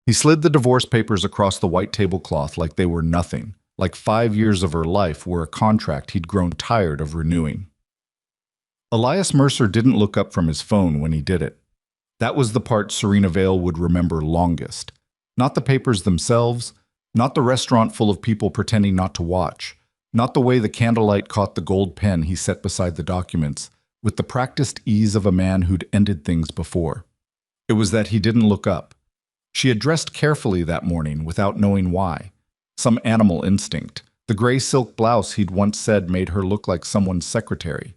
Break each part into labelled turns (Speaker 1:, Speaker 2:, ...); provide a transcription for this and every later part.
Speaker 1: He slid the divorce papers across the white tablecloth like they were nothing, like 5 years of her life were a contract he'd grown tired of renewing. Elias Mercer didn't look up from his phone when he did it. That was the part Serena Vale would remember longest. Not the papers themselves, not the restaurant full of people pretending not to watch, not the way the candlelight caught the gold pen he set beside the documents, with the practiced ease of a man who'd ended things before. It was that he didn't look up. She had dressed carefully that morning without knowing why. Some animal instinct. The gray silk blouse he'd once said made her look like someone's secretary.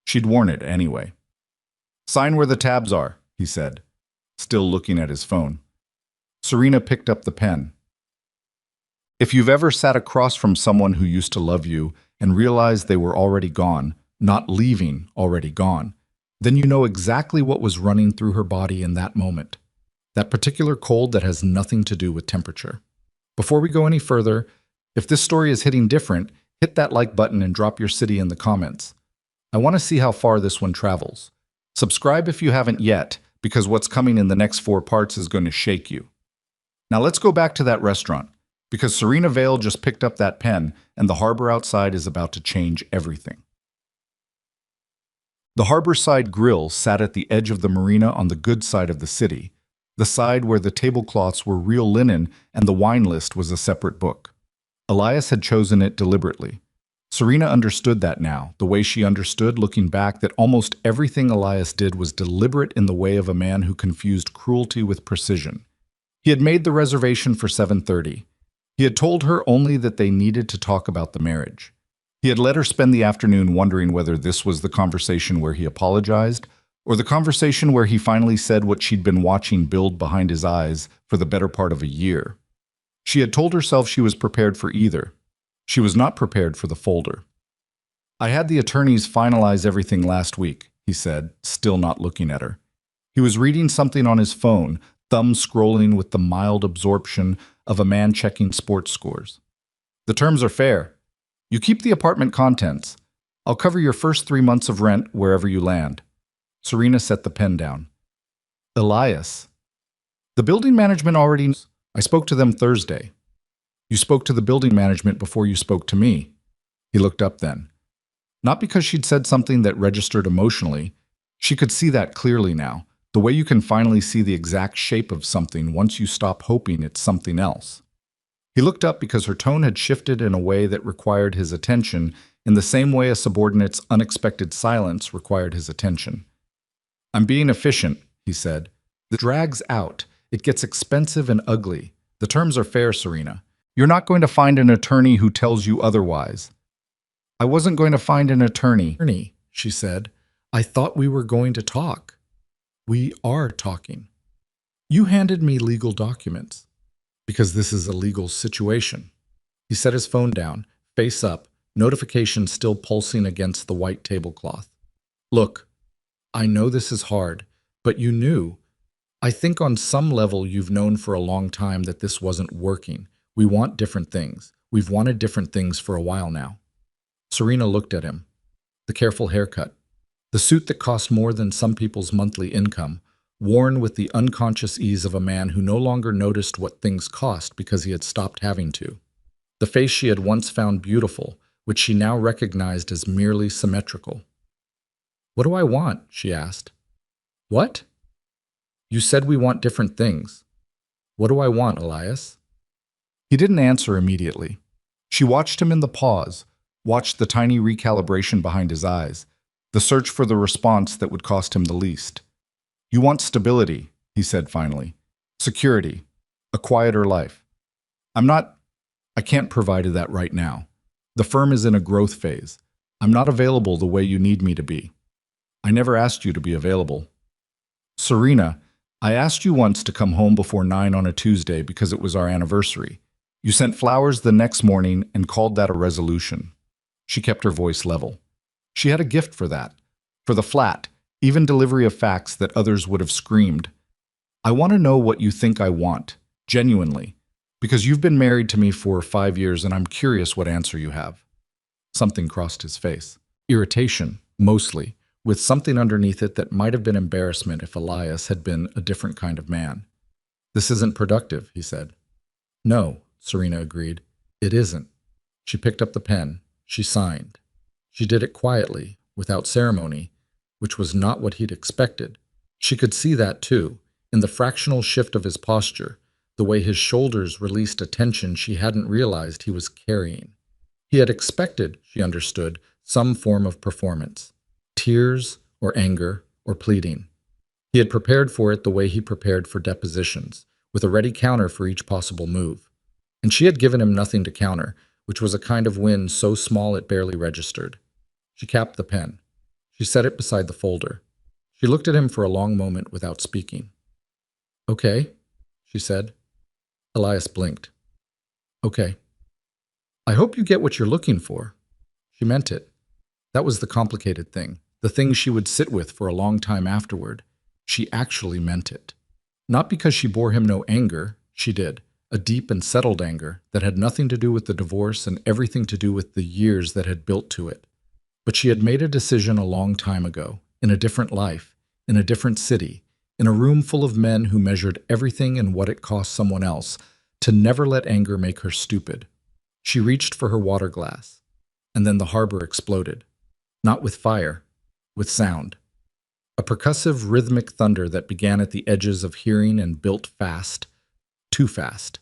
Speaker 1: She'd worn it anyway. "Sign where the tabs are," he said, still looking at his phone. Serena picked up the pen. If you've ever sat across from someone who used to love you and realized they were already gone, not leaving, already gone, then you know exactly what was running through her body in that moment. That particular cold that has nothing to do with temperature. Before we go any further, if this story is hitting different, hit that like button and drop your city in the comments. I want to see how far this one travels. Subscribe if you haven't yet, because what's coming in the next 4 parts is going to shake you. Now let's go back to that restaurant, because Serena Vale just picked up that pen and the harbor outside is about to change everything. The harborside grill sat at the edge of the marina on the good side of the city, the side where the tablecloths were real linen and the wine list was a separate book. Elias had chosen it deliberately. Serena understood that now, the way she understood looking back that almost everything Elias did was deliberate in the way of a man who confused cruelty with precision. He had made the reservation for 7:30. He had told her only that they needed to talk about the marriage. He had let her spend the afternoon wondering whether this was the conversation where he apologized, or the conversation where he finally said what she'd been watching build behind his eyes for the better part of a year. She had told herself she was prepared for either. She was not prepared for the folder. "I had the attorneys finalize everything last week," he said, still not looking at her. He was reading something on his phone, thumb scrolling with the mild absorption of a man checking sports scores. "The terms are fair. You keep the apartment contents. I'll cover your first 3 months of rent wherever you land." Serena set the pen down. "Elias." "The building management already knows. I spoke to them Thursday." "You spoke to the building management before you spoke to me." He looked up then. Not because she'd said something that registered emotionally. She could see that clearly now, the way you can finally see the exact shape of something once you stop hoping it's something else. He looked up because her tone had shifted in a way that required his attention, in the same way a subordinate's unexpected silence required his attention. "I'm being efficient," he said. "This drags out. It gets expensive and ugly. The terms are fair, Serena. You're not going to find an attorney who tells you otherwise." "I wasn't going to find an attorney," she said. "I thought we were going to talk." "We are talking. You handed me legal documents, because this is a legal situation." He set his phone down, face up, notifications still pulsing against the white tablecloth. "Look, I know this is hard, but you knew. I think on some level you've known for a long time that this wasn't working. We want different things. We've wanted different things for a while now." Serena looked at him. The careful haircut. The suit that cost more than some people's monthly income, worn with the unconscious ease of a man who no longer noticed what things cost because he had stopped having to. The face she had once found beautiful, which she now recognized as merely symmetrical. "What do I want?" she asked. "What?" "You said we want different things. What do I want, Elias?" He didn't answer immediately. She watched him in the pause, watched the tiny recalibration behind his eyes, the search for the response that would cost him the least. "You want stability," he said finally. "Security. A quieter life. I can't provide that right now. The firm is in a growth phase. I'm not available the way you need me to be." "I never asked you to be available." "Serena, I asked you once to come home before 9 on a Tuesday because it was our anniversary. You sent flowers the next morning and called that a resolution." She kept her voice level. She had a gift for that, for the flat, even delivery of facts that others would have screamed. "I want to know what you think I want, genuinely, because you've been married to me for 5 years and I'm curious what answer you have." Something crossed his face. Irritation, mostly, with something underneath it that might have been embarrassment if Elias had been a different kind of man. This isn't productive, he said. No, Serena agreed. It isn't. She picked up the pen. She signed. She did it quietly, without ceremony, which was not what he'd expected. She could see that, too, in the fractional shift of his posture, the way his shoulders released a tension she hadn't realized he was carrying. He had expected, she understood, some form of performance. Tears, or anger, or pleading. He had prepared for it the way he prepared for depositions, with a ready counter for each possible move. And she had given him nothing to counter, which was a kind of win so small it barely registered. She capped the pen. She set it beside the folder. She looked at him for a long moment without speaking. Okay, she said. Elias blinked. Okay. I hope you get what you're looking for. She meant it. That was the complicated thing, the thing she would sit with for a long time afterward. She actually meant it. Not because she bore him no anger, she did, a deep and settled anger that had nothing to do with the divorce and everything to do with the years that had built to it. But she had made a decision a long time ago, in a different life, in a different city, in a room full of men who measured everything and what it cost someone else, to never let anger make her stupid. She reached for her water glass, and then the harbor exploded. Not with fire, with sound. A percussive, rhythmic thunder that began at the edges of hearing and built fast, too fast,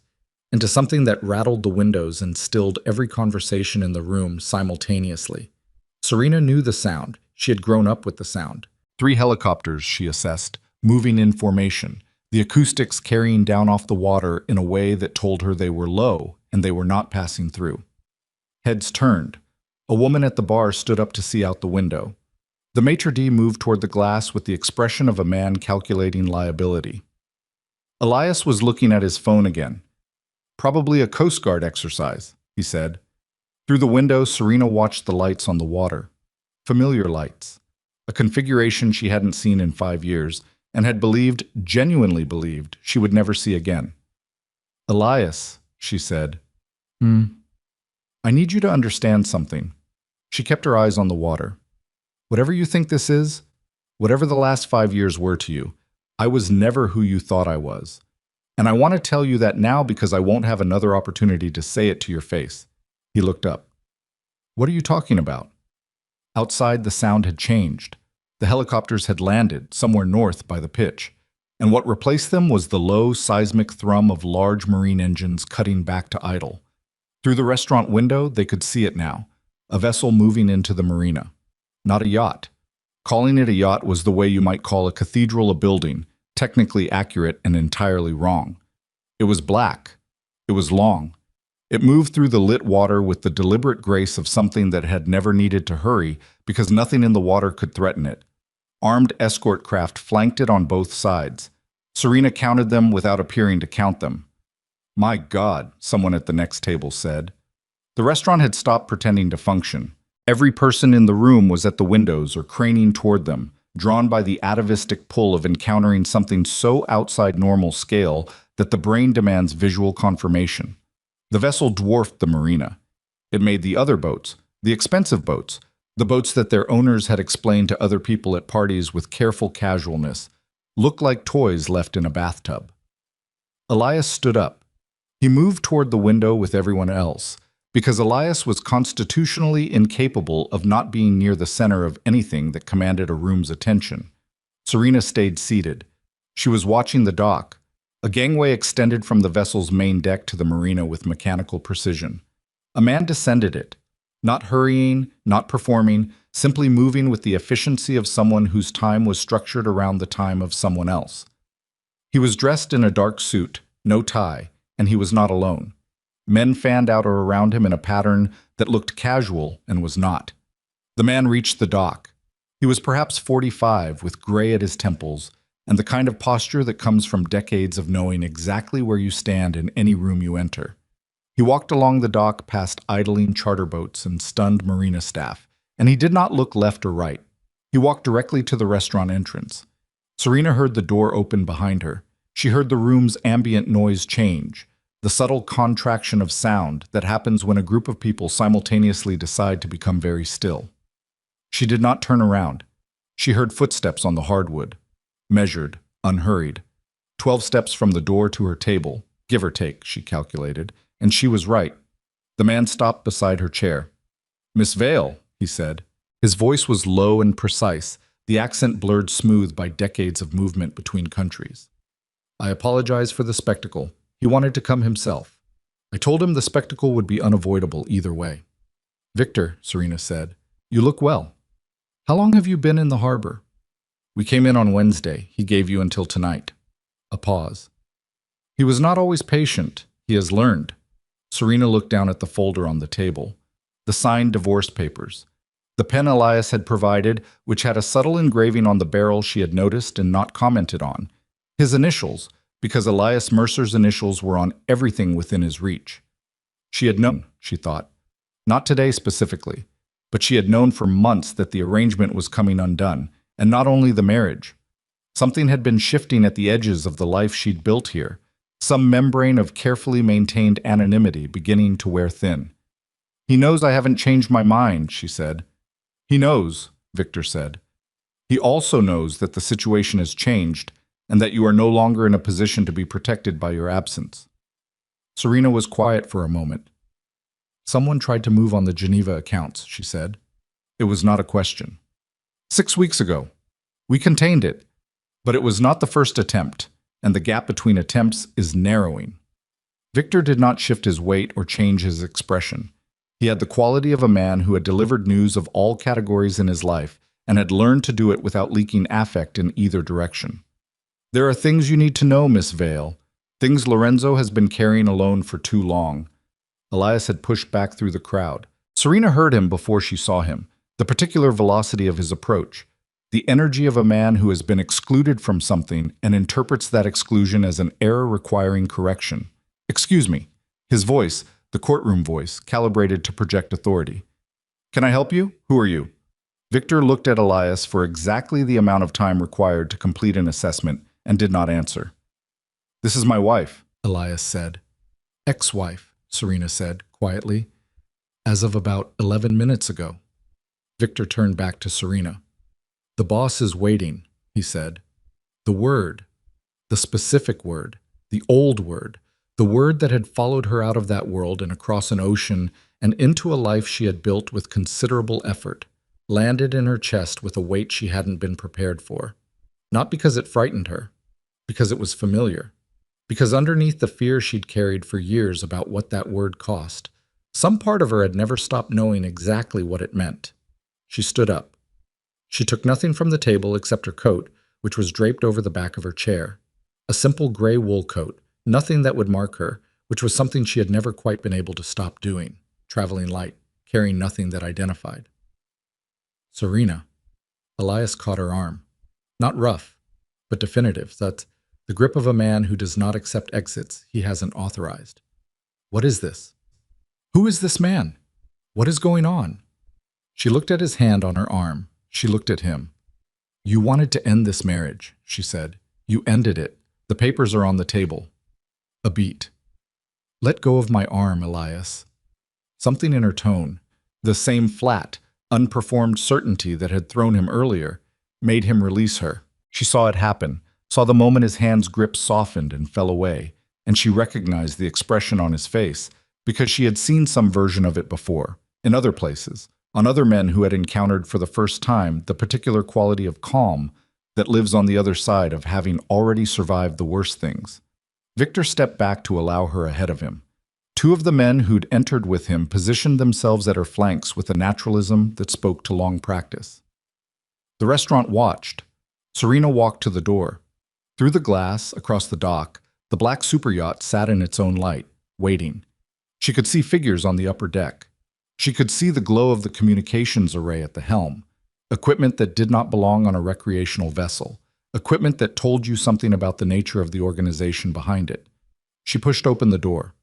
Speaker 1: into something that rattled the windows and stilled every conversation in the room simultaneously. Serena knew the sound. She had grown up with the sound. 3 helicopters, she assessed, moving in formation, the acoustics carrying down off the water in a way that told her they were low and they were not passing through. Heads turned. A woman at the bar stood up to see out the window. The maitre d' moved toward the glass with the expression of a man calculating liability. Elias was looking at his phone again. Probably a Coast Guard exercise, he said. Through the window, Serena watched the lights on the water. Familiar lights. A configuration she hadn't seen in 5 years, and had believed, genuinely believed, she would never see again. Elias, she said. I need you to understand something. She kept her eyes on the water. Whatever you think this is, whatever the last 5 years were to you, I was never who you thought I was. And I want to tell you that now because I won't have another opportunity to say it to your face. He looked up. What are you talking about? Outside, the sound had changed. The helicopters had landed somewhere north by the pitch, and what replaced them was the low, seismic thrum of large marine engines cutting back to idle. Through the restaurant window, they could see it now, a vessel moving into the marina. Not a yacht. Calling it a yacht was the way you might call a cathedral a building, technically accurate and entirely wrong. It was black. It was long. It moved through the lit water with the deliberate grace of something that had never needed to hurry because nothing in the water could threaten it. Armed escort craft flanked it on both sides. Serena counted them without appearing to count them. My God, someone at the next table said. The restaurant had stopped pretending to function. Every person in the room was at the windows or craning toward them, drawn by the atavistic pull of encountering something so outside normal scale that the brain demands visual confirmation. The vessel dwarfed the marina. It made the other boats, the expensive boats, the boats that their owners had explained to other people at parties with careful casualness, look like toys left in a bathtub. Elias stood up. He moved toward the window with everyone else, because Elias was constitutionally incapable of not being near the center of anything that commanded a room's attention. Serena stayed seated. She was watching the dock. A gangway extended from the vessel's main deck to the marina with mechanical precision. A man descended it, not hurrying, not performing, simply moving with the efficiency of someone whose time was structured around the time of someone else. He was dressed in a dark suit, no tie, and he was not alone. Men fanned out or around him in a pattern that looked casual and was not. The man reached the dock. He was perhaps 45, with gray at his temples, and the kind of posture that comes from decades of knowing exactly where you stand in any room you enter. He walked along the dock past idling charter boats and stunned marina staff, and he did not look left or right. He walked directly to the restaurant entrance. Serena heard the door open behind her. She heard the room's ambient noise change, the subtle contraction of sound that happens when a group of people simultaneously decide to become very still. She did not turn around. She heard footsteps on the hardwood. Measured, unhurried. 12 steps from the door to her table, give or take, she calculated, and she was right. The man stopped beside her chair. "Miss Vale," he said. His voice was low and precise, the accent blurred smooth by decades of movement between countries. "I apologize for the spectacle. He wanted to come himself. I told him the spectacle would be unavoidable either way." "Victor," Serena said, "you look well. How long have you been in the harbor?" "We came in on Wednesday. He gave you until tonight." A pause. "He was not always patient. He has learned." Serena looked down at the folder on the table. The signed divorce papers. The pen Elias had provided, which had a subtle engraving on the barrel she had noticed and not commented on. His initials, because Elias Mercer's initials were on everything within his reach. She had known, she thought. Not today specifically, but she had known for months that the arrangement was coming undone, and not only the marriage. Something had been shifting at the edges of the life she'd built here, some membrane of carefully maintained anonymity beginning to wear thin. "He knows I haven't changed my mind," she said. "He knows," Victor said. "He also knows that the situation has changed and that you are no longer in a position to be protected by your absence." Serena was quiet for a moment. "Someone tried to move on the Geneva accounts," she said. It was not a question. 6 weeks ago. We contained it, but it was not the first attempt, and the gap between attempts is narrowing." Victor did not shift his weight or change his expression. He had the quality of a man who had delivered news of all categories in his life and had learned to do it without leaking affect in either direction. "There are things you need to know, Miss Vale. Things Lorenzo has been carrying alone for too long." Elias had pushed back through the crowd. Serena heard him before she saw him, the particular velocity of his approach, the energy of a man who has been excluded from something and interprets that exclusion as an error requiring correction. "Excuse me." His voice, the courtroom voice, calibrated to project authority. "Can I help you? Who are you?" Victor looked at Elias for exactly the amount of time required to complete an assessment and did not answer. "This is my wife," Elias said. "Ex-wife," Serena said, quietly. "As of about 11 minutes ago." Victor turned back to Serena. "The boss is waiting," he said. The word, the specific word, the old word, the word that had followed her out of that world and across an ocean and into a life she had built with considerable effort, landed in her chest with a weight she hadn't been prepared for. Not because it frightened her, because it was familiar, because underneath the fear she'd carried for years about what that word cost, some part of her had never stopped knowing exactly what it meant. She stood up. She took nothing from the table except her coat, which was draped over the back of her chair. A simple gray wool coat, nothing that would mark her, which was something she had never quite been able to stop doing, traveling light, carrying nothing that identified. "Serena." Elias caught her arm. Not rough, but definitive, that the grip of a man who does not accept exits he hasn't authorized. "What is this? Who is this man? What is going on?" She looked at his hand on her arm. She looked at him. "You wanted to end this marriage," she said. "You ended it. The papers are on the table." A beat. "Let go of my arm, Elias." Something in her tone, the same flat, unperformed certainty that had thrown him earlier, made him release her. She saw it happen, saw the moment his hand's grip softened and fell away, and she recognized the expression on his face because she had seen some version of it before, in other places, on other men who had encountered for the first time the particular quality of calm that lives on the other side of having already survived the worst things. Victor stepped back to allow her ahead of him. Two of the men who'd entered with him positioned themselves at her flanks with a naturalism that spoke to long practice. The restaurant watched. Serena walked to the door. Through the glass, across the dock, the black superyacht sat in its own light, waiting. She could see figures on the upper deck. She could see the glow of the communications array at the helm, equipment that did not belong on a recreational vessel, equipment that told you something about the nature of the organization behind it. She pushed open the door.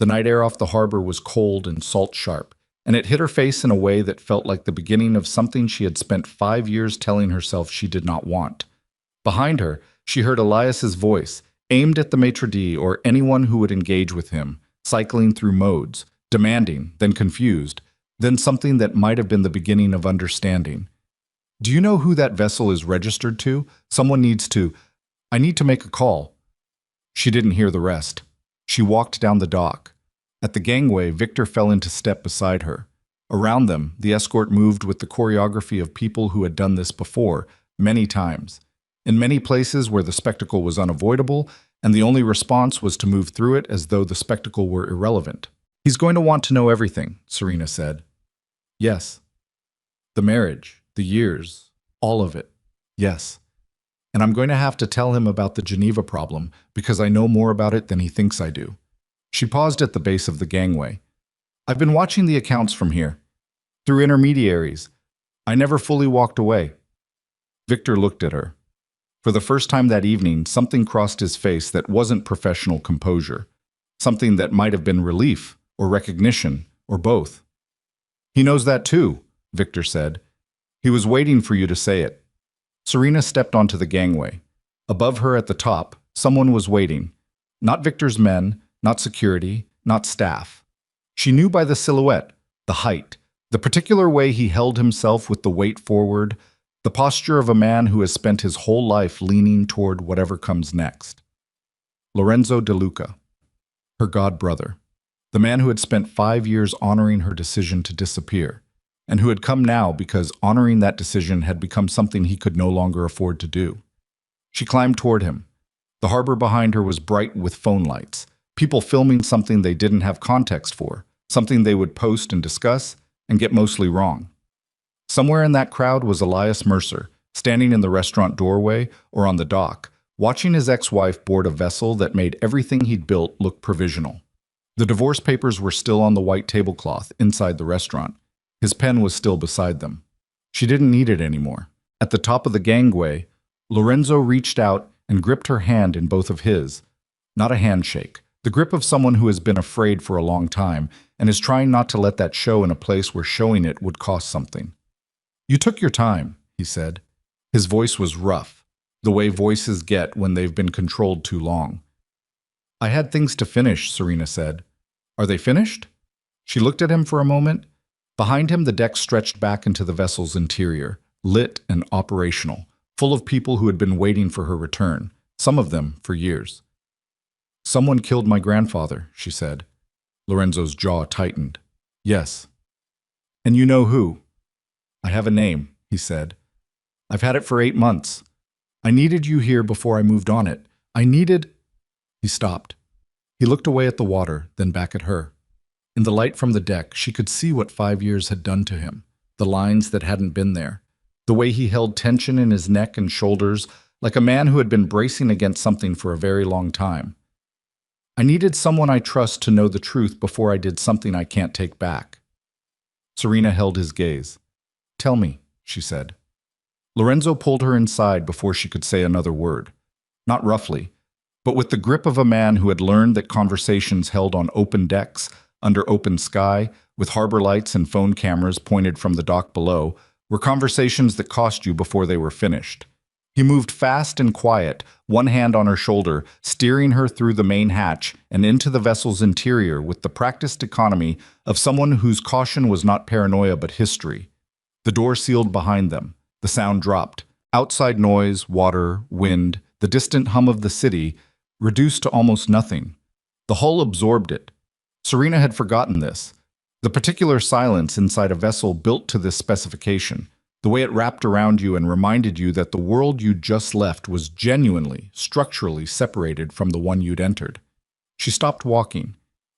Speaker 1: The night air off the harbor was cold and salt-sharp, and it hit her face in a way that felt like the beginning of something she had spent 5 years telling herself she did not want. Behind her, she heard Elias's voice, aimed at the maitre d' or anyone who would engage with him, cycling through modes, demanding, then confused, then something that might have been the beginning of understanding. "Do you know who that vessel is registered to? Someone needs to. I need to make a call." She didn't hear the rest. She walked down the dock. At the gangway, Victor fell into step beside her. Around them, the escort moved with the choreography of people who had done this before, many times. In many places where the spectacle was unavoidable, and the only response was to move through it as though the spectacle were irrelevant. He's going to want to know everything, Serena said. Yes. The marriage, the years, all of it. Yes. And I'm going to have to tell him about the Geneva problem, because I know more about it than he thinks I do. She paused at the base of the gangway. I've been watching the accounts from here. Through intermediaries. I never fully walked away. Victor looked at her. For the first time that evening, something crossed his face that wasn't professional composure. Something that might have been relief, or recognition, or both. He knows that too, Victor said. He was waiting for you to say it. Serena stepped onto the gangway. Above her at the top, someone was waiting. Not Victor's men, not security, not staff. She knew by the silhouette, the height, the particular way he held himself with the weight forward, the posture of a man who has spent his whole life leaning toward whatever comes next. Lorenzo De Luca, her god-brother, the man who had spent 5 years honoring her decision to disappear, and who had come now because honoring that decision had become something he could no longer afford to do. She climbed toward him. The harbor behind her was bright with phone lights, people filming something they didn't have context for, something they would post and discuss and get mostly wrong. Somewhere in that crowd was Elias Mercer, standing in the restaurant doorway or on the dock, watching his ex-wife board a vessel that made everything he'd built look provisional. The divorce papers were still on the white tablecloth inside the restaurant. His pen was still beside them. She didn't need it anymore. At the top of the gangway, Lorenzo reached out and gripped her hand in both of his. Not a handshake, the grip of someone who has been afraid for a long time and is trying not to let that show in a place where showing it would cost something. You took your time, he said. His voice was rough, the way voices get when they've been controlled too long. I had things to finish, Serena said. Are they finished? She looked at him for a moment. Behind him, the deck stretched back into the vessel's interior, lit and operational, full of people who had been waiting for her return, some of them for years. Someone killed my grandfather, she said. Lorenzo's jaw tightened. Yes. And you know who? I have a name, he said. I've had it for 8 months. I needed you here before I moved on it. I needed... He stopped. He looked away at the water, then back at her. In the light from the deck, she could see what 5 years had done to him, the lines that hadn't been there, the way he held tension in his neck and shoulders, like a man who had been bracing against something for a very long time. I needed someone I trust to know the truth before I did something I can't take back. Serena held his gaze. Tell me, she said. Lorenzo pulled her inside before she could say another word. Not roughly, but with the grip of a man who had learned that conversations held on open decks, under open sky, with harbor lights and phone cameras pointed from the dock below, were conversations that cost you before they were finished. He moved fast and quiet, one hand on her shoulder, steering her through the main hatch and into the vessel's interior with the practiced economy of someone whose caution was not paranoia but history. The door sealed behind them. The sound dropped. Outside noise, water, wind, the distant hum of the city, reduced to almost nothing. The hull absorbed it. Serena had forgotten this. The particular silence inside a vessel built to this specification, the way it wrapped around you and reminded you that the world you'd just left was genuinely, structurally separated from the one you'd entered. She stopped walking.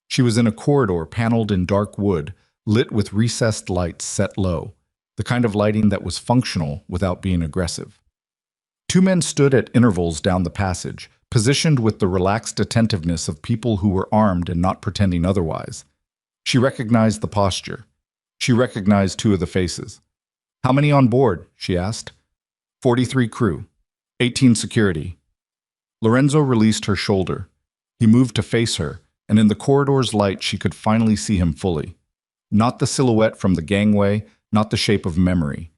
Speaker 1: She was in a corridor paneled in dark wood, lit with recessed lights set low, the kind of lighting that was functional without being aggressive. 2 men stood at intervals down the passage, positioned with the relaxed attentiveness of people who were armed and not pretending otherwise. She recognized the posture. She recognized 2 of the faces. How many on board? She asked. 43 crew, 18 security. Lorenzo released her shoulder. He moved to face her, and in the corridor's light she could finally see him fully. Not the silhouette from the gangway, not the shape of memory.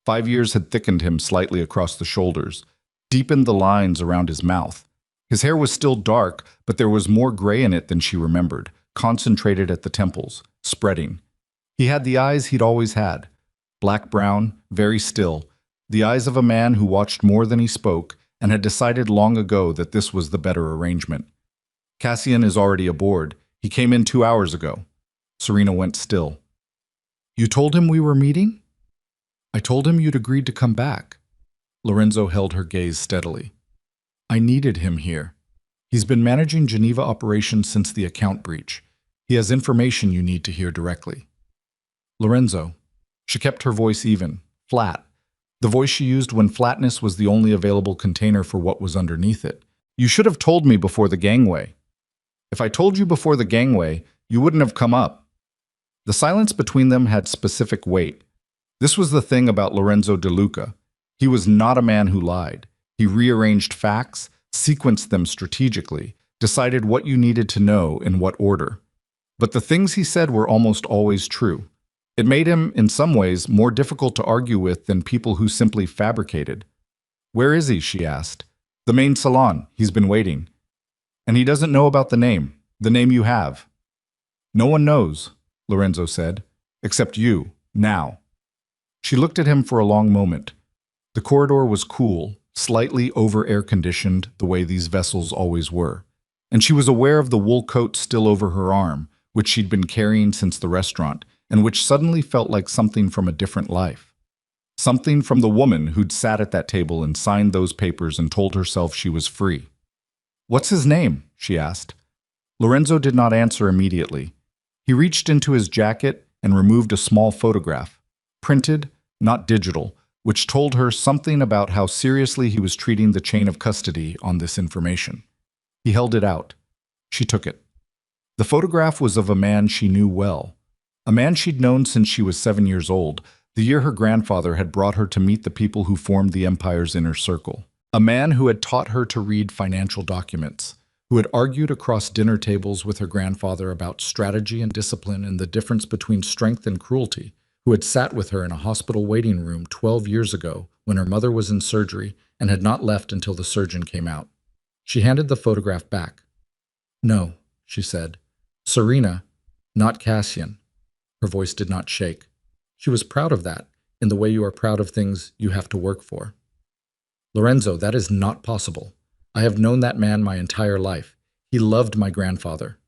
Speaker 1: 5 years had thickened him slightly across the shoulders, deepened the lines around his mouth. His hair was still dark, but there was more gray in it than she remembered, concentrated at the temples, spreading. He had the eyes he'd always had, black-brown, very still, the eyes of a man who watched more than he spoke and had decided long ago that this was the better arrangement. Cassian is already aboard. He came in 2 hours ago. Serena went still. You told him we were meeting? I told him you'd agreed to come back. Lorenzo held her gaze steadily. I needed him here. He's been managing Geneva operations since the account breach. He has information you need to hear directly. Lorenzo. She kept her voice even, flat. The voice she used when flatness was the only available container for what was underneath it. You should have told me before the gangway. If I told you before the gangway, you wouldn't have come up. The silence between them had specific weight. This was the thing about Lorenzo De Luca. He was not a man who lied. He rearranged facts, sequenced them strategically, decided what you needed to know in what order. But the things he said were almost always true. It made him, in some ways, more difficult to argue with than people who simply fabricated. Where is he? She asked. The main salon. He's been waiting. And he doesn't know about the name you have. No one knows, Lorenzo said, except you, now. She looked at him for a long moment. The corridor was cool, slightly over-air-conditioned the way these vessels always were, and she was aware of the wool coat still over her arm, which she'd been carrying since the restaurant, and which suddenly felt like something from a different life. Something from the woman who'd sat at that table and signed those papers and told herself she was free. What's his name? She asked. Lorenzo did not answer immediately. He reached into his jacket and removed a small photograph, printed, not digital, which told her something about how seriously he was treating the chain of custody on this information. He held it out. She took it. The photograph was of a man she knew well, a man she'd known since she was 7 years old, the year her grandfather had brought her to meet the people who formed the empire's inner circle. A man who had taught her to read financial documents, who had argued across dinner tables with her grandfather about strategy and discipline and the difference between strength and cruelty, who had sat with her in a hospital waiting room 12 years ago when her mother was in surgery and had not left until the surgeon came out. She handed the photograph back. No, she said. Serena, not Cassian. Her voice did not shake. She was proud of that, in the way you are proud of things you have to work for. Lorenzo, that is not possible. I have known that man my entire life. He loved my grandfather.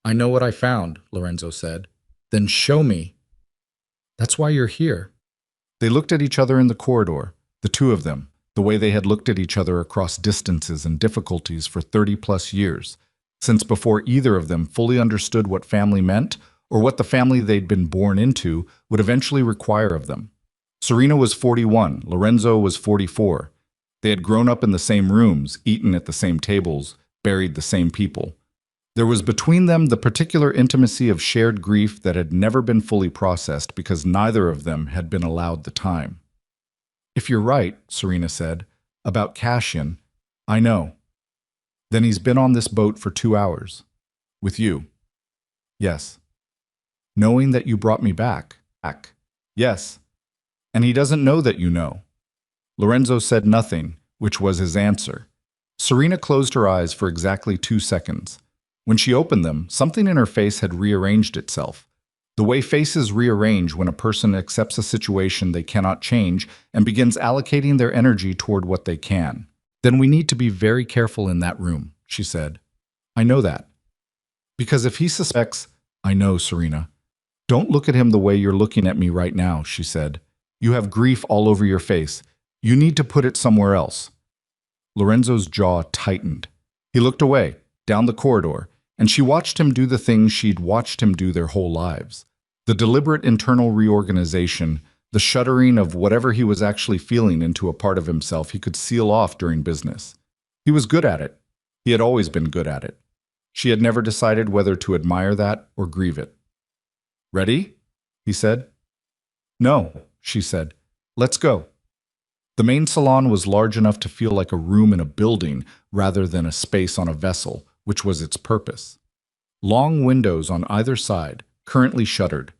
Speaker 1: I know what I found, Lorenzo said. Then show me. That's why you're here. They looked at each other in the corridor, the two of them, the way they had looked at each other across distances and difficulties for 30-plus years, since before either of them fully understood what family meant or what the family they'd been born into would eventually require of them. Serena was 41, Lorenzo was 44. They had grown up in the same rooms, eaten at the same tables, buried the same people. There was between them the particular intimacy of shared grief that had never been fully processed because neither of them had been allowed the time. If you're right, Serena said, about Cassian, I know. Then he's been on this boat for 2 hours. With you. Yes. Knowing that you brought me back. Yes. And he doesn't know that you know. Lorenzo said nothing, which was his answer. Serena closed her eyes for exactly 2 seconds. When she opened them, something in her face had rearranged itself. The way faces rearrange when a person accepts a situation they cannot change and begins allocating their energy toward what they can. Then we need to be very careful in that room, she said. I know that. Because if he suspects, I know, Serena. Don't look at him the way you're looking at me right now, she said. You have grief all over your face. You need to put it somewhere else. Lorenzo's jaw tightened. He looked away, down the corridor, and she watched him do the things she'd watched him do their whole lives. The deliberate internal reorganization, the shuttering of whatever he was actually feeling into a part of himself he could seal off during business. He was good at it. He had always been good at it. She had never decided whether to admire that or grieve it. Ready? He said. No, she said. Let's go. The main salon was large enough to feel like a room in a building rather than a space on a vessel, which was its purpose. Long windows on either side, currently shuttered.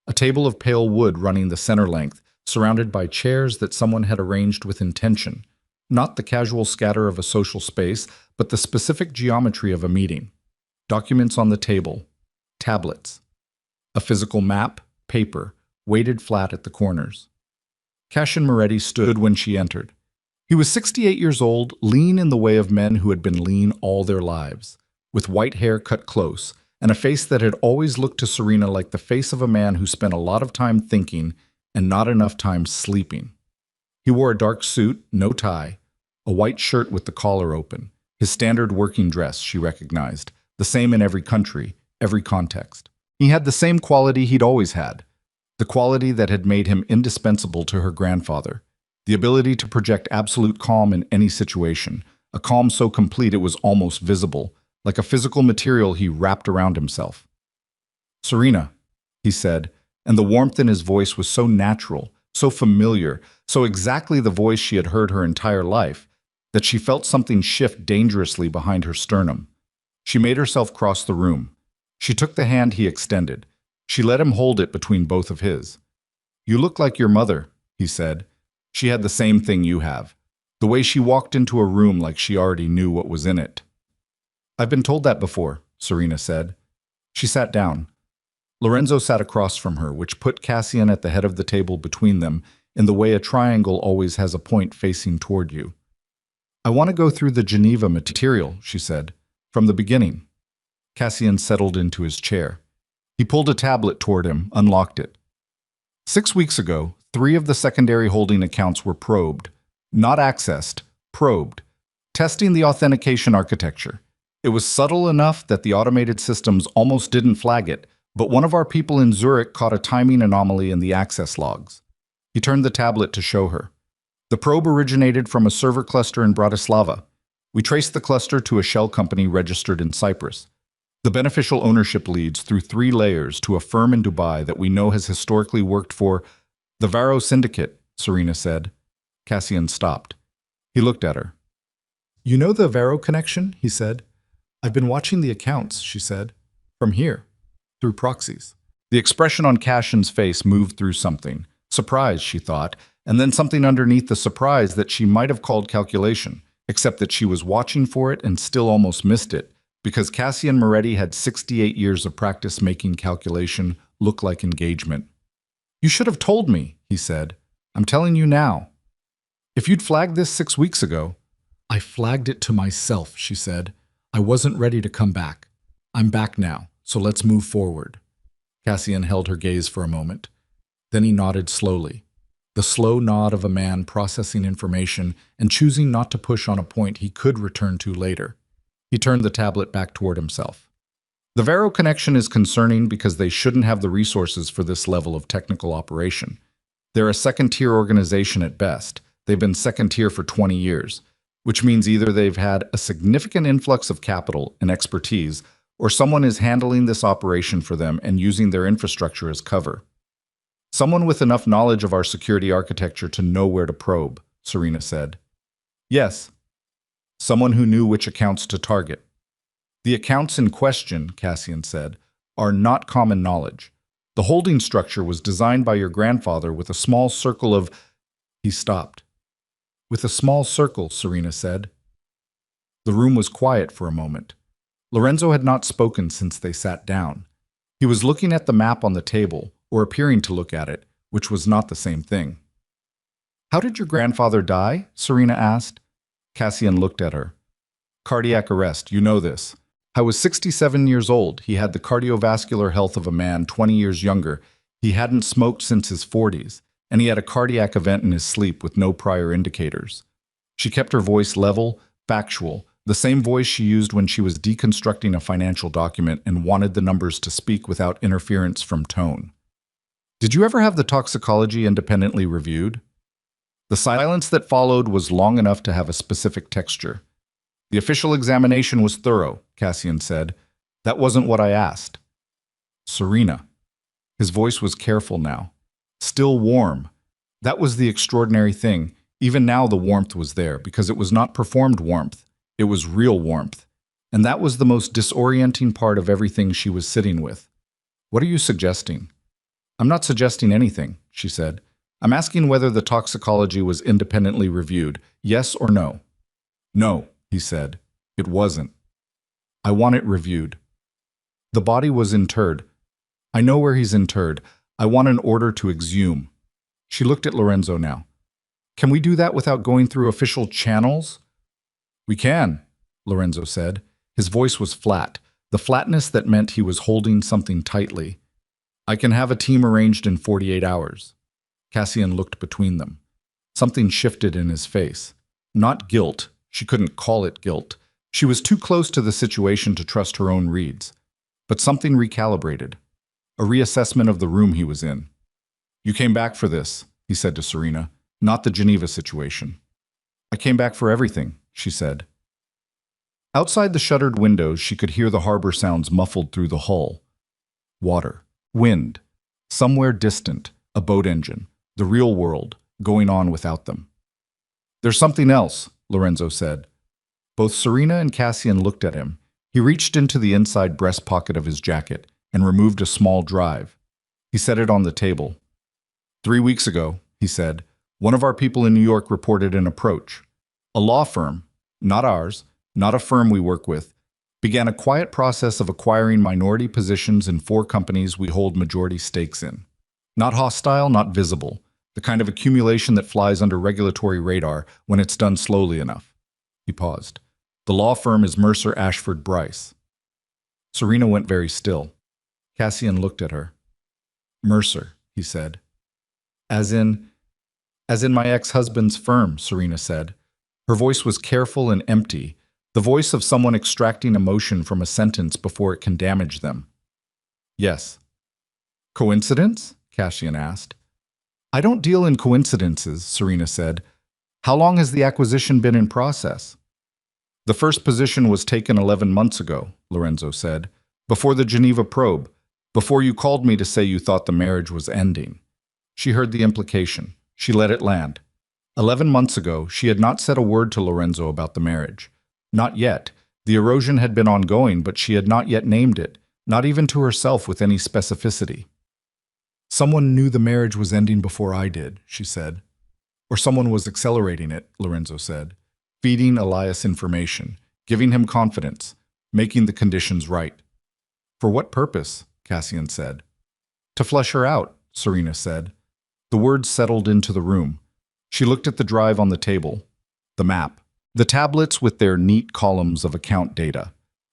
Speaker 1: A table of pale wood running the center length, surrounded by chairs that someone had arranged with intention. Not the casual scatter of a social space, but the specific geometry of a meeting. Documents on the table. Tablets. A physical map, paper, weighted flat at the corners. Cassian Moretti stood when she entered. He was 68 years old, lean in the way of men who had been lean all their lives, with white hair cut close, and a face that had always looked to Serena like the face of a man who spent a lot of time thinking and not enough time sleeping. He wore a dark suit, no tie, a white shirt with the collar open, his standard working dress, she recognized, the same in every country, every context. He had the same quality he'd always had, the quality that had made him indispensable to her grandfather, the ability to project absolute calm in any situation, a calm so complete it was almost visible, like a physical material he wrapped around himself. "Serena," he said, and the warmth in his voice was so natural, so familiar, so exactly the voice she had heard her entire life, that she felt something shift dangerously behind her sternum. She made herself cross the room. She took the hand he extended. She let him hold it between both of his. "You look like your mother," he said. "She had the same thing you have. The way she walked into a room like she already knew what was in it." "I've been told that before," Serena said. She sat down. Lorenzo sat across from her, which put Cassian at the head of the table between them, in the way a triangle always has a point facing toward you. "I want to go through the Geneva material," she said, "from the beginning." Cassian settled into his chair. He pulled a tablet toward him, unlocked it. 6 weeks ago, 3 of the secondary holding accounts were probed, not accessed, probed, testing the authentication architecture. It was subtle enough that the automated systems almost didn't flag it, but one of our people in Zurich caught a timing anomaly in the access logs. He turned the tablet to show her. The probe originated from a server cluster in Bratislava. We traced the cluster to a shell company registered in Cyprus. The beneficial ownership leads through 3 layers to a firm in Dubai that we know has historically worked for the Varro Syndicate, Serena said. Cassian stopped. He looked at her. "You know the Varro connection?" he said. "I've been watching the accounts," she said. "From here, through proxies." The expression on Cassian's face moved through something. Surprise, she thought, and then something underneath the surprise that she might have called calculation, except that she was watching for it and still almost missed it, because Cassian Moretti had 68 years of practice making calculation look like engagement. "You should have told me," he said. "I'm telling you now. If you'd flagged this 6 weeks ago—" "I flagged it to myself," she said. "I wasn't ready to come back. I'm back now, so let's move forward." Cassian held her gaze for a moment. Then he nodded slowly, the slow nod of a man processing information and choosing not to push on a point he could return to later. He turned the tablet back toward himself. "The Varro connection is concerning because they shouldn't have the resources for this level of technical operation. They're a second-tier organization at best. They've been second-tier for 20 years, which means either they've had a significant influx of capital and expertise, or someone is handling this operation for them and using their infrastructure as cover. Someone with enough knowledge of our security architecture to know where to probe," Serena said. "Yes. Someone who knew which accounts to target." "The accounts in question," Cassian said, "are not common knowledge. The holding structure was designed by your grandfather with a small circle of—" He stopped. "With a small circle," Serena said. The room was quiet for a moment. Lorenzo had not spoken since they sat down. He was looking at the map on the table, or appearing to look at it, which was not the same thing. "How did your grandfather die?" Serena asked. Cassian looked at her. "Cardiac arrest, you know this. I was 67 years old. He had the cardiovascular health of a man 20 years younger. He hadn't smoked since his 40s, and he had a cardiac event in his sleep with no prior indicators." She kept her voice level, factual, the same voice she used when she was deconstructing a financial document and wanted the numbers to speak without interference from tone. "Did you ever have the toxicology independently reviewed?" The silence that followed was long enough to have a specific texture. "The official examination was thorough," Cassian said. "That wasn't what I asked." "Serena." His voice was careful now. Still warm. That was the extraordinary thing. Even now the warmth was there, because it was not performed warmth. It was real warmth. And that was the most disorienting part of everything she was sitting with. "What are you suggesting?" "I'm not suggesting anything," she said. "I'm asking whether the toxicology was independently reviewed. Yes or no?" "No," he said. "It wasn't. I want it reviewed." "The body was interred. I know where he's interred. I want an order to exhume." She looked at Lorenzo now. Can we do that without going through official channels? We can, Lorenzo said. His voice was flat, the flatness that meant he was holding something tightly. I can have a team arranged in 48 hours. Cassian looked between them. Something shifted in his face. Not guilt. She couldn't call it guilt. She was too close to the situation to trust her own reads. But something recalibrated. A reassessment of the room he was in. You came back for this, he said to Serena, not the Geneva situation. I came back for everything, she said. Outside the shuttered windows, she could hear the harbor sounds muffled through the hull. Water, wind, somewhere distant, a boat engine, the real world, going on without them. There's something else, Lorenzo said. Both Serena and Cassian looked at him. He reached into the inside breast pocket of his jacket and removed a small drive. He set it on the table. 3 weeks ago, he said, one of our people in New York reported an approach. A law firm, not ours, not a firm we work with, began a quiet process of acquiring minority positions in 4 companies we hold majority stakes in. Not hostile, not visible, the kind of accumulation that flies under regulatory radar when it's done slowly enough. He paused. The law firm is Mercer Ashford Bryce. Serena went very still. Cassian looked at her. Mercer, he said. As in my ex-husband's firm, Serena said. Her voice was careful and empty, the voice of someone extracting emotion from a sentence before it can damage them. Yes. Coincidence? Cassian asked. I don't deal in coincidences, Serena said. How long has the acquisition been in process? The first position was taken 11 months ago, Lorenzo said, before the Geneva probe, before you called me to say you thought the marriage was ending. She heard the implication. She let it land. 11 months ago, she had not said a word to Lorenzo about the marriage. Not yet. The erosion had been ongoing, but she had not yet named it, not even to herself with any specificity. Someone knew the marriage was ending before I did, she said. Or someone was accelerating it, Lorenzo said, feeding Elias information, giving him confidence, making the conditions right. For what purpose? Cassian said. To flush her out, Serena said. The words settled into the room. She looked at the drive on the table, the map, the tablets with their neat columns of account data.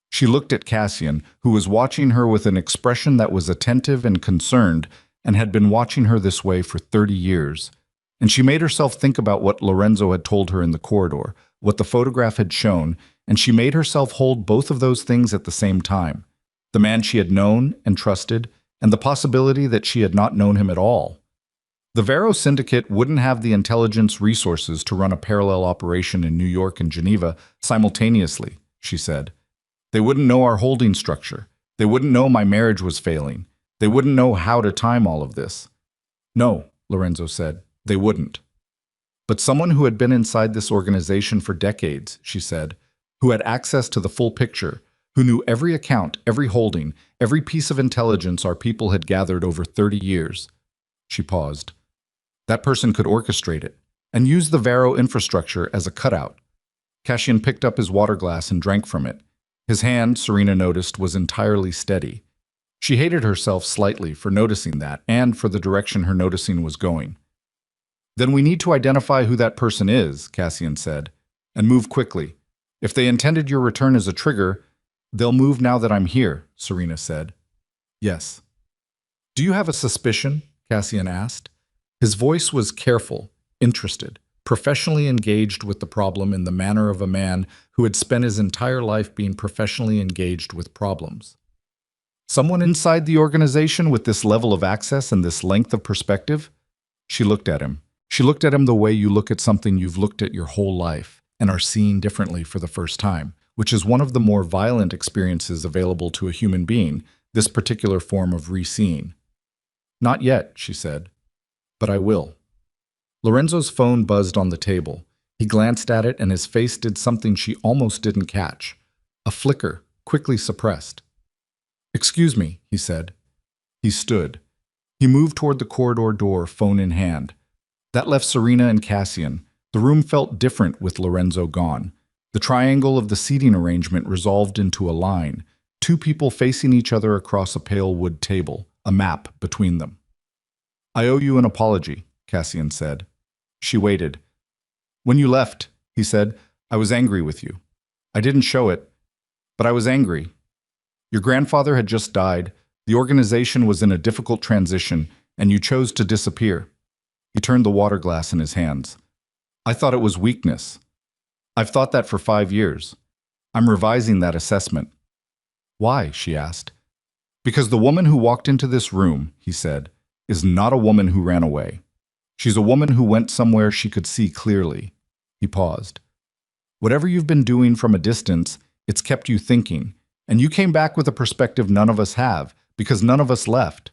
Speaker 1: She looked at Cassian, who was watching her with an expression that was attentive and concerned, and had been watching her this way for 30 years. And she made herself think about what Lorenzo had told her in the corridor, what the photograph had shown, and she made herself hold both of those things at the same time. The man she had known and trusted, and the possibility that she had not known him at all. The Vero Syndicate wouldn't have the intelligence resources to run a parallel operation in New York and Geneva simultaneously, she said. They wouldn't know our holding structure. They wouldn't know my marriage was failing. They wouldn't know how to time all of this. No, Lorenzo said, they wouldn't. But someone who had been inside this organization for decades, she said, who had access to the full picture, who knew every account, every holding, every piece of intelligence our people had gathered over 30 years. She paused. That person could orchestrate it and use the Vero infrastructure as a cutout. Cassian picked up his water glass and drank from it. His hand, Serena noticed, was entirely steady. She hated herself slightly for noticing that and for the direction her noticing was going. Then we need to identify who that person is, Cassian said, and move quickly. If they intended your return as a trigger, they'll move now that I'm here, Serena said. Yes. Do you have a suspicion? Cassian asked. His voice was careful, interested, professionally engaged with the problem in the manner of a man who had spent his entire life being professionally engaged with problems. Someone inside the organization with this level of access and this length of perspective? She looked at him. She looked at him the way you look at something you've looked at your whole life and are seeing differently for the first time, which is one of the more violent experiences available to a human being, this particular form of re-seeing. Not yet, she said. But I will. Lorenzo's phone buzzed on the table. He glanced at it and his face did something she almost didn't catch. A flicker, quickly suppressed. Excuse me, he said. He stood. He moved toward the corridor door, phone in hand. That left Serena and Cassian. The room felt different with Lorenzo gone. The triangle of the seating arrangement resolved into a line, 2 people facing each other across a pale wood table, a map between them. I owe you an apology, Cassian said. She waited, When you left, he said, I was angry with you. I didn't show it, but I was angry. Your grandfather had just died, the organization was in a difficult transition, and you chose to disappear. He turned the water glass in his hands. I thought it was weakness. I've thought that for 5 years. I'm revising that assessment. Why? She asked. Because the woman who walked into this room, he said, is not a woman who ran away. She's a woman who went somewhere she could see clearly. He paused. Whatever you've been doing from a distance, it's kept you thinking, and you came back with a perspective none of us have, because none of us left.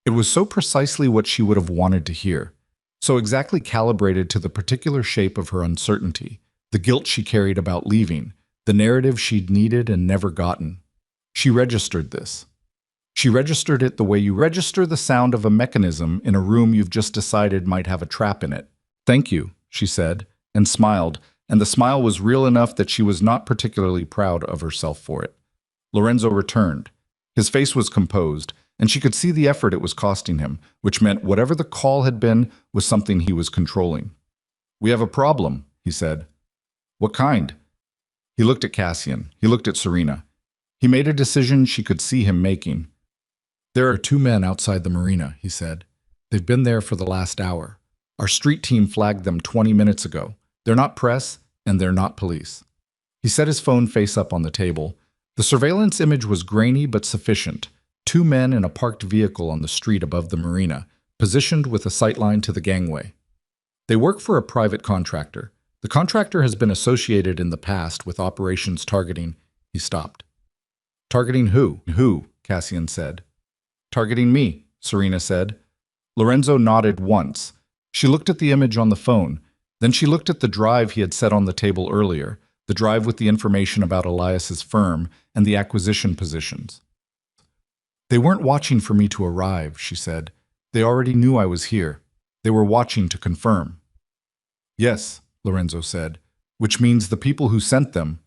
Speaker 1: It was so precisely what she would have wanted to hear, so exactly calibrated to the particular shape of her uncertainty, the guilt she carried about leaving, the narrative she'd needed and never gotten. She registered this. She registered it the way you register the sound of a mechanism in a room you've just decided might have a trap in it. Thank you, she said, and smiled, and the smile was real enough that she was not particularly proud of herself for it. Lorenzo returned. His face was composed, and she could see the effort it was costing him, which meant whatever the call had been was something he was controlling. We have a problem, he said. What kind? He looked at Cassian. He looked at Serena. He made a decision she could see him making. There are 2 men outside the marina, he said. They've been there for the last hour. Our street team flagged them 20 minutes ago. They're not press, and they're not police. He set his phone face up on the table. The surveillance image was grainy but sufficient. 2 men in a parked vehicle on the street above the marina, positioned with a sightline to the gangway. They work for a private contractor. The contractor has been associated in the past with operations targeting. He stopped. Targeting who? Who? Cassian said. Targeting me, Serena said. Lorenzo nodded once. She looked at the image on the phone. Then she looked at the drive he had set on the table earlier, the drive with the information about Elias's firm and the acquisition positions. They weren't watching for me to arrive, she said. They already knew I was here. They were watching to confirm. Yes, Lorenzo said, which means the people who sent them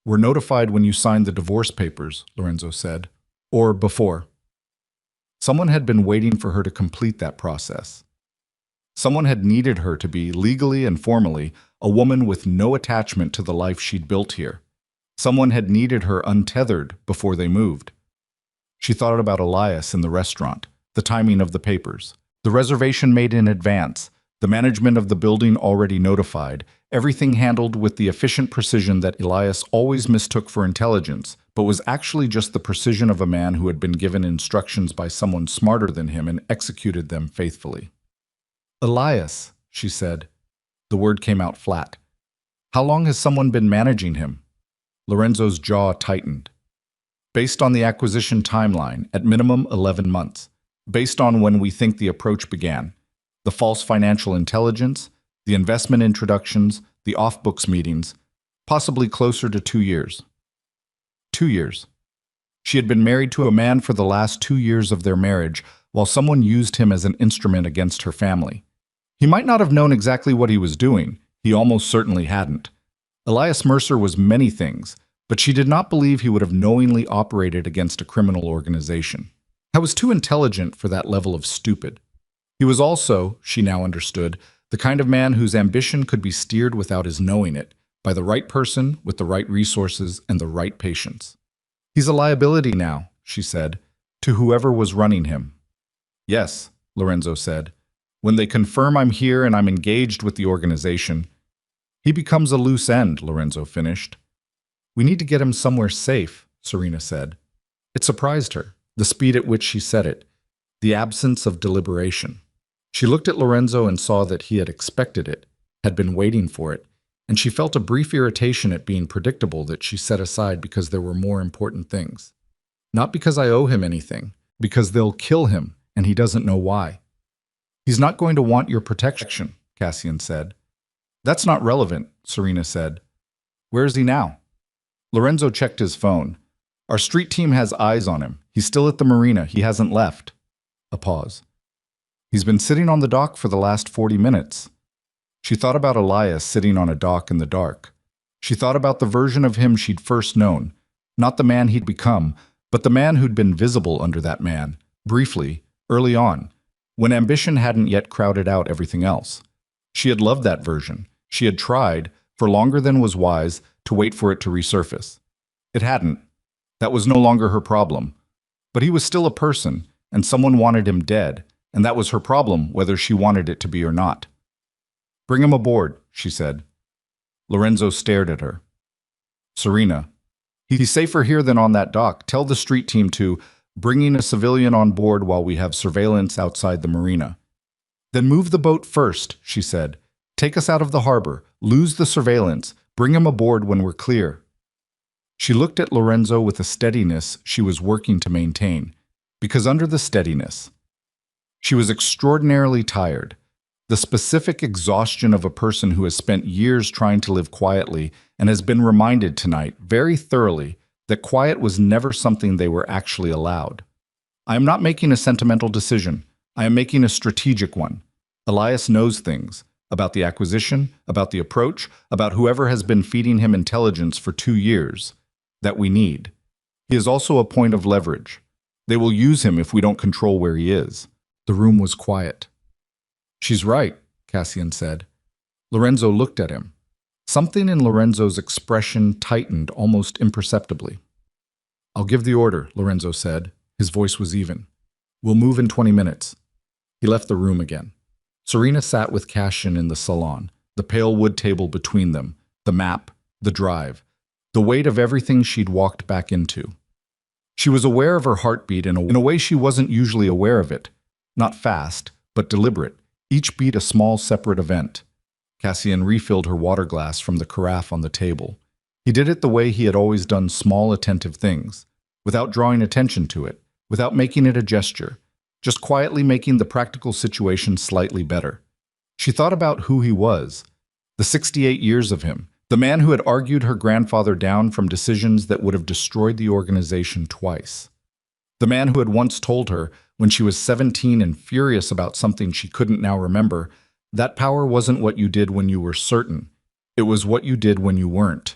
Speaker 1: were notified when you signed the divorce papers, Lorenzo said, or before. Someone had been waiting for her to complete that process. Someone had needed her to be, legally and formally, a woman with no attachment to the life she'd built here. Someone had needed her untethered before they moved. She thought about Elias in the restaurant, the timing of the papers, the reservation made in advance, the management of the building already notified, everything handled with the efficient precision that Elias always mistook for intelligence, but was actually just the precision of a man who had been given instructions by someone smarter than him and executed them faithfully. Elias, she said. The word came out flat. How long has someone been managing him? Lorenzo's jaw tightened. Based on the acquisition timeline, at minimum 11 months. Based on when we think the approach began. The false financial intelligence, the investment introductions, the off-books meetings, possibly closer to 2 years. 2 years. She had been married to a man for the last 2 years of their marriage, while someone used him as an instrument against her family. He might not have known exactly what he was doing. He almost certainly hadn't. Elias Mercer was many things, but she did not believe he would have knowingly operated against a criminal organization. I was too intelligent for that level of stupid. He was also, she now understood, the kind of man whose ambition could be steered without his knowing it, by the right person with the right resources and the right patience. He's a liability now, she said, to whoever was running him. Yes, Lorenzo said. When they confirm I'm here and I'm engaged with the organization, he becomes a loose end, Lorenzo finished. We need to get him somewhere safe, Serena said. It surprised her, the speed at which she said it, the absence of deliberation. She looked at Lorenzo and saw that he had expected it, had been waiting for it, and she felt a brief irritation at being predictable that she set aside because there were more important things. Not because I owe him anything, because they'll kill him, and he doesn't know why. He's not going to want your protection, Cassian said. That's not relevant, Serena said. Where is he now? Lorenzo checked his phone. Our street team has eyes on him. He's still at the marina. He hasn't left. A pause. He's been sitting on the dock for the last 40 minutes. She thought about Elias sitting on a dock in the dark. She thought about the version of him she'd first known, not the man he'd become, but the man who'd been visible under that man, briefly, early on, when ambition hadn't yet crowded out everything else. She had loved that version. She had tried, for longer than was wise, to wait for it to resurface. It hadn't. That was no longer her problem. But he was still a person, and someone wanted him dead, and that was her problem, whether she wanted it to be or not. "Bring him aboard," she said. Lorenzo stared at her. "Serena, he's safer here than on that dock. Tell the street team to bringing a civilian on board while we have surveillance outside the marina." "Then move the boat first," she said. "Take us out of the harbor. Lose the surveillance. Bring him aboard when we're clear." She looked at Lorenzo with a steadiness she was working to maintain, because under the steadiness, she was extraordinarily tired. The specific exhaustion of a person who has spent years trying to live quietly and has been reminded tonight, very thoroughly, that quiet was never something they were actually allowed. "I am not making a sentimental decision. I am making a strategic one. Elias knows things about the acquisition, about the approach, about whoever has been feeding him intelligence for 2 years, that we need. He is also a point of leverage. They will use him if we don't control where he is." The room was quiet. "She's right," Cassian said. Lorenzo looked at him. Something in Lorenzo's expression tightened almost imperceptibly. "I'll give the order," Lorenzo said. His voice was even. "We'll move in 20 minutes. He left the room again. Serena sat with Cassian in the salon, the pale wood table between them, the map, the drive, the weight of everything she'd walked back into. She was aware of her heartbeat in a way she wasn't usually aware of it. Not fast, but deliberate, each beat a small separate event. Cassian refilled her water glass from the carafe on the table. He did it the way he had always done small attentive things, without drawing attention to it, without making it a gesture, just quietly making the practical situation slightly better. She thought about who he was, the 68 years of him, the man who had argued her grandfather down from decisions that would have destroyed the organization twice. The man who had once told her, when she was 17 and furious about something she couldn't now remember, that power wasn't what you did when you were certain. It was what you did when you weren't.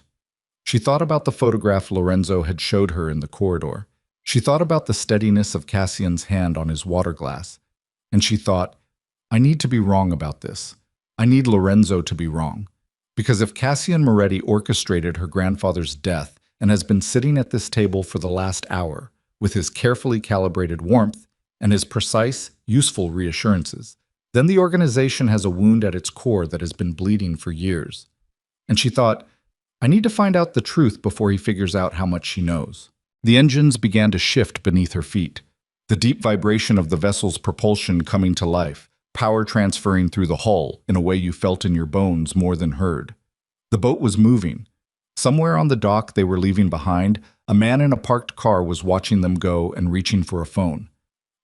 Speaker 1: She thought about the photograph Lorenzo had showed her in the corridor. She thought about the steadiness of Cassian's hand on his water glass. And she thought, I need to be wrong about this. I need Lorenzo to be wrong. Because if Cassian Moretti orchestrated her grandfather's death and has been sitting at this table for the last hour, with his carefully calibrated warmth and his precise, useful reassurances, then the organization has a wound at its core that has been bleeding for years. And she thought, I need to find out the truth before he figures out how much she knows. The engines began to shift beneath her feet, the deep vibration of the vessel's propulsion coming to life, power transferring through the hull in a way you felt in your bones more than heard. The boat was moving. Somewhere on the dock they were leaving behind, a man in a parked car was watching them go and reaching for a phone.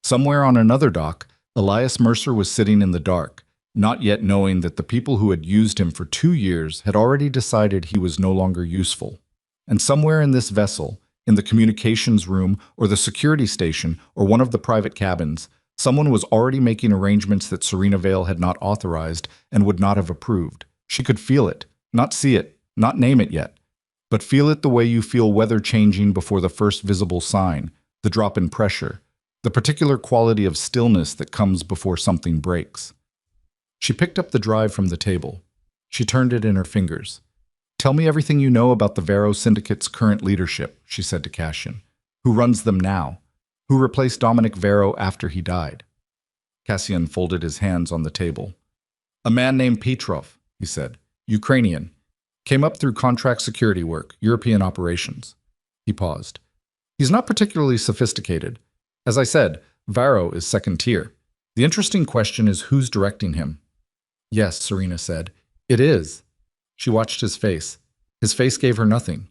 Speaker 1: Somewhere on another dock, Elias Mercer was sitting in the dark, not yet knowing that the people who had used him for 2 years had already decided he was no longer useful. And somewhere in this vessel, in the communications room or the security station or one of the private cabins, someone was already making arrangements that Serena Vale had not authorized and would not have approved. She could feel it, not see it, not name it yet, but feel it the way you feel weather changing before the first visible sign, the drop in pressure, the particular quality of stillness that comes before something breaks. She picked up the drive from the table. She turned it in her fingers. Tell me everything you know about the Vero Syndicate's current leadership, she said to Cassian. Who runs them now? Who replaced Dominic Vero after he died? Cassian folded his hands on the table. A man named Petrov, he said. Ukrainian. Came up through contract security work, European operations. He paused. He's not particularly sophisticated. As I said, Vero is second tier. The interesting question is who's directing him. Yes, Serena said. It is. She watched his face. His face gave her nothing.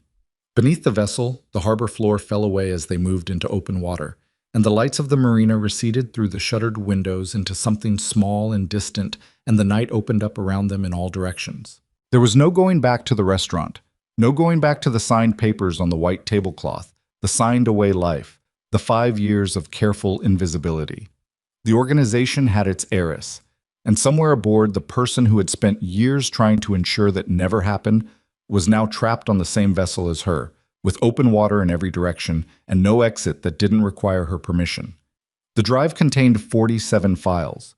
Speaker 1: Beneath the vessel, the harbor floor fell away as they moved into open water, and the lights of the marina receded through the shuttered windows into something small and distant, and the night opened up around them in all directions. There was no going back to the restaurant, no going back to the signed papers on the white tablecloth, the signed-away life, the 5 years of careful invisibility. The organization had its heiress, and somewhere aboard, the person who had spent years trying to ensure that never happened was now trapped on the same vessel as her, with open water in every direction and no exit that didn't require her permission. The drive contained 47 files.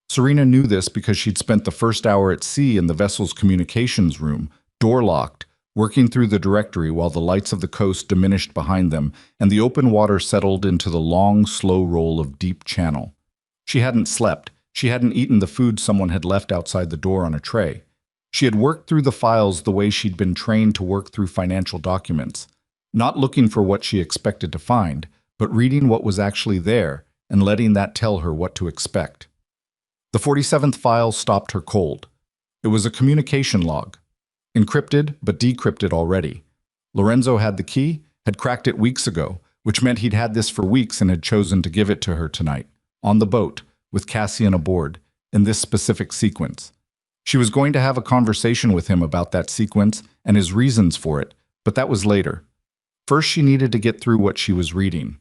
Speaker 1: Serena knew this because she'd spent the first hour at sea in the vessel's communications room, door locked, working through the directory while the lights of the coast diminished behind them and the open water settled into the long, slow roll of deep channel. She hadn't slept. She hadn't eaten the food someone had left outside the door on a tray. She had worked through the files the way she'd been trained to work through financial documents, not looking for what she expected to find, but reading what was actually there and letting that tell her what to expect. The 47th file stopped her cold. It was a communication log. Encrypted, but decrypted already. Lorenzo had the key, had cracked it weeks ago, which meant he'd had this for weeks and had chosen to give it to her tonight, on the boat, with Cassian aboard, in this specific sequence. She was going to have a conversation with him about that sequence and his reasons for it, but that was later. First, she needed to get through what she was reading.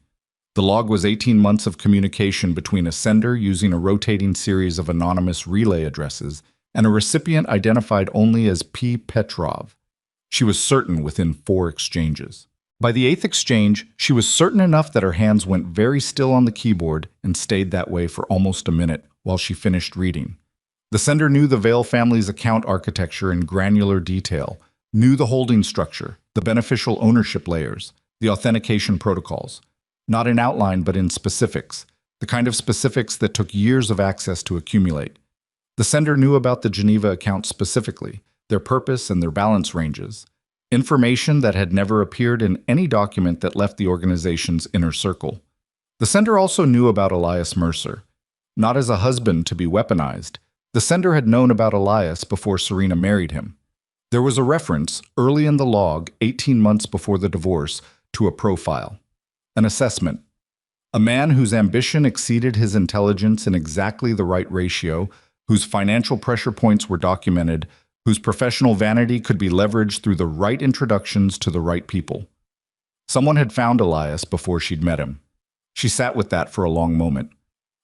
Speaker 1: The log was 18 months of communication between a sender using a rotating series of anonymous relay addresses and a recipient identified only as P. Petrov. She was certain within 4 exchanges. By the 8th exchange, she was certain enough that her hands went very still on the keyboard and stayed that way for almost a minute while she finished reading. The sender knew the Vale family's account architecture in granular detail, knew the holding structure, the beneficial ownership layers, the authentication protocols. Not in outline, but in specifics, the kind of specifics that took years of access to accumulate. The sender knew about the Geneva accounts specifically, their purpose and their balance ranges, information that had never appeared in any document that left the organization's inner circle. The sender also knew about Elias Mercer. Not as a husband to be weaponized, the sender had known about Elias before Serena married him. There was a reference, early in the log, 18 months before the divorce, to a profile. An assessment. A man whose ambition exceeded his intelligence in exactly the right ratio, whose financial pressure points were documented, whose professional vanity could be leveraged through the right introductions to the right people. Someone had found Elias before she'd met him. She sat with that for a long moment.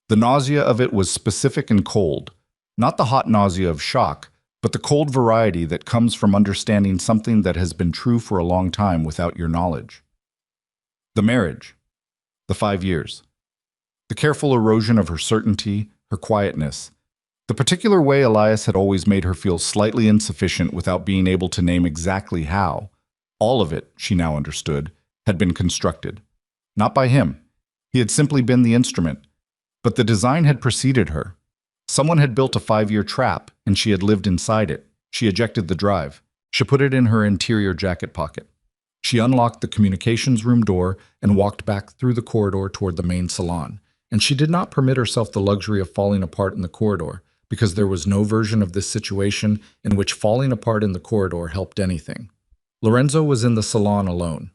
Speaker 1: The nausea of it was specific and cold, not the hot nausea of shock, but the cold variety that comes from understanding something that has been true for a long time without your knowledge. The marriage. The 5 years. The careful erosion of her certainty, her quietness. The particular way Elias had always made her feel slightly insufficient without being able to name exactly how. All of it, she now understood, had been constructed. Not by him. He had simply been the instrument. But the design had preceded her. Someone had built a 5-year trap, and she had lived inside it. She ejected the drive. She put it in her interior jacket pocket. She unlocked the communications room door and walked back through the corridor toward the main salon. And she did not permit herself the luxury of falling apart in the corridor, because there was no version of this situation in which falling apart in the corridor helped anything. Lorenzo was in the salon alone.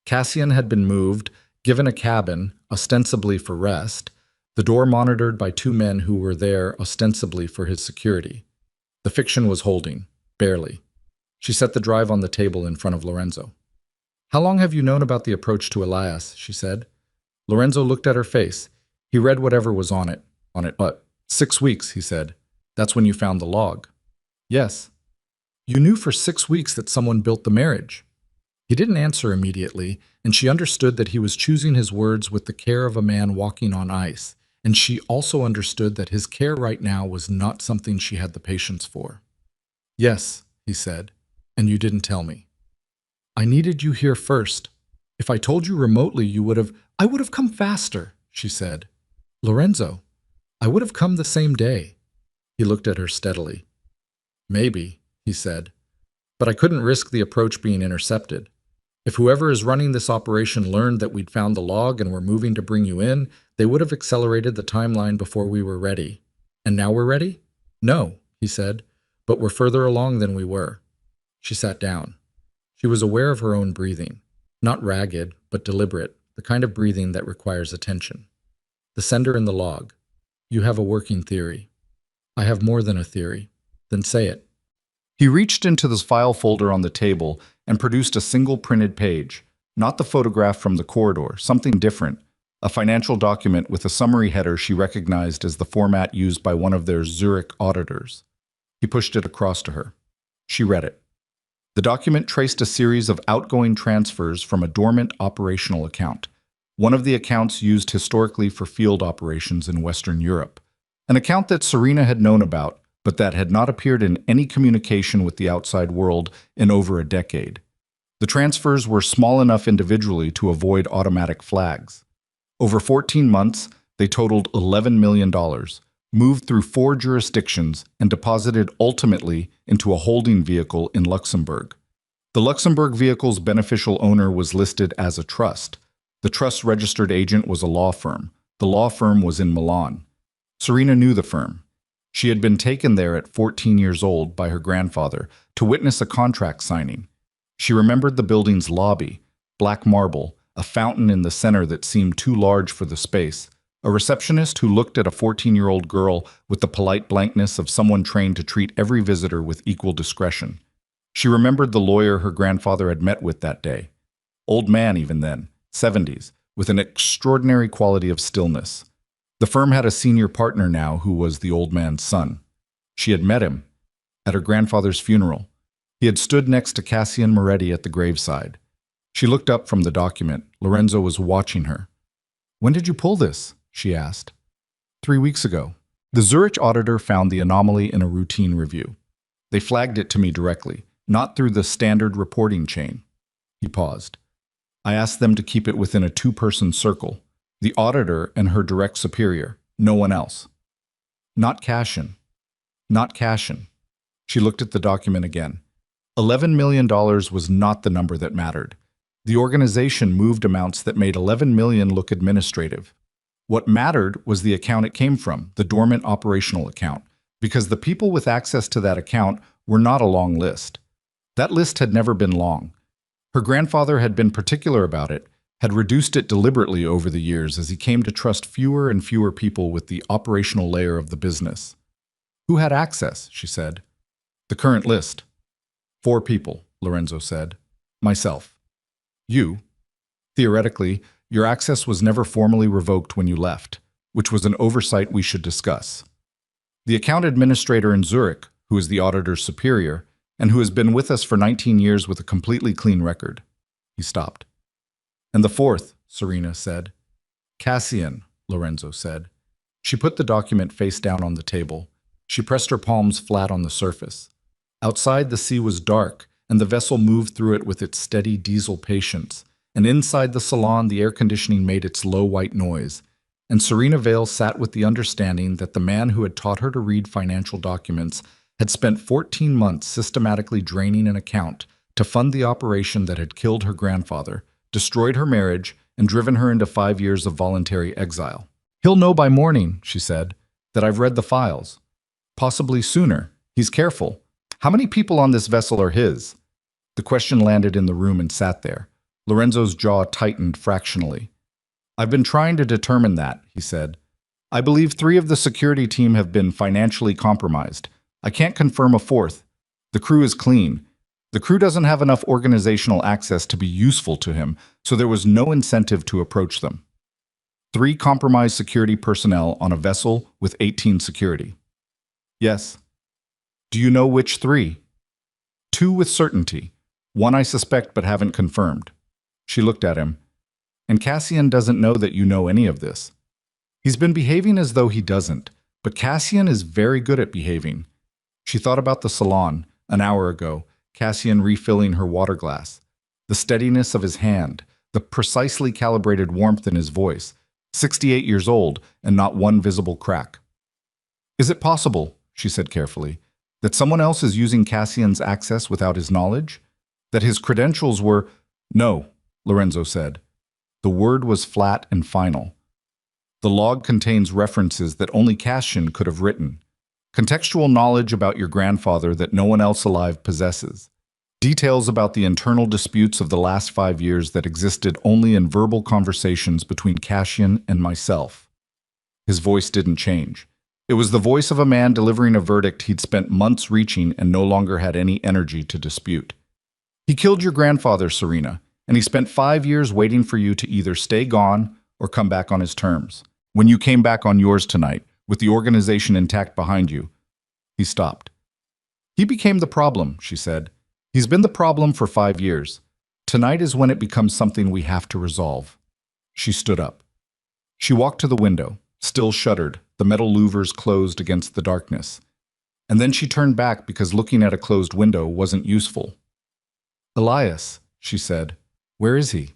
Speaker 1: Cassian had been moved, given a cabin, ostensibly for rest, the door monitored by 2 men who were there ostensibly for his security. The fiction was holding, barely. She set the drive on the table in front of Lorenzo. "How long have you known about the approach to Elias?" she said. Lorenzo looked at her face. He read whatever was on it. But 6 weeks, he said. "That's when you found the log." "Yes." "You knew for 6 weeks that someone built the marriage." He didn't answer immediately, and she understood that he was choosing his words with the care of a man walking on ice, and she also understood that his care right now was not something she had the patience for. "Yes," he said, "and you didn't tell me." "I needed you here first. If I told you remotely, I would have come faster," she said. "Lorenzo, I would have come the same day." He looked at her steadily. "Maybe," he said, "but I couldn't risk the approach being intercepted. If whoever is running this operation learned that we'd found the log and were moving to bring you in, they would have accelerated the timeline before we were ready. And now we're ready?" "No," he said, "but we're further along than we were." She sat down. She was aware of her own breathing, not ragged, but deliberate, the kind of breathing that requires attention. The sender in the log. "You have a working theory." "I have more than a theory." "Then say it." He reached into the file folder on the table and produced a single printed page, not the photograph from the corridor, something different, a financial document with a summary header she recognized as the format used by one of their Zurich auditors. He pushed it across to her. She read it. The document traced a series of outgoing transfers from a dormant operational account, one of the accounts used historically for field operations in Western Europe. An account that Serena had known about, but that had not appeared in any communication with the outside world in over a decade. The transfers were small enough individually to avoid automatic flags. Over 14 months, they totaled $11 million, moved through 4 jurisdictions, and deposited ultimately into a holding vehicle in Luxembourg. The Luxembourg vehicle's beneficial owner was listed as a trust. The trust's registered agent was a law firm. The law firm was in Milan. Serena knew the firm. She had been taken there at 14 years old by her grandfather to witness a contract signing. She remembered the building's lobby, black marble, a fountain in the center that seemed too large for the space, a receptionist who looked at a 14-year-old girl with the polite blankness of someone trained to treat every visitor with equal discretion. She remembered the lawyer her grandfather had met with that day. Old man even then, 70s, with an extraordinary quality of stillness. The firm had a senior partner now who was the old man's son. She had met him at her grandfather's funeral. He had stood next to Cassian Moretti at the graveside. She looked up from the document. Lorenzo was watching her. "When did you pull this?" she asked. 3 weeks ago. The Zurich auditor found the anomaly in a routine review. They flagged it to me directly, not through the standard reporting chain. He paused. I asked them to keep it within a 2-person circle. The auditor and her direct superior, no one else. Not Cassian. Not Cassian. She looked at the document again. $11 million was not the number that mattered. The organization moved amounts that made $11 million look administrative. What mattered was the account it came from, the dormant operational account, because the people with access to that account were not a long list. That list had never been long. Her grandfather had been particular about it, had reduced it deliberately over the years as he came to trust fewer and fewer people with the operational layer of the business. Who had access, she said. The current list. 4 people, Lorenzo said. Myself. You. Theoretically, your access was never formally revoked when you left, which was an oversight we should discuss. The account administrator in Zurich, who is the auditor's superior, and who has been with us for 19 years with a completely clean record. He stopped. And the 4th, Serena said. Cassian, Lorenzo said. She put the document face down on the table. She pressed her palms flat on the surface. Outside, the sea was dark, and the vessel moved through it with its steady diesel patience. And inside the salon, the air conditioning made its low white noise. And Serena Vale sat with the understanding that the man who had taught her to read financial documents had spent 14 months systematically draining an account to fund the operation that had killed her grandfather, destroyed her marriage, and driven her into 5 years of voluntary exile. He'll know by morning, she said, that I've read the files. Possibly sooner. He's careful. How many people on this vessel are his? The question landed in the room and sat there. Lorenzo's jaw tightened fractionally. I've been trying to determine that, he said. I believe 3 of the security team have been financially compromised. I can't confirm a 4th. The crew is clean. The crew doesn't have enough organizational access to be useful to him, so there was no incentive to approach them. 3 compromised security personnel on a vessel with 18 security. Yes. Do you know which 3? 2 with certainty. 1 I suspect but haven't confirmed. She looked at him. And Cassian doesn't know that you know any of this. He's been behaving as though he doesn't, but Cassian is very good at behaving. She thought about the salon, an hour ago, Cassian refilling her water glass. The steadiness of his hand, the precisely calibrated warmth in his voice, 68 years old and not one visible crack. Is it possible, she said carefully, that someone else is using Cassian's access without his knowledge? That his credentials were… No, Lorenzo said. The word was flat and final. The log contains references that only Cassian could have written. Contextual knowledge about your grandfather that no one else alive possesses. Details about the internal disputes of the last 5 years that existed only in verbal conversations between Cassian and myself. His voice didn't change. It was the voice of a man delivering a verdict he'd spent months reaching and no longer had any energy to dispute. He killed your grandfather, Serena, and he spent 5 years waiting for you to either stay gone or come back on his terms. When you came back on yours tonight, with the organization intact behind you. He stopped. He became the problem, she said. He's been the problem for 5 years. Tonight is when it becomes something we have to resolve. She stood up. She walked to the window, still shuddered, the metal louvers closed against the darkness. And then she turned back because looking at a closed window wasn't useful. "Elias," she said. "Where is he?"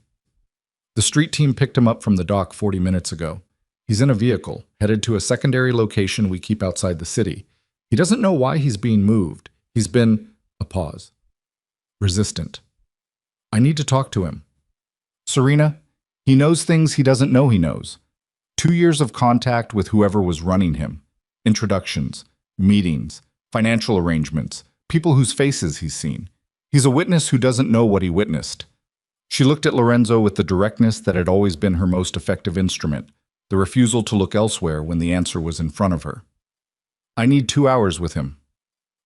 Speaker 1: "The street team picked him up from the dock 40 minutes ago. He's in a vehicle, headed to a secondary location we keep outside the city. He doesn't know why he's being moved. He's been—" a pause. "Resistant. I need to talk to him. Serena, he knows things he doesn't know he knows. 2 years of contact with whoever was running him. Introductions, meetings, financial arrangements, people whose faces he's seen. He's a witness who doesn't know what he witnessed." She looked at Lorenzo with the directness that had always been her most effective instrument, the refusal to look elsewhere when the answer was in front of her. "I need 2 hours with him.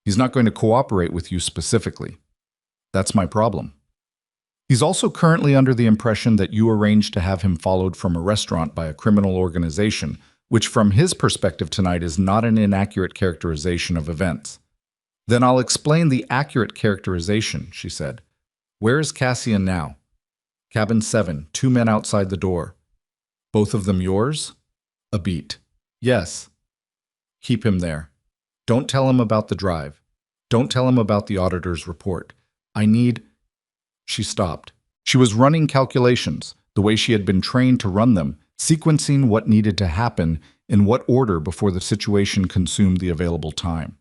Speaker 1: He's not going to cooperate with you specifically. That's my problem. He's also currently under the impression that you arranged to have him followed from a restaurant by a criminal organization, which from his perspective tonight is not an inaccurate characterization of events." "Then I'll explain the accurate characterization," she said. "Where is Cassian now?" "Cabin 7, 2 men outside the door." "Both of them yours?" A beat. "Yes." "Keep him there. Don't tell him about the drive. Don't tell him about the auditor's report. I need—" She stopped. She was running calculations, the way she had been trained to run them, sequencing what needed to happen in what order before the situation consumed the available time.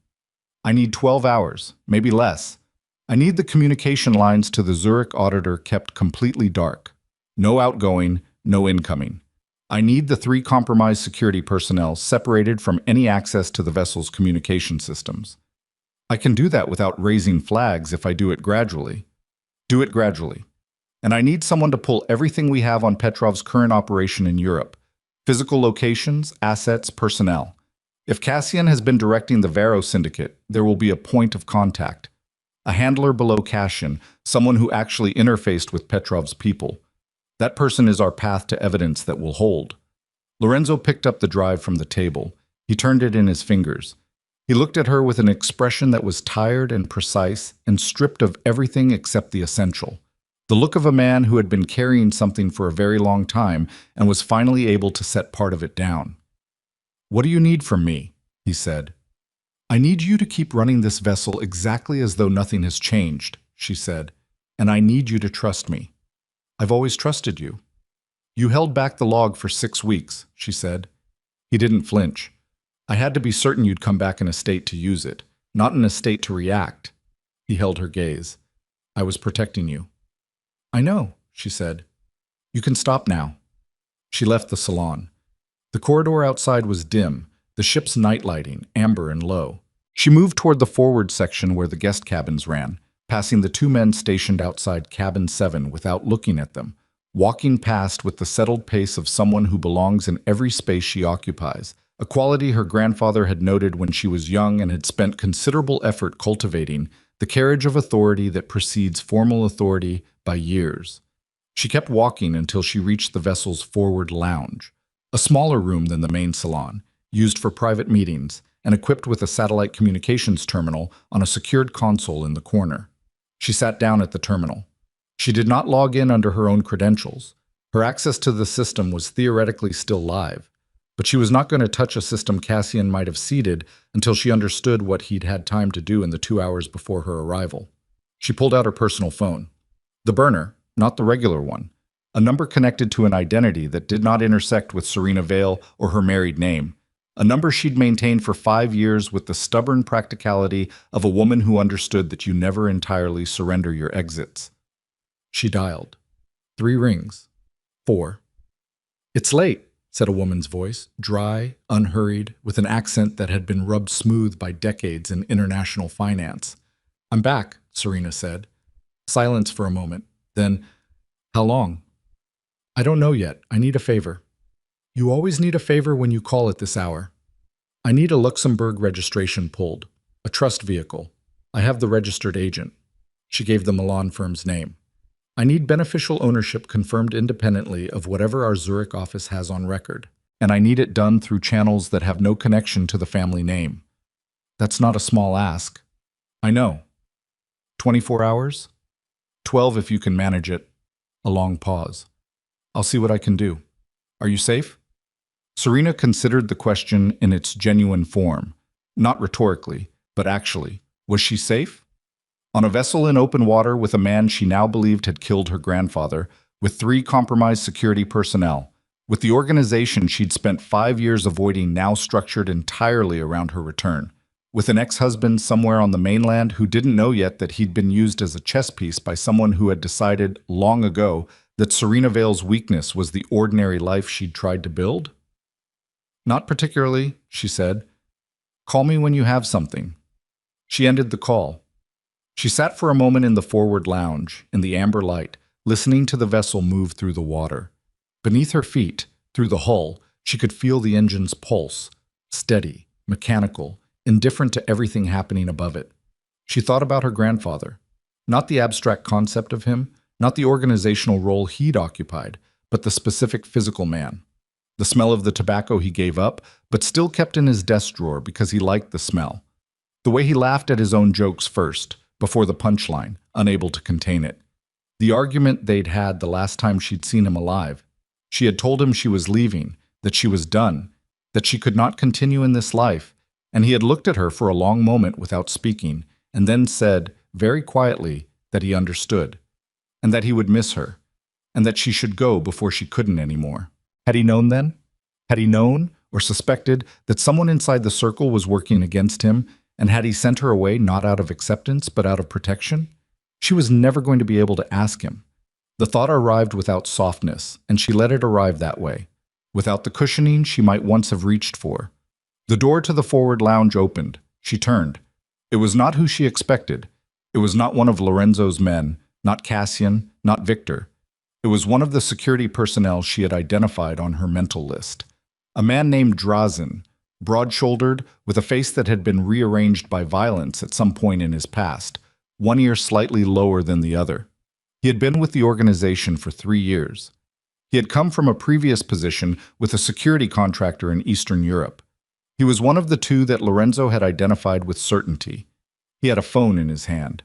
Speaker 1: "I need 12 hours, maybe less. I need the communication lines to the Zurich auditor kept completely dark. No outgoing, no incoming. I need the 3 compromised security personnel separated from any access to the vessel's communication systems. I can do that without raising flags if I do it gradually. Do it gradually. And I need someone to pull everything we have on Petrov's current operation in Europe. Physical locations, assets, personnel. If Cassian has been directing the Varo Syndicate, there will be a point of contact. A handler below Cassian, someone who actually interfaced with Petrov's people. That person is our path to evidence that will hold." Lorenzo picked up the drive from the table. He turned it in his fingers. He looked at her with an expression that was tired and precise and stripped of everything except the essential. The look of a man who had been carrying something for a very long time and was finally able to set part of it down. "What do you need from me?" he said. "I need you to keep running this vessel exactly as though nothing has changed," she said, "and I need you to trust me. I've always trusted you." "You held back the log for 6 weeks," she said. He didn't flinch. "I had to be certain you'd come back in a state to use it, not in a state to react." He held her gaze. "I was protecting you." "I know," she said. "You can stop now." She left the salon. The corridor outside was dim, the ship's night lighting, amber and low. She moved toward the forward section where the guest cabins ran, passing the 2 men stationed outside cabin 7 without looking at them, walking past with the settled pace of someone who belongs in every space she occupies, a quality her grandfather had noted when she was young and had spent considerable effort cultivating, the carriage of authority that precedes formal authority by years. She kept walking until she reached the vessel's forward lounge, a smaller room than the main salon, used for private meetings, and equipped with a satellite communications terminal on a secured console in the corner. She sat down at the terminal. She did not log in under her own credentials. Her access to the system was theoretically still live, but she was not going to touch a system Cassian might have seeded until she understood what he'd had time to do in the 2 hours before her arrival. She pulled out her personal phone. The burner, not the regular one. A number connected to an identity that did not intersect with Serena Vale or her married name. A number she'd maintained for 5 years with the stubborn practicality of a woman who understood that you never entirely surrender your exits. She dialed. 3 rings. 4. "It's late," said a woman's voice, dry, unhurried, with an accent that had been rubbed smooth by decades in international finance. "I'm back," Serena said. Silence for a moment. Then, "How long?" "I don't know yet. I need a favor." "You always need a favor when you call at this hour." "I need a Luxembourg registration pulled. A trust vehicle. I have the registered agent." She gave the Milan firm's name. "I need beneficial ownership confirmed independently of whatever our Zurich office has on record. And I need it done through channels that have no connection to the family name." "That's not a small ask." "I know." 24 hours? 12 if you can manage it." A long pause. "I'll see what I can do. Are you safe?" Serena considered the question in its genuine form, not rhetorically, but actually. Was she safe? On a vessel in open water with a man she now believed had killed her grandfather, with 3 compromised security personnel, with the organization she'd spent 5 years avoiding now structured entirely around her return, with an ex-husband somewhere on the mainland who didn't know yet that he'd been used as a chess piece by someone who had decided long ago that Serena Vale's weakness was the ordinary life she'd tried to build? Not particularly, she said. Call me when you have something. She ended the call. She sat for a moment in the forward lounge, in the amber light, listening to the vessel move through the water. Beneath her feet, through the hull, she could feel the engine's pulse, steady, mechanical, indifferent to everything happening above it. She thought about her grandfather. Not the abstract concept of him, not the organizational role he'd occupied, but the specific physical man. The smell of the tobacco he gave up, but still kept in his desk drawer because he liked the smell. The way he laughed at his own jokes first, before the punchline, unable to contain it. The argument they'd had the last time she'd seen him alive. She had told him she was leaving, that she was done, that she could not continue in this life, and he had looked at her for a long moment without speaking, and then said, very quietly, that he understood, and that he would miss her, and that she should go before she couldn't anymore. Had he known then? Had he known, or suspected, that someone inside the circle was working against him, and had he sent her away not out of acceptance, but out of protection? She was never going to be able to ask him. The thought arrived without softness, and she let it arrive that way, without the cushioning she might once have reached for. The door to the forward lounge opened. She turned. It was not who she expected. It was not one of Lorenzo's men, not Cassian, not Victor. It was one of the security personnel she had identified on her mental list. A man named Drazen, broad-shouldered, with a face that had been rearranged by violence at some point in his past, one ear slightly lower than the other. He had been with the organization for 3 years. He had come from a previous position with a security contractor in Eastern Europe. He was one of the 2 that Lorenzo had identified with certainty. He had a phone in his hand.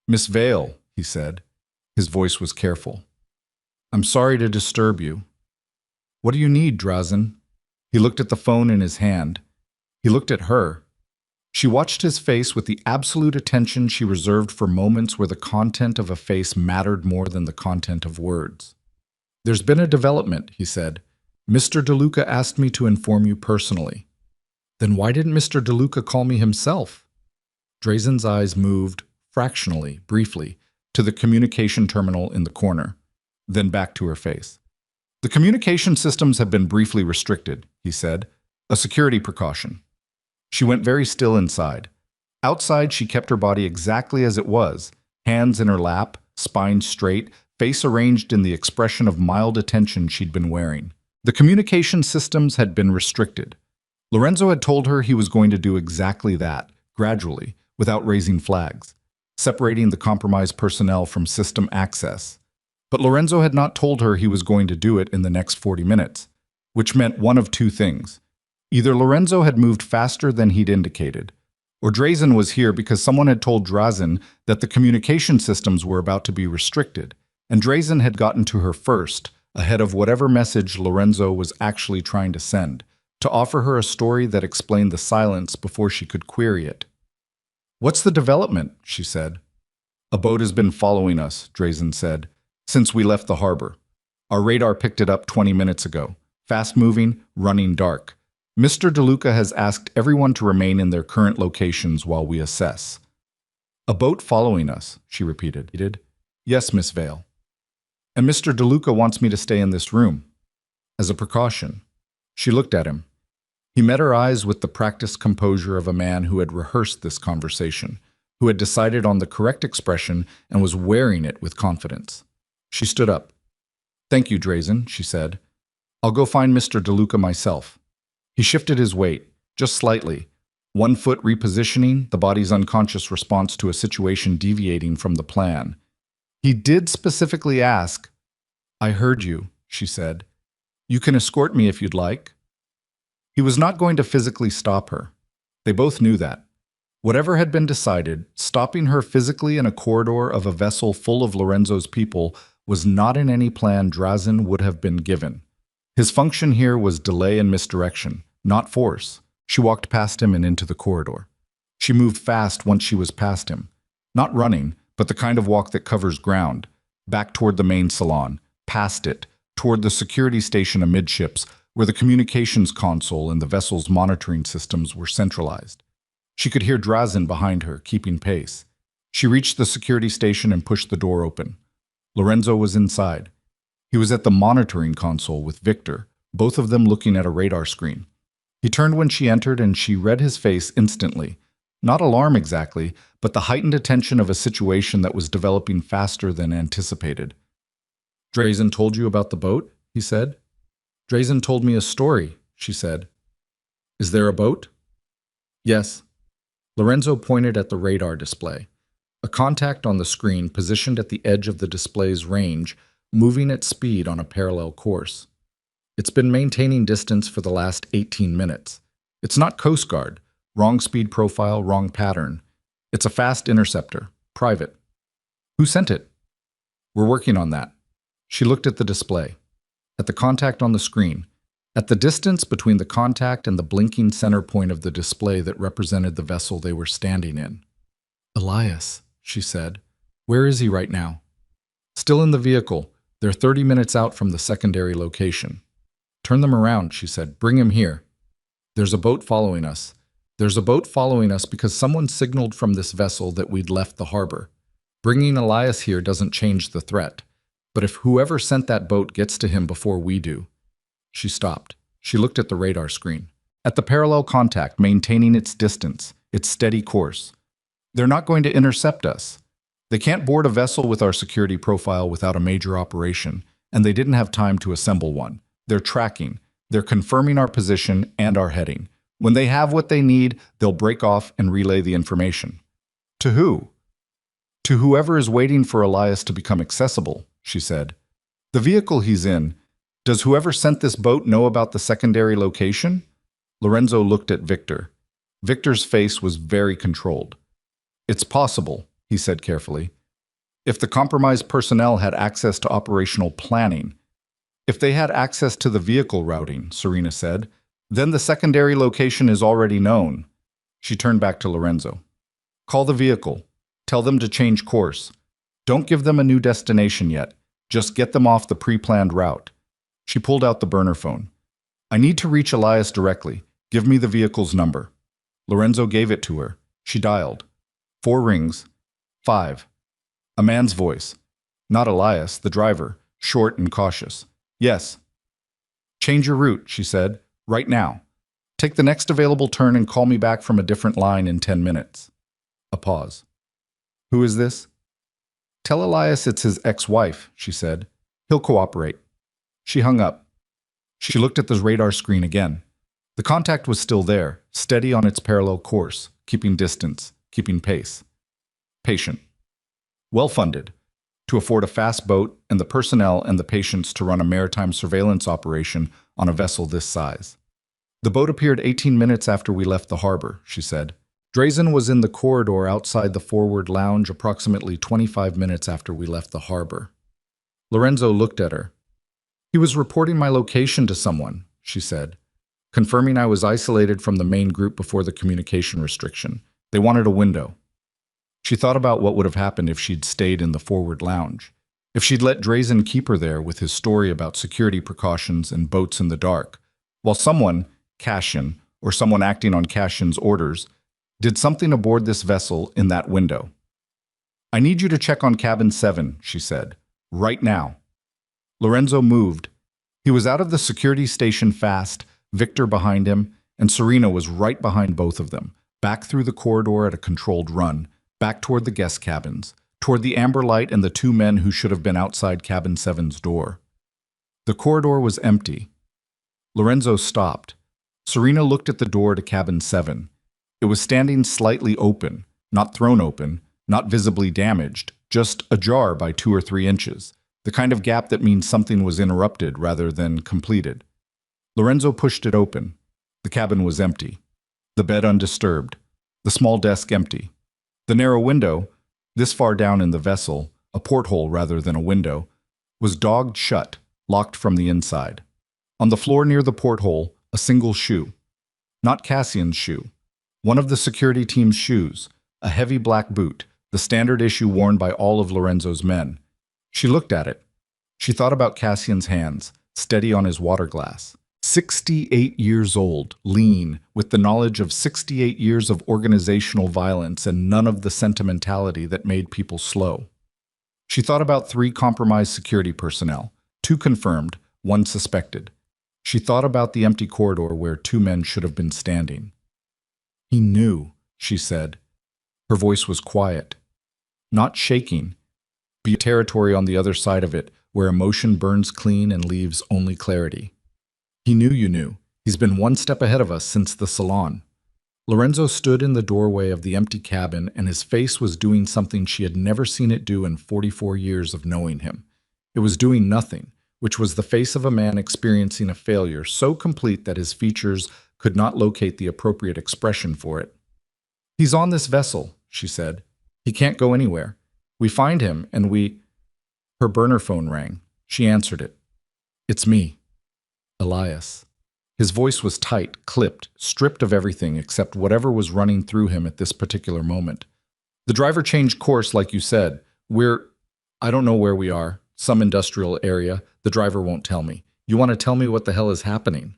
Speaker 1: "Miss Vale," he said. His voice was careful. "I'm sorry to disturb you." "What do you need, Drazen?" He looked at the phone in his hand. He looked at her. She watched his face with the absolute attention she reserved for moments where the content of a face mattered more than the content of words. "There's been a development," he said. "Mr. DeLuca asked me to inform you personally." "Then why didn't Mr. DeLuca call me himself?" Drazen's eyes moved, fractionally, briefly, to the communication terminal in the corner, then back to her face. "The communication systems have been briefly restricted," he said, "a security precaution." She went very still inside. Outside, she kept her body exactly as it was, hands in her lap, spine straight, face arranged in the expression of mild attention she'd been wearing. The communication systems had been restricted. Lorenzo had told her he was going to do exactly that, gradually, without raising flags, separating the compromised personnel from system access. But Lorenzo had not told her he was going to do it in the next 40 minutes, which meant one of 2 things. Either Lorenzo had moved faster than he'd indicated, or Drazen was here because someone had told Drazen that the communication systems were about to be restricted, and Drazen had gotten to her first, ahead of whatever message Lorenzo was actually trying to send, to offer her a story that explained the silence before she could query it. "What's the development?" she said. "A boat has been following us," Drazen said, "since we left the harbor. Our radar picked it up 20 minutes ago. Fast-moving, running dark. Mr. DeLuca has asked everyone to remain in their current locations while we assess." "A boat following us," she repeated. "Yes, Miss Vale. And Mr. DeLuca wants me to stay in this room. As a precaution." She looked at him. He met her eyes with the practiced composure of a man who had rehearsed this conversation, who had decided on the correct expression and was wearing it with confidence. She stood up. "Thank you, Drazen," she said. "I'll go find Mr. DeLuca myself." He shifted his weight, just slightly, 1 foot repositioning the body's unconscious response to a situation deviating from the plan. He did specifically ask, "I heard you," she said. "You can escort me if you'd like." He was not going to physically stop her. They both knew that. Whatever had been decided, stopping her physically in a corridor of a vessel full of Lorenzo's people was not in any plan Drazen would have been given. His function here was delay and misdirection, not force. She walked past him and into the corridor. She moved fast once she was past him. Not running, but the kind of walk that covers ground. Back toward the main salon, past it, toward the security station amidships, where the communications console and the vessel's monitoring systems were centralized. She could hear Drazen behind her, keeping pace. She reached the security station and pushed the door open. Lorenzo was inside. He was at the monitoring console with Victor, both of them looking at a radar screen. He turned when she entered and she read his face instantly. Not alarm exactly, but the heightened attention of a situation that was developing faster than anticipated. "Drazen told you about the boat?" he said. "Drazen told me a story," she said. "Is there a boat?" "Yes." Lorenzo pointed at the radar display. A contact on the screen positioned at the edge of the display's range, moving at speed on a parallel course. It's been maintaining distance for the last 18 minutes. It's not Coast Guard. Wrong speed profile, wrong pattern. It's a fast interceptor. Private. Who sent it? We're working on that. She looked at the display. At the contact on the screen. At the distance between the contact and the blinking center point of the display that represented the vessel they were standing in. "Elias," she said. "Where is he right now?" "Still in the vehicle. They're 30 minutes out from the secondary location." "Turn them around," she said. "Bring him here." "There's a boat following us. There's a boat following us because someone signaled from this vessel that we'd left the harbor. Bringing Elias here doesn't change the threat. But if whoever sent that boat gets to him before we do." She stopped. She looked at the radar screen. At the parallel contact, maintaining its distance, its steady course. "They're not going to intercept us. They can't board a vessel with our security profile without a major operation, and they didn't have time to assemble one. They're tracking. They're confirming our position and our heading. When they have what they need, they'll break off and relay the information." "To who?" "To whoever is waiting for Elias to become accessible," she said. "The vehicle he's in. Does whoever sent this boat know about the secondary location?" Lorenzo looked at Victor. Victor's face was very controlled. "It's possible," he said carefully. "If the compromised personnel had access to operational planning. If they had access to the vehicle routing," Serena said, "then the secondary location is already known." She turned back to Lorenzo. "Call the vehicle. Tell them to change course. Don't give them a new destination yet. Just get them off the pre-planned route." She pulled out the burner phone. "I need to reach Elias directly. Give me the vehicle's number." Lorenzo gave it to her. She dialed. 4 rings. 5. A man's voice. Not Elias, the driver, short and cautious. "Yes." "Change your route," she said. "Right now. Take the next available turn and call me back from a different line in 10 minutes. A pause. "Who is this?" "Tell Elias it's his ex-wife," she said. "He'll cooperate." She hung up. She looked at the radar screen again. The contact was still there, steady on its parallel course, keeping distance, keeping pace. Patient. Well-funded, to afford a fast boat and the personnel and the patience to run a maritime surveillance operation on a vessel this size. "The boat appeared 18 minutes after we left the harbor," she said. "Drazen was in the corridor outside the forward lounge approximately 25 minutes after we left the harbor." Lorenzo looked at her. "He was reporting my location to someone," she said, confirming I was isolated from the main group before the communication restriction. They wanted a window. She thought about what would have happened if she'd stayed in the forward lounge. If she'd let Drazen keep her there with his story about security precautions and boats in the dark, while someone, Cashin, or someone acting on Cashin's orders, did something aboard this vessel in that window. "I need you to check on cabin 7, she said. "Right now." Lorenzo moved. He was out of the security station fast, Victor behind him, and Serena was right behind both of them, back through the corridor at a controlled run, back toward the guest cabins, toward the amber light and the 2 men who should have been outside cabin 7's door. The corridor was empty. Lorenzo stopped. Serena looked at the door to cabin 7. It was standing slightly open, not thrown open, not visibly damaged, just ajar by 2 or 3 inches, the kind of gap that means something was interrupted rather than completed. Lorenzo pushed it open. The cabin was empty. The bed undisturbed. The small desk empty. The narrow window, this far down in the vessel, a porthole rather than a window, was dogged shut, locked from the inside. On the floor near the porthole, a single shoe. Not Cassian's shoe. One of the security team's shoes, a heavy black boot, the standard issue worn by all of Lorenzo's men. She looked at it. She thought about Cassian's hands, steady on his water glass. 68 years old, lean, with the knowledge of 68 years of organizational violence and none of the sentimentality that made people slow. She thought about 3 compromised security personnel, 2 confirmed, 1 suspected. She thought about the empty corridor where 2 men should have been standing. He knew, she said. Her voice was quiet, not shaking. Be territory on the other side of it, where emotion burns clean and leaves only clarity. He knew you knew. He's been 1 step ahead of us since the salon. Lorenzo stood in the doorway of the empty cabin, and his face was doing something she had never seen it do in 44 years of knowing him. It was doing nothing, which was the face of a man experiencing a failure so complete that his features could not locate the appropriate expression for it. He's on this vessel, she said. He can't go anywhere. We find him, and we... Her burner phone rang. She answered it. It's me. Elias. His voice was tight, clipped, stripped of everything except whatever was running through him at this particular moment. The driver changed course, like you said. I don't know where we are. Some industrial area. The driver won't tell me. You want to tell me what the hell is happening?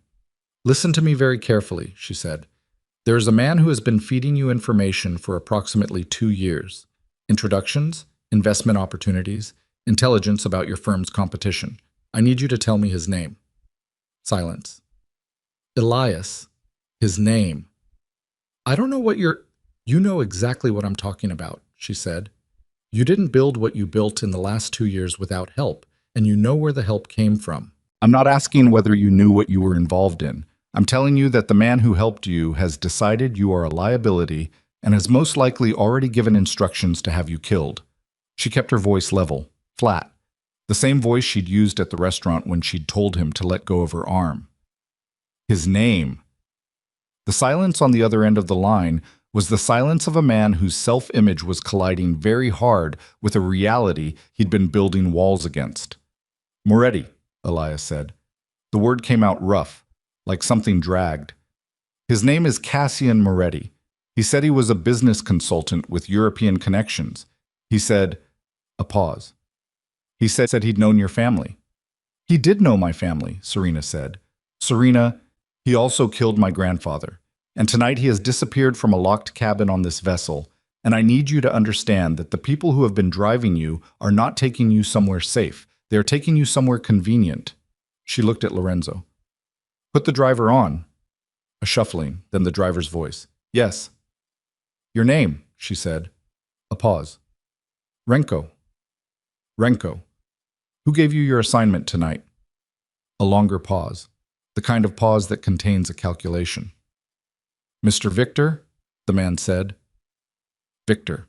Speaker 1: Listen to me very carefully, she said. There is a man who has been feeding you information for approximately 2 years. Introductions, investment opportunities, intelligence about your firm's competition. I need you to tell me his name. Silence. Elias. His name. I don't know what You know exactly what I'm talking about, she said. You didn't build what you built in the last 2 years without help, and you know where the help came from. I'm not asking whether you knew what you were involved in. I'm telling you that the man who helped you has decided you are a liability and has most likely already given instructions to have you killed. She kept her voice level, flat, the same voice she'd used at the restaurant when she'd told him to let go of her arm. His name. The silence on the other end of the line was the silence of a man whose self-image was colliding very hard with a reality he'd been building walls against. Moretti, Elias said. The word came out rough, like something dragged. His name is Cassian Moretti. He said he was a business consultant with European connections. He said, a pause. He said he'd known your family. He did know my family, Serena said. Serena, he also killed my grandfather. And tonight he has disappeared from a locked cabin on this vessel. And I need you to understand that the people who have been driving you are not taking you somewhere safe. They are taking you somewhere convenient. She looked at Lorenzo. Put the driver on. A shuffling, then the driver's voice. Yes. Your name, she said. A pause. Renko. Renko. Who gave you your assignment tonight? A longer pause. The kind of pause that contains a calculation. Mr. Victor, the man said. Victor,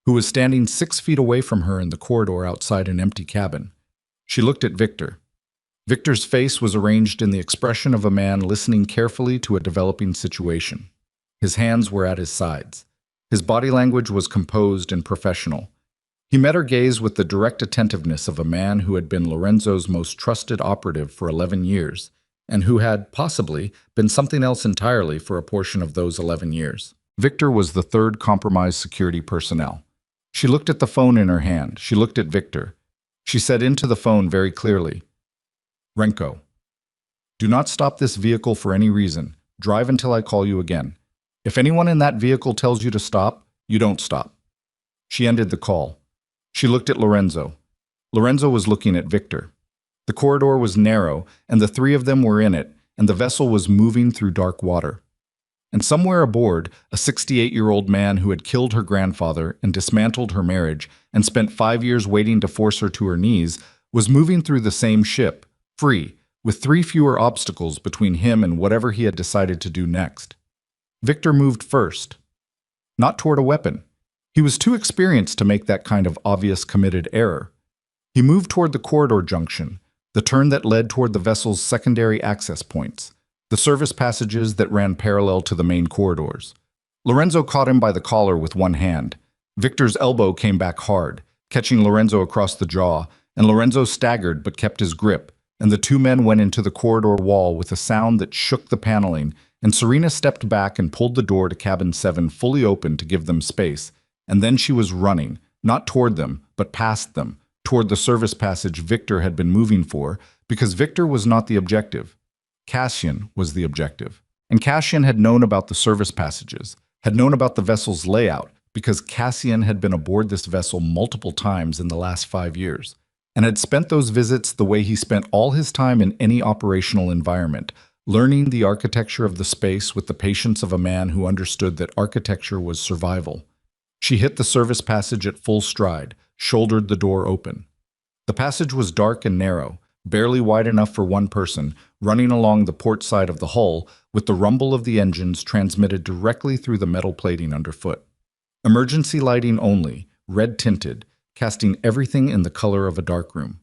Speaker 1: who was standing 6 feet away from her in the corridor outside an empty cabin. She looked at Victor. Victor's face was arranged in the expression of a man listening carefully to a developing situation. His hands were at his sides. His body language was composed and professional. He met her gaze with the direct attentiveness of a man who had been Lorenzo's most trusted operative for 11 years, and who had, possibly, been something else entirely for a portion of those 11 years. Victor was the 3rd compromised security personnel. She looked at the phone in her hand. She looked at Victor. She said into the phone very clearly, Renko, do not stop this vehicle for any reason. Drive until I call you again. If anyone in that vehicle tells you to stop, you don't stop. She ended the call. She looked at Lorenzo. Lorenzo was looking at Victor. The corridor was narrow, and the 3 of them were in it, and the vessel was moving through dark water. And somewhere aboard, a 68-year-old man who had killed her grandfather and dismantled her marriage and spent 5 years waiting to force her to her knees was moving through the same ship, free, with 3 fewer obstacles between him and whatever he had decided to do next. Victor moved first, not toward a weapon. He was too experienced to make that kind of obvious committed error. He moved toward the corridor junction, the turn that led toward the vessel's secondary access points, the service passages that ran parallel to the main corridors. Lorenzo caught him by the collar with one hand. Victor's elbow came back hard, catching Lorenzo across the jaw, and Lorenzo staggered but kept his grip, and the two men went into the corridor wall with a sound that shook the paneling, and Serena stepped back and pulled the door to cabin 7 fully open to give them space, and then she was running, not toward them, but past them, toward the service passage Victor had been moving for, because Victor was not the objective. Cassian was the objective. And Cassian had known about the service passages, had known about the vessel's layout, because Cassian had been aboard this vessel multiple times in the last 5 years, and had spent those visits the way he spent all his time in any operational environment, learning the architecture of the space with the patience of a man who understood that architecture was survival. She hit the service passage at full stride, shouldered the door open. The passage was dark and narrow, barely wide enough for one person, running along the port side of the hull, with the rumble of the engines transmitted directly through the metal plating underfoot. Emergency lighting only, red-tinted, casting everything in the color of a darkroom.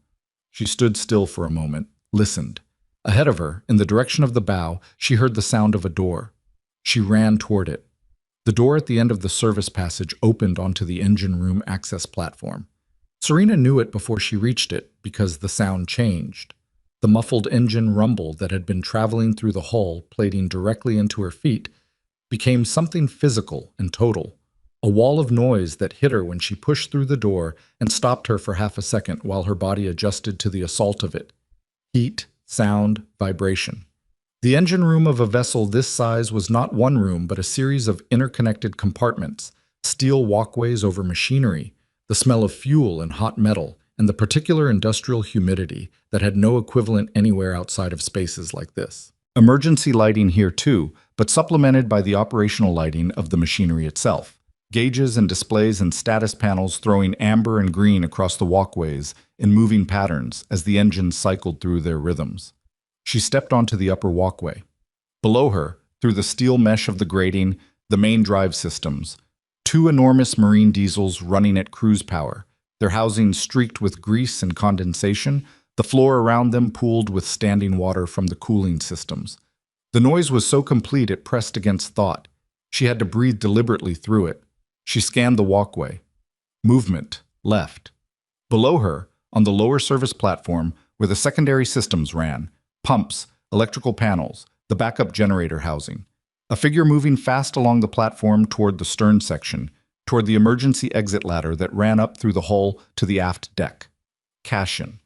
Speaker 1: She stood still for a moment, listened. Ahead of her, in the direction of the bow, she heard the sound of a door. She ran toward it. The door at the end of the service passage opened onto the engine room access platform. Serena knew it before she reached it because the sound changed. The muffled engine rumble that had been traveling through the hull, plating directly into her feet, became something physical and total. A wall of noise that hit her when she pushed through the door and stopped her for half a second while her body adjusted to the assault of it. Heat, sound, vibration. The engine room of a vessel this size was not one room but a series of interconnected compartments, steel walkways over machinery, the smell of fuel and hot metal, and the particular industrial humidity that had no equivalent anywhere outside of spaces like this. Emergency lighting here too, but supplemented by the operational lighting of the machinery itself. Gauges and displays and status panels throwing amber and green across the walkways in moving patterns as the engines cycled through their rhythms. She stepped onto the upper walkway. Below her, through the steel mesh of the grating, the main drive systems. 2 enormous marine diesels running at cruise power, their housings streaked with grease and condensation, the floor around them pooled with standing water from the cooling systems. The noise was so complete it pressed against thought. She had to breathe deliberately through it. She scanned the walkway. Movement, left. Below her, on the lower service platform, where the secondary systems ran, pumps, electrical panels, the backup generator housing. A figure moving fast along the platform toward the stern section, toward the emergency exit ladder that ran up through the hull to the aft deck. Cassian.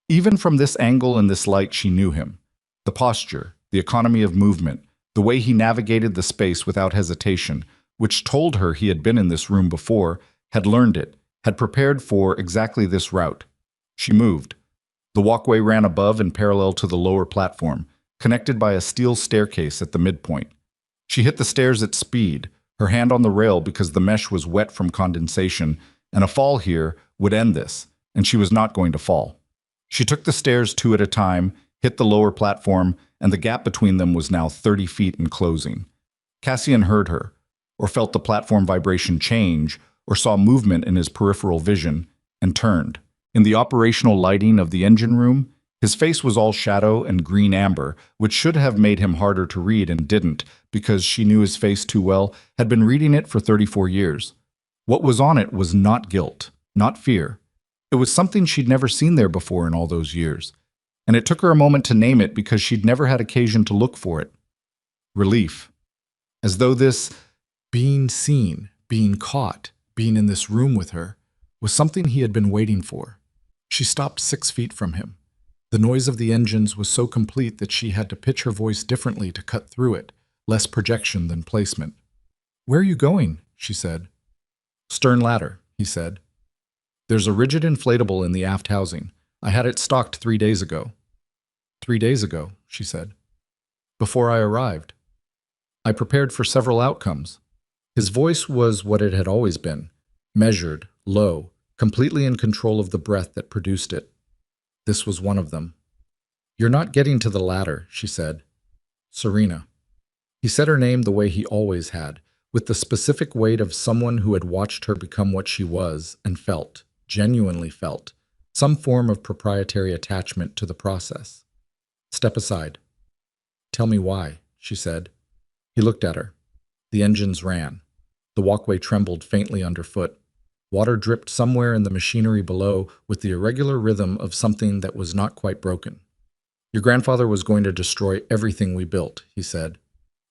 Speaker 1: Even from this angle and this light she knew him. The posture, the economy of movement, the way he navigated the space without hesitation, which told her he had been in this room before, had learned it, had prepared for exactly this route. She moved. The walkway ran above and parallel to the lower platform, connected by a steel staircase at the midpoint. She hit the stairs at speed, her hand on the rail because the mesh was wet from condensation, and a fall here would end this, and she was not going to fall. She took the stairs 2 at a time, hit the lower platform, and the gap between them was now 30 feet and closing. Cassian heard her, or felt the platform vibration change, or saw movement in his peripheral vision, and turned. In the operational lighting of the engine room, his face was all shadow and green amber, which should have made him harder to read and didn't, because she knew his face too well, had been reading it for 34 years. What was on it was not guilt, not fear. It was something she'd never seen there before in all those years, and it took her a moment to name it because she'd never had occasion to look for it. Relief. As though this being seen, being caught, being in this room with her, was something he had been waiting for. She stopped 6 feet from him. The noise of the engines was so complete that she had to pitch her voice differently to cut through it, less projection than placement. "Where are you going?" she said. "Stern ladder," he said. "There's a rigid inflatable in the aft housing. I had it stocked 3 days ago." "3 days ago," she said. "Before I arrived. I prepared for several outcomes." His voice was what it had always been, measured, low, completely in control of the breath that produced it. This was one of them. "You're not getting to the ladder," she said. "Serena." He said her name the way he always had, with the specific weight of someone who had watched her become what she was and felt, genuinely felt, some form of proprietary attachment to the process. "Step aside." "Tell me why," she said. He looked at her. The engines ran. The walkway trembled faintly underfoot. Water dripped somewhere in the machinery below with the irregular rhythm of something that was not quite broken. Your grandfather was going to destroy everything we built, he said.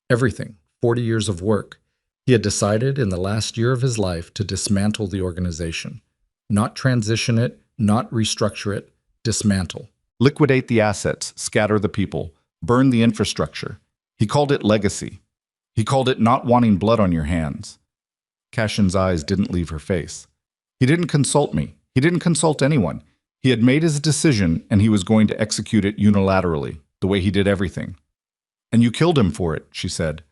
Speaker 1: Everything. 40 years of work. He had decided in the last year of his life to dismantle the organization. Not transition it, not restructure it, dismantle. Liquidate the assets, scatter the people, burn the infrastructure. He called it legacy. He called it not wanting blood on your hands. Cashin's eyes didn't leave her face. He didn't consult me. He didn't consult anyone. He had made his decision, and he was going to execute it unilaterally, the way he did everything. And you killed him for it, she said.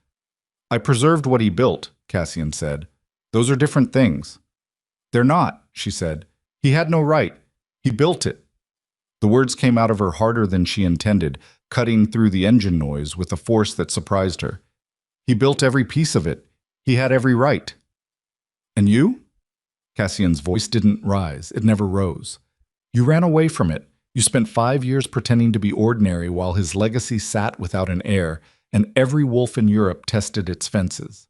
Speaker 1: I preserved what he built, Cassian said. Those are different things. They're not, she said. He had no right. He built it. The words came out of her harder than she intended, cutting through the engine noise with a force that surprised her. He built every piece of it. He had every right. And you? Cassian's voice didn't rise. It never rose. You ran away from it. You spent 5 years pretending to be ordinary while his legacy sat without an heir, and every wolf in Europe tested its fences.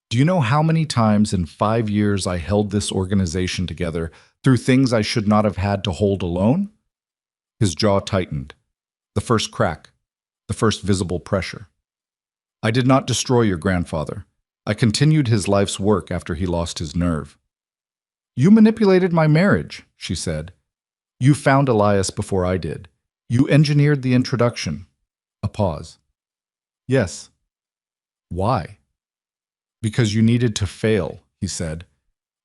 Speaker 1: Do you know how many times in 5 years I held this organization together through things I should not have had to hold alone? His jaw tightened. The first crack. The first visible pressure. I did not destroy your grandfather. I continued his life's work after he lost his nerve. You manipulated my marriage, she said. You found Elias before I did. You engineered the introduction. A pause. Yes. Why? Because you needed to fail, he said.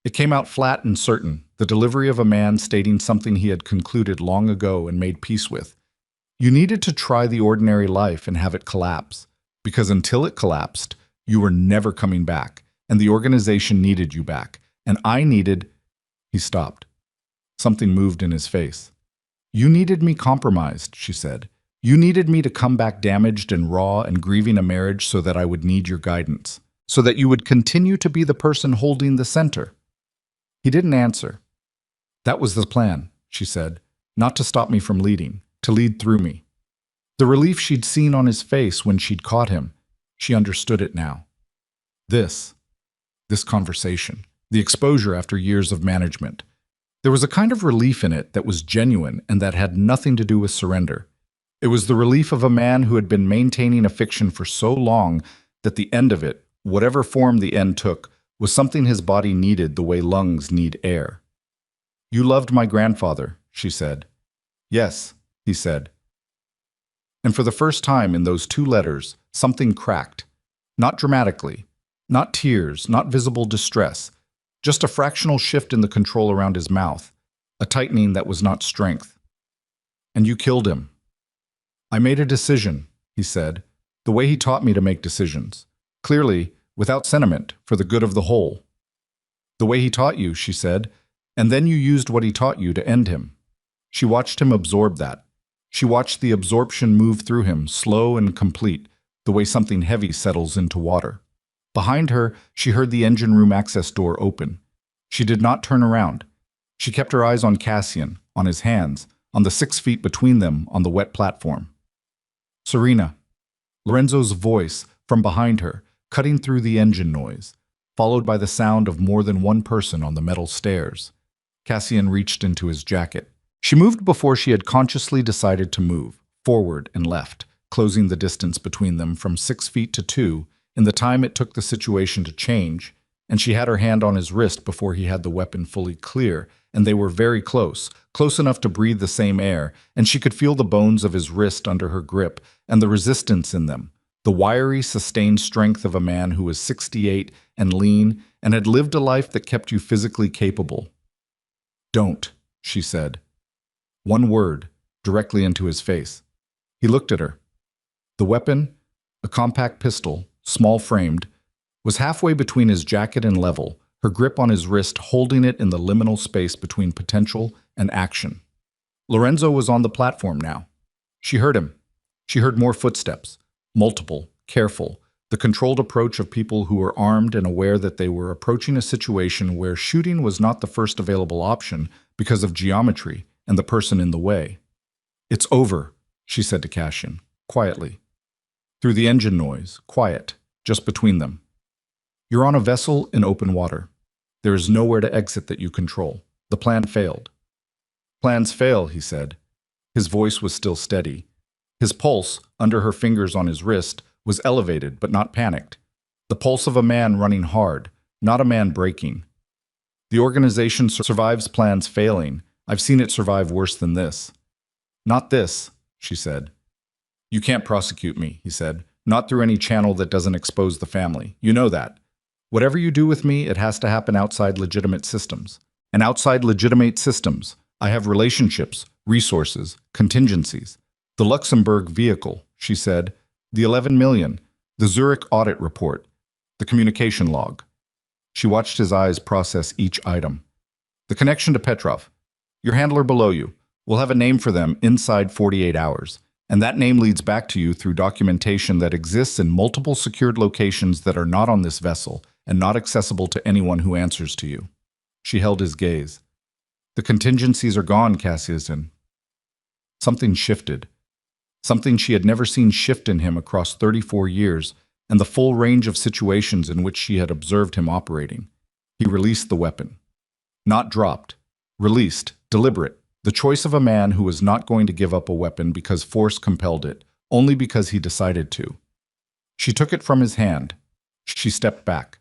Speaker 1: It came out flat and certain, the delivery of a man stating something he had concluded long ago and made peace with. You needed to try the ordinary life and have it collapse, because until it collapsed, you were never coming back, and the organization needed you back, and I needed... He stopped. Something moved in his face. You needed me compromised, she said. You needed me to come back damaged and raw and grieving a marriage so that I would need your guidance, so that you would continue to be the person holding the center. He didn't answer. That was the plan, she said, not to stop me from leading, to lead through me. The relief she'd seen on his face when she'd caught him, she understood it now. This conversation, the exposure after years of management. There was a kind of relief in it that was genuine and that had nothing to do with surrender. It was the relief of a man who had been maintaining a fiction for so long that the end of it, whatever form the end took, was something his body needed the way lungs need air. You loved my grandfather, she said. Yes, he said. And for the first time in those 2 letters, something cracked. Not dramatically, not tears, not visible distress, just a fractional shift in the control around his mouth, a tightening that was not strength. And you killed him. I made a decision, he said, the way he taught me to make decisions. Clearly, without sentiment, for the good of the whole. The way he taught you, she said, and then you used what he taught you to end him. She watched him absorb that. She watched the absorption move through him, slow and complete, the way something heavy settles into water. Behind her, she heard the engine room access door open. She did not turn around. She kept her eyes on Cassian, on his hands, on the 6 feet between them on the wet platform. Serena. Lorenzo's voice from behind her, cutting through the engine noise, followed by the sound of more than one person on the metal stairs. Cassian reached into his jacket. She moved before she had consciously decided to move, forward and left, closing the distance between them from 6 feet to 2 in the time it took the situation to change, and she had her hand on his wrist before he had the weapon fully clear, and they were very close, close enough to breathe the same air, and she could feel the bones of his wrist under her grip and the resistance in them, the wiry, sustained strength of a man who was 68 and lean and had lived a life that kept you physically capable. Don't, she said. One word, directly into his face. He looked at her. The weapon, a compact pistol, small-framed, was halfway between his jacket and level, her grip on his wrist holding it in the liminal space between potential and action. Lorenzo was on the platform now. She heard him. She heard more footsteps, multiple, careful, the controlled approach of people who were armed and aware that they were approaching a situation where shooting was not the first available option because of geometry and the person in the way. It's over, she said to Cassian, quietly. Through the engine noise, quiet, just between them. You're on a vessel in open water. There is nowhere to exit that you control. The plan failed. Plans fail, he said. His voice was still steady. His pulse, under her fingers on his wrist, was elevated but not panicked. The pulse of a man running hard, not a man breaking. The organization survives plans failing. I've seen it survive worse than this. Not this, she said. You can't prosecute me, he said. Not through any channel that doesn't expose the family. You know that. Whatever you do with me, it has to happen outside legitimate systems. And outside legitimate systems, I have relationships, resources, contingencies. The Luxembourg vehicle, she said. The 11 million. The Zurich audit report. The communication log. She watched his eyes process each item. The connection to Petrov. Your handler below you. We'll have a name for them inside 48 hours. And that name leads back to you through documentation that exists in multiple secured locations that are not on this vessel and not accessible to anyone who answers to you. She held his gaze. The contingencies are gone, Cassian. Something shifted. Something she had never seen shift in him across 34 years and the full range of situations in which she had observed him operating. He released the weapon. Not dropped. Released. Deliberate. The choice of a man who was not going to give up a weapon because force compelled it, only because he decided to. She took it from his hand. She stepped back.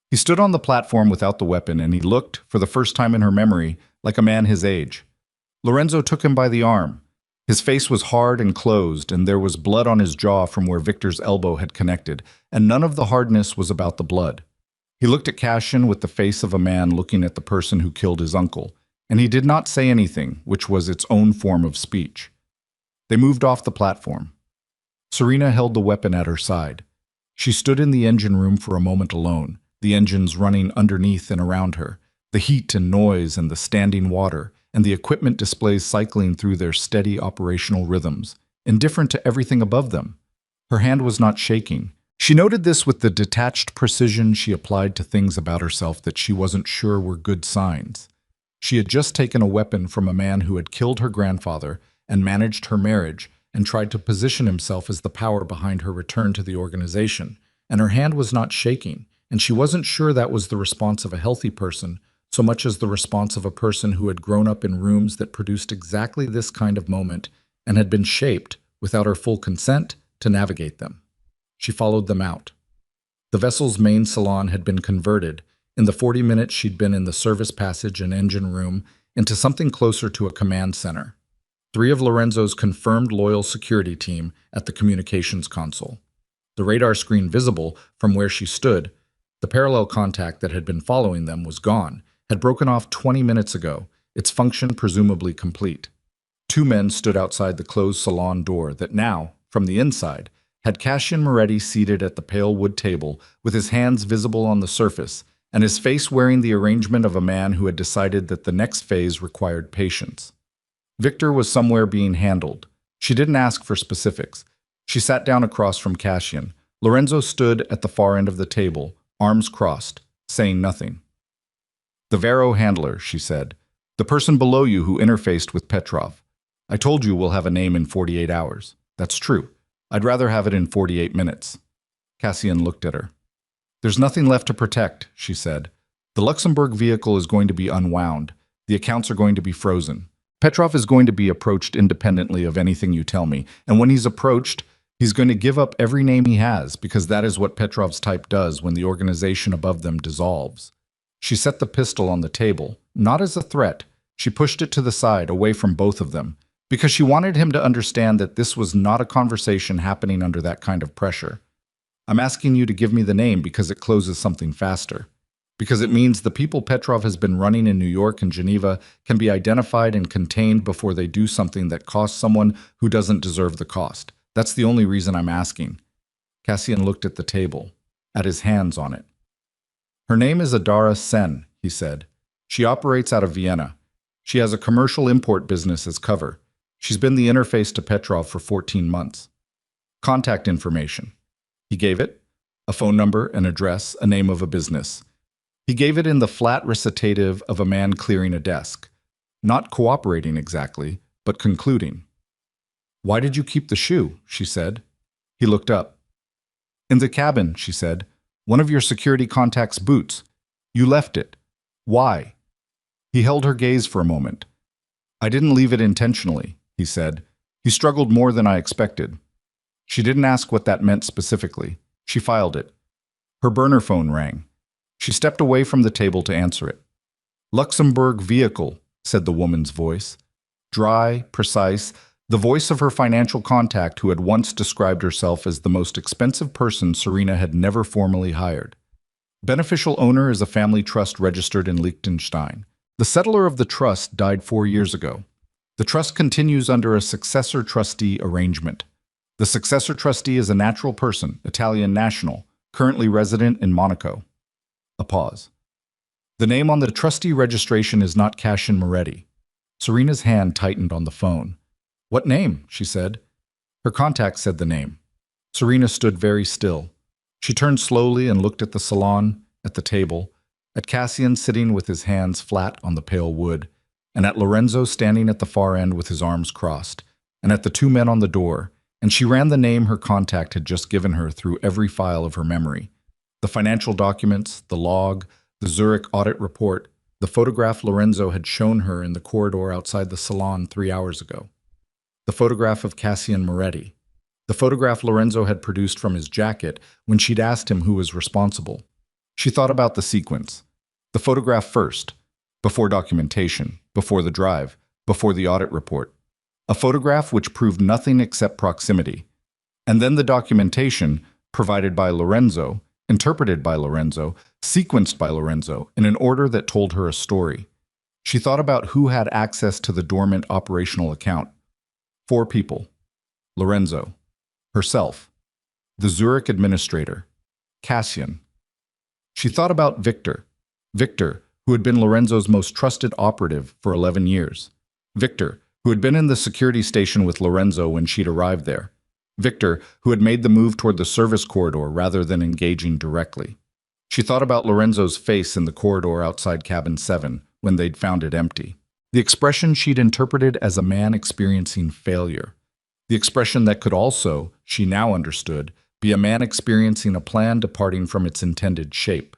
Speaker 1: He stood on the platform without the weapon, and he looked, for the first time in her memory, like a man his age. Lorenzo took him by the arm. His face was hard and closed, and there was blood on his jaw from where Victor's elbow had connected, and none of the hardness was about the blood. He looked at Cassian with the face of a man looking at the person who killed his uncle, and he did not say anything, which was its own form of speech. They moved off the platform. Serena held the weapon at her side. She stood in the engine room for a moment alone, the engines running underneath and around her, the heat and noise and the standing water, and the equipment displays cycling through their steady operational rhythms, indifferent to everything above them. Her hand was not shaking. She noted this with the detached precision she applied to things about herself that she wasn't sure were good signs. She had just taken a weapon from a man who had killed her grandfather and managed her marriage and tried to position himself as the power behind her return to the organization, and her hand was not shaking, and she wasn't sure that was the response of a healthy person so much as the response of a person who had grown up in rooms that produced exactly this kind of moment and had been shaped, without her full consent, to navigate them. She followed them out. The vessel's main salon had been converted, in the 40 minutes she'd been in the service passage and engine room, into something closer to a command center. 3 of Lorenzo's confirmed loyal security team at the communications console. The radar screen visible from where she stood, the parallel contact that had been following them was gone, had broken off 20 minutes ago, its function presumably complete. 2 men stood outside the closed salon door that now, from the inside, had Cassian Moretti seated at the pale wood table with his hands visible on the surface, and his face wearing the arrangement of a man who had decided that the next phase required patience. Victor was somewhere being handled. She didn't ask for specifics. She sat down across from Cassian. Lorenzo stood at the far end of the table, arms crossed, saying nothing. The Vero handler, she said. The person below you who interfaced with Petrov. I told you we'll have a name in 48 hours. That's true. I'd rather have it in 48 minutes. Cassian looked at her. There's nothing left to protect, she said. The Luxembourg vehicle is going to be unwound. The accounts are going to be frozen. Petrov is going to be approached independently of anything you tell me, and when he's approached, he's going to give up every name he has, because that is what Petrov's type does when the organization above them dissolves. She set the pistol on the table, not as a threat. She pushed it to the side, away from both of them, because she wanted him to understand that this was not a conversation happening under that kind of pressure. I'm asking you to give me the name because it closes something faster. Because it means the people Petrov has been running in New York and Geneva can be identified and contained before they do something that costs someone who doesn't deserve the cost. That's the only reason I'm asking. Cassian looked at the table, at his hands on it. Her name is Adara Sen, he said. She operates out of Vienna. She has a commercial import business as cover. She's been the interface to Petrov for 14 months. Contact information. He gave it, a phone number, an address, a name of a business. He gave it in the flat recitative of a man clearing a desk, not cooperating exactly, but concluding. Why did you keep the shoe? She said. He looked up. In the cabin, she said. One of your security contact's boots. You left it. Why? He held her gaze for a moment. I didn't leave it intentionally, he said. He struggled more than I expected. She didn't ask what that meant specifically. She filed it. Her burner phone rang. She stepped away from the table to answer it. Luxembourg vehicle, said the woman's voice. Dry, precise, the voice of her financial contact who had once described herself as the most expensive person Serena had never formally hired. Beneficial owner is a family trust registered in Liechtenstein. The settler of the trust died 4 years ago. The trust continues under a successor trustee arrangement. The successor trustee is a natural person, Italian national, currently resident in Monaco. A pause. The name on the trustee registration is not Cassian Moretti. Serena's hand tightened on the phone. What name? She said. Her contact said the name. Serena stood very still. She turned slowly and looked at the salon, at the table, at Cassian sitting with his hands flat on the pale wood, and at Lorenzo standing at the far end with his arms crossed, and at the two men on the door, and she ran the name her contact had just given her through every file of her memory. The financial documents, the log, the Zurich audit report, the photograph Lorenzo had shown her in the corridor outside the salon 3 hours ago. The photograph of Cassian Moretti. The photograph Lorenzo had produced from his jacket when she'd asked him who was responsible. She thought about the sequence. The photograph first, before documentation, before the drive, before the audit report. A photograph which proved nothing except proximity. And then the documentation, provided by Lorenzo, interpreted by Lorenzo, sequenced by Lorenzo, in an order that told her a story. She thought about who had access to the dormant operational account. 4 people. Lorenzo. Herself. The Zurich administrator. Cassian. She thought about Victor. Victor, who had been Lorenzo's most trusted operative for 11 years. Victor, who had been in the security station with Lorenzo when she'd arrived there. Victor, who had made the move toward the service corridor rather than engaging directly. She thought about Lorenzo's face in the corridor outside cabin 7 when they'd found it empty. The expression she'd interpreted as a man experiencing failure. The expression that could also, she now understood, be a man experiencing a plan departing from its intended shape.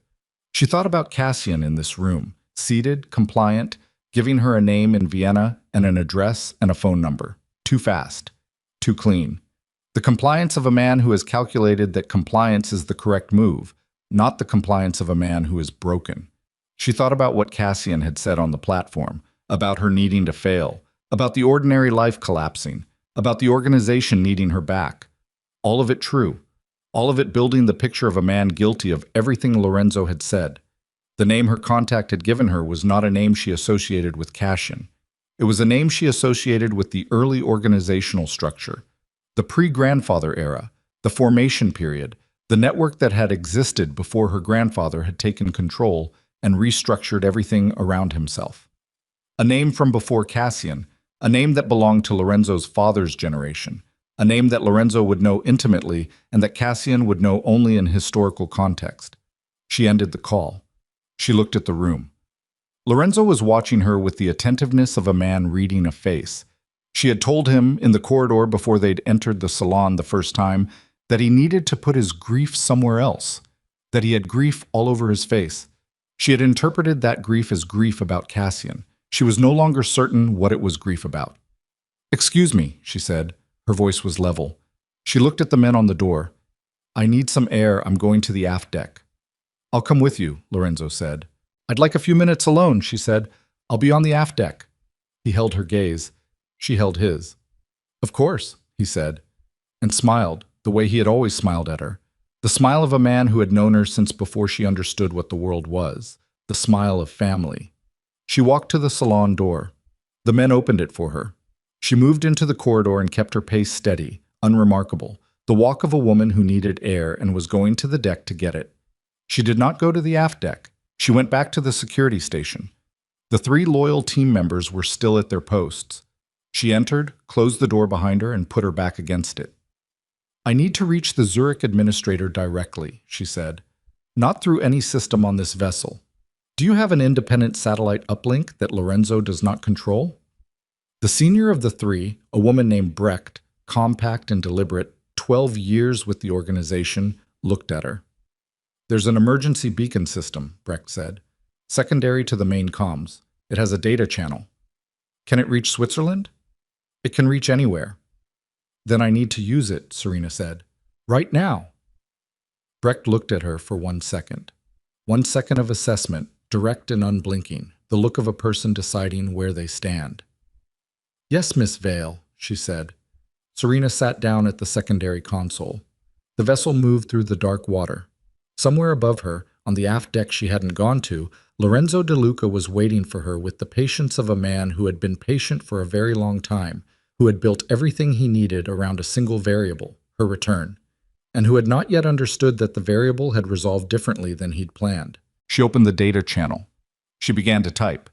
Speaker 1: She thought about Cassian in this room, seated, compliant, giving her a name in Vienna and an address and a phone number. Too fast. Too clean. The compliance of a man who has calculated that compliance is the correct move, not the compliance of a man who is broken. She thought about what Cassian had said on the platform, about her needing to fail, about the ordinary life collapsing, about the organization needing her back. All of it true. All of it building the picture of a man guilty of everything Lorenzo had said. The name her contact had given her was not a name she associated with Cassian. It was a name she associated with the early organizational structure, the pre-grandfather era, the formation period, the network that had existed before her grandfather had taken control and restructured everything around himself. A name from before Cassian, a name that belonged to Lorenzo's father's generation, a name that Lorenzo would know intimately and that Cassian would know only in historical context. She ended the call. She looked at the room. Lorenzo was watching her with the attentiveness of a man reading a face. She had told him in the corridor before they'd entered the salon the first time that he needed to put his grief somewhere else, that he had grief all over his face. She had interpreted that grief as grief about Cassian. She was no longer certain what it was grief about. "Excuse me," she said. Her voice was level. She looked at the men on the door. "I need some air. I'm going to the aft deck." "I'll come with you," Lorenzo said. "I'd like a few minutes alone," she said. "I'll be on the aft deck." He held her gaze. She held his. "Of course," he said, and smiled, the way he had always smiled at her. The smile of a man who had known her since before she understood what the world was. The smile of family. She walked to the salon door. The men opened it for her. She moved into the corridor and kept her pace steady, unremarkable, the walk of a woman who needed air and was going to the deck to get it. She did not go to the aft deck. She went back to the security station. The 3 loyal team members were still at their posts. She entered, closed the door behind her, and put her back against it. "I need to reach the Zurich administrator directly," she said. "Not through any system on this vessel. Do you have an independent satellite uplink that Lorenzo does not control?" The senior of the 3, a woman named Brecht, compact and deliberate, 12 years with the organization, looked at her. "There's an emergency beacon system," Brecht said. "Secondary to the main comms. It has a data channel." "Can it reach Switzerland?" "It can reach anywhere. Then I need to use it, Serena said. Right now. Brecht looked at her for 1 second. 1 second of assessment, direct and unblinking, the look of a person deciding where they stand. Yes, Miss Vale, she said. Serena sat down at the secondary console. The vessel moved through the dark water. Somewhere above her, on the aft deck she hadn't gone to, Lorenzo De Luca was waiting for her with the patience of a man who had been patient for a very long time, who had built everything he needed around a single variable, her return, and who had not yet understood that the variable had resolved differently than he'd planned. She opened the data channel. She began to type.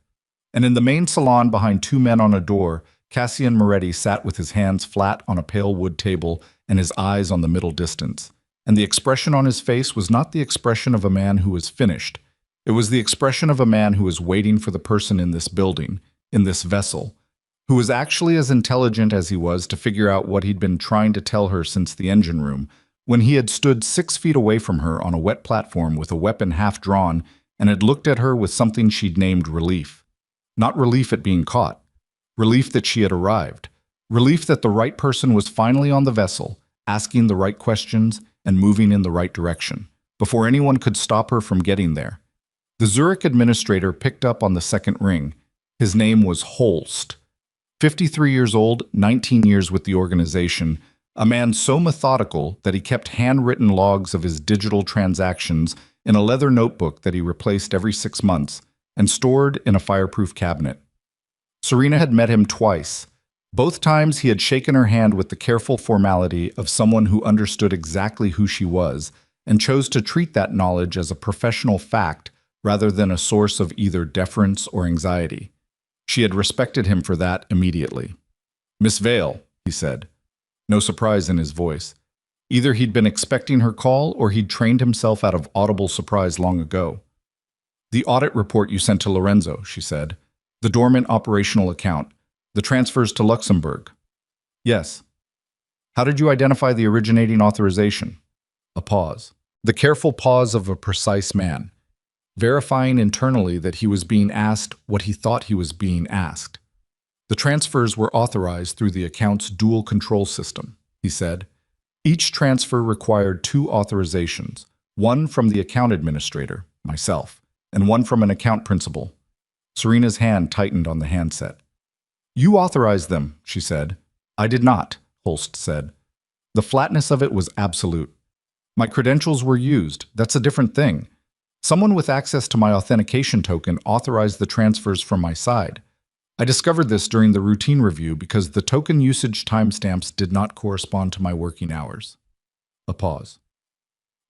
Speaker 1: And in the main salon behind 2 men on a door, Cassian Moretti sat with his hands flat on a pale wood table and his eyes on the middle distance. And the expression on his face was not the expression of a man who was finished. It was the expression of a man who was waiting for the person in this building, in this vessel, who was actually as intelligent as he was to figure out what he'd been trying to tell her since the engine room, when he had stood 6 feet away from her on a wet platform with a weapon half drawn and had looked at her with something she'd named relief. Not relief at being caught. Relief that she had arrived. Relief that the right person was finally on the vessel, asking the right questions and moving in the right direction, before anyone could stop her from getting there. The Zurich administrator picked up on the second ring. His name was Holst. 53 years old, 19 years with the organization, a man so methodical that he kept handwritten logs of his digital transactions in a leather notebook that he replaced every 6 months and stored in a fireproof cabinet. Serena had met him twice. Both times he had shaken her hand with the careful formality of someone who understood exactly who she was and chose to treat that knowledge as a professional fact rather than a source of either deference or anxiety. She had respected him for that immediately. "Miss Vale," he said. No surprise in his voice. Either he'd been expecting her call or he'd trained himself out of audible surprise long ago. "The audit report you sent to Lorenzo," she said. "The dormant operational account. The transfers to Luxembourg." "Yes." "How did you identify the originating authorization?" A pause. The careful pause of a precise man, verifying internally that he was being asked what he thought he was being asked. "The transfers were authorized through the account's dual control system," he said. "Each transfer required 2 authorizations, one from the account administrator, myself, and one from an account principal." Serena's hand tightened on the handset. "You authorized them," she said. "I did not," Holst said. The flatness of it was absolute. "My credentials were used. That's a different thing. Someone with access to my authentication token authorized the transfers from my side. I discovered this during the routine review because the token usage timestamps did not correspond to my working hours." A pause.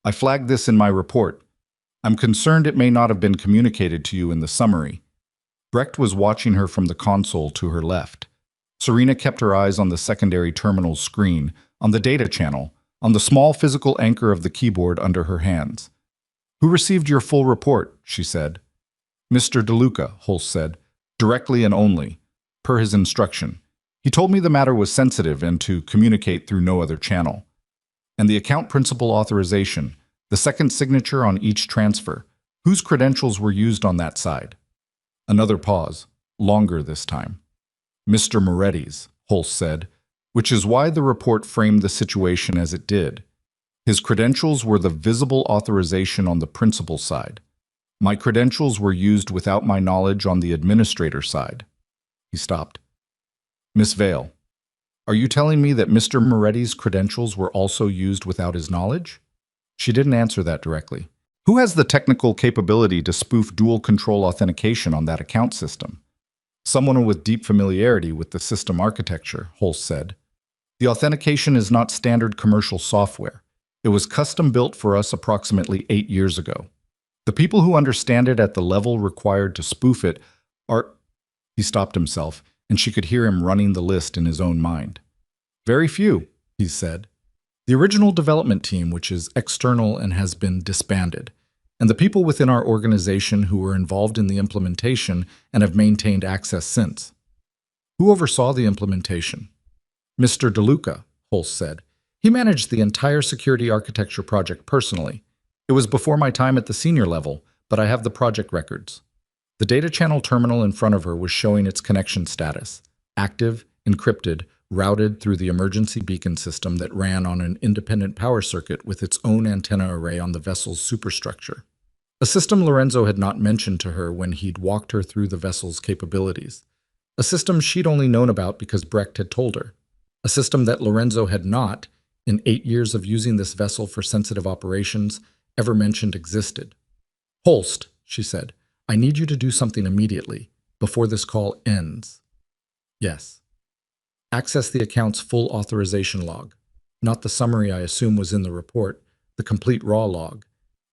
Speaker 1: "I flagged this in my report. I'm concerned it may not have been communicated to you in the summary." Brecht was watching her from the console to her left. Serena kept her eyes on the secondary terminal's screen, on the data channel, on the small physical anchor of the keyboard under her hands. "Who received your full report?" she said. "Mr. De Luca," Holst said. "Directly and only, per his instruction. He told me the matter was sensitive and to communicate through no other channel." "And the account principal authorization, the second signature on each transfer, whose credentials were used on that side?" Another pause, longer this time. "Mr. Moretti's," Holst said, which is why the report framed the situation as it did. His credentials were the visible authorization on the principal side. My credentials were used without my knowledge on the administrator side. He stopped. "Miss Vale, are you telling me that Mr. Moretti's credentials were also used without his knowledge?" She didn't answer that directly. "Who has the technical capability to spoof dual control authentication on that account system?" "Someone with deep familiarity with the system architecture," Holst said. "The authentication is not standard commercial software. It was custom built for us approximately 8 years ago. The people who understand it at the level required to spoof it are—" He stopped himself, and she could hear him running the list in his own mind. "Very few," he said. "The original development team, which is external and has been disbanded, and the people within our organization who were involved in the implementation and have maintained access since." "Who oversaw the implementation?" "Mr. De Luca," Holst said. "He managed the entire security architecture project personally. It was before my time at the senior level, but I have the project records." The data channel terminal in front of her was showing its connection status: active, encrypted, routed through the emergency beacon system that ran on an independent power circuit with its own antenna array on the vessel's superstructure. A system Lorenzo had not mentioned to her when he'd walked her through the vessel's capabilities. A system she'd only known about because Brecht had told her. A system that Lorenzo had not, in 8 years of using this vessel for sensitive operations, ever mentioned existed. "Holst," she said, "I need you to do something immediately, before this call ends." "Yes." "Access the account's full authorization log, not the summary I assume was in the report, the complete raw log,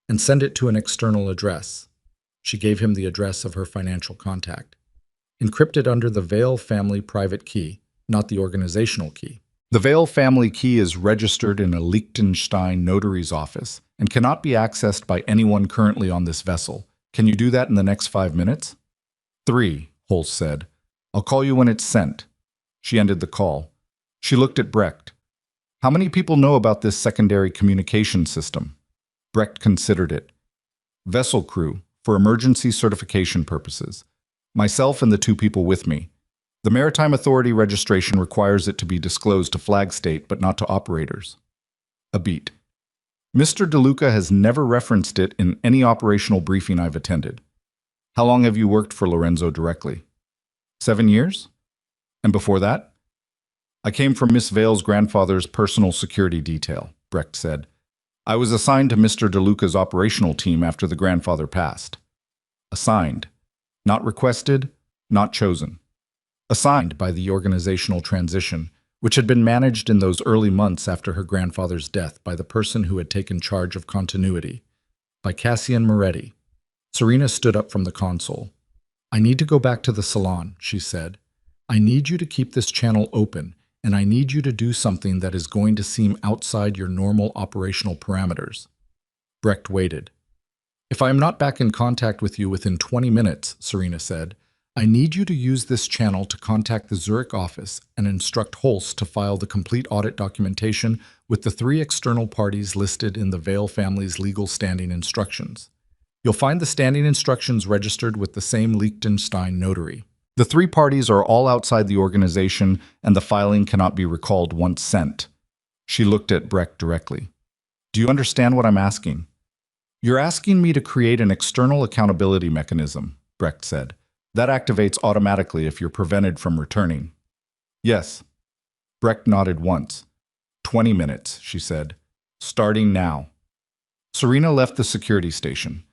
Speaker 1: and send it to an external address." She gave him the address of her financial contact. "Encrypted under the Vale family private key, not the organizational key." The Vale family key is registered in a Liechtenstein notary's office and cannot be accessed by anyone currently on this vessel. Can you do that in the next 5 minutes? 3, Holst said. "I'll call you when it's sent." She ended the call. She looked at Brecht. "How many people know about this secondary communication system?" Brecht considered it. "Vessel crew, for emergency certification purposes. Myself and the 2 people with me. The Maritime Authority registration requires it to be disclosed to flag state, but not to operators." A beat. "Mr. DeLuca has never referenced it in any operational briefing I've attended. How long have you worked for Lorenzo directly?" 7 years? "And before that?" "I came from Miss Vale's grandfather's personal security detail," Brecht said. "I was assigned to Mr. DeLuca's operational team after the grandfather passed." Assigned. Not requested, not chosen. Assigned by the organizational transition, which had been managed in those early months after her grandfather's death by the person who had taken charge of continuity, by Cassian Moretti. Serena stood up from the console. "I need to go back to the salon," she said. "I need you to keep this channel open, and I need you to do something that is going to seem outside your normal operational parameters." Brecht waited. "If I am not back in contact with you within 20 minutes, Serena said, I need you to use this channel to contact the Zurich office and instruct Holst to file the complete audit documentation with the 3 external parties listed in the Vale family's legal standing instructions. You'll find the standing instructions registered with the same Liechtenstein notary. The 3 parties are all outside the organization, and the filing cannot be recalled once sent." She looked at Brecht directly. "Do you understand what I'm asking?" "You're asking me to create an external accountability mechanism," Brecht said. "That activates automatically if you're prevented from returning." "Yes." Brecht nodded once. 20 minutes, she said. "Starting now." Serena left the security station.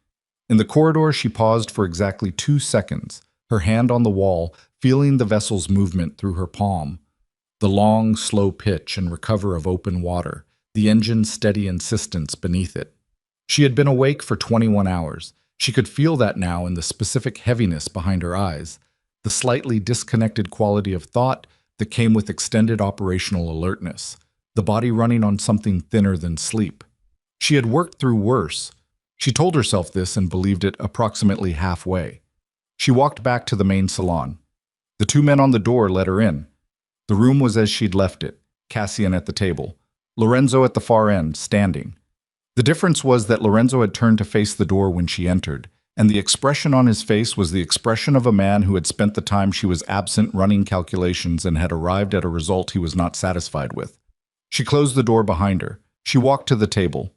Speaker 1: In the corridor, she paused for exactly 2 seconds, her hand on the wall, feeling the vessel's movement through her palm. The long, slow pitch and recover of open water, the engine's steady insistence beneath it. She had been awake for 21 hours. She could feel that now in the specific heaviness behind her eyes, the slightly disconnected quality of thought that came with extended operational alertness, the body running on something thinner than sleep. She had worked through worse. She told herself this and believed it approximately halfway. She walked back to the main salon. The 2 men on the door let her in. The room was as she'd left it, Cassian at the table, Lorenzo at the far end, standing. The difference was that Lorenzo had turned to face the door when she entered, and the expression on his face was the expression of a man who had spent the time she was absent running calculations and had arrived at a result he was not satisfied with. She closed the door behind her. She walked to the table.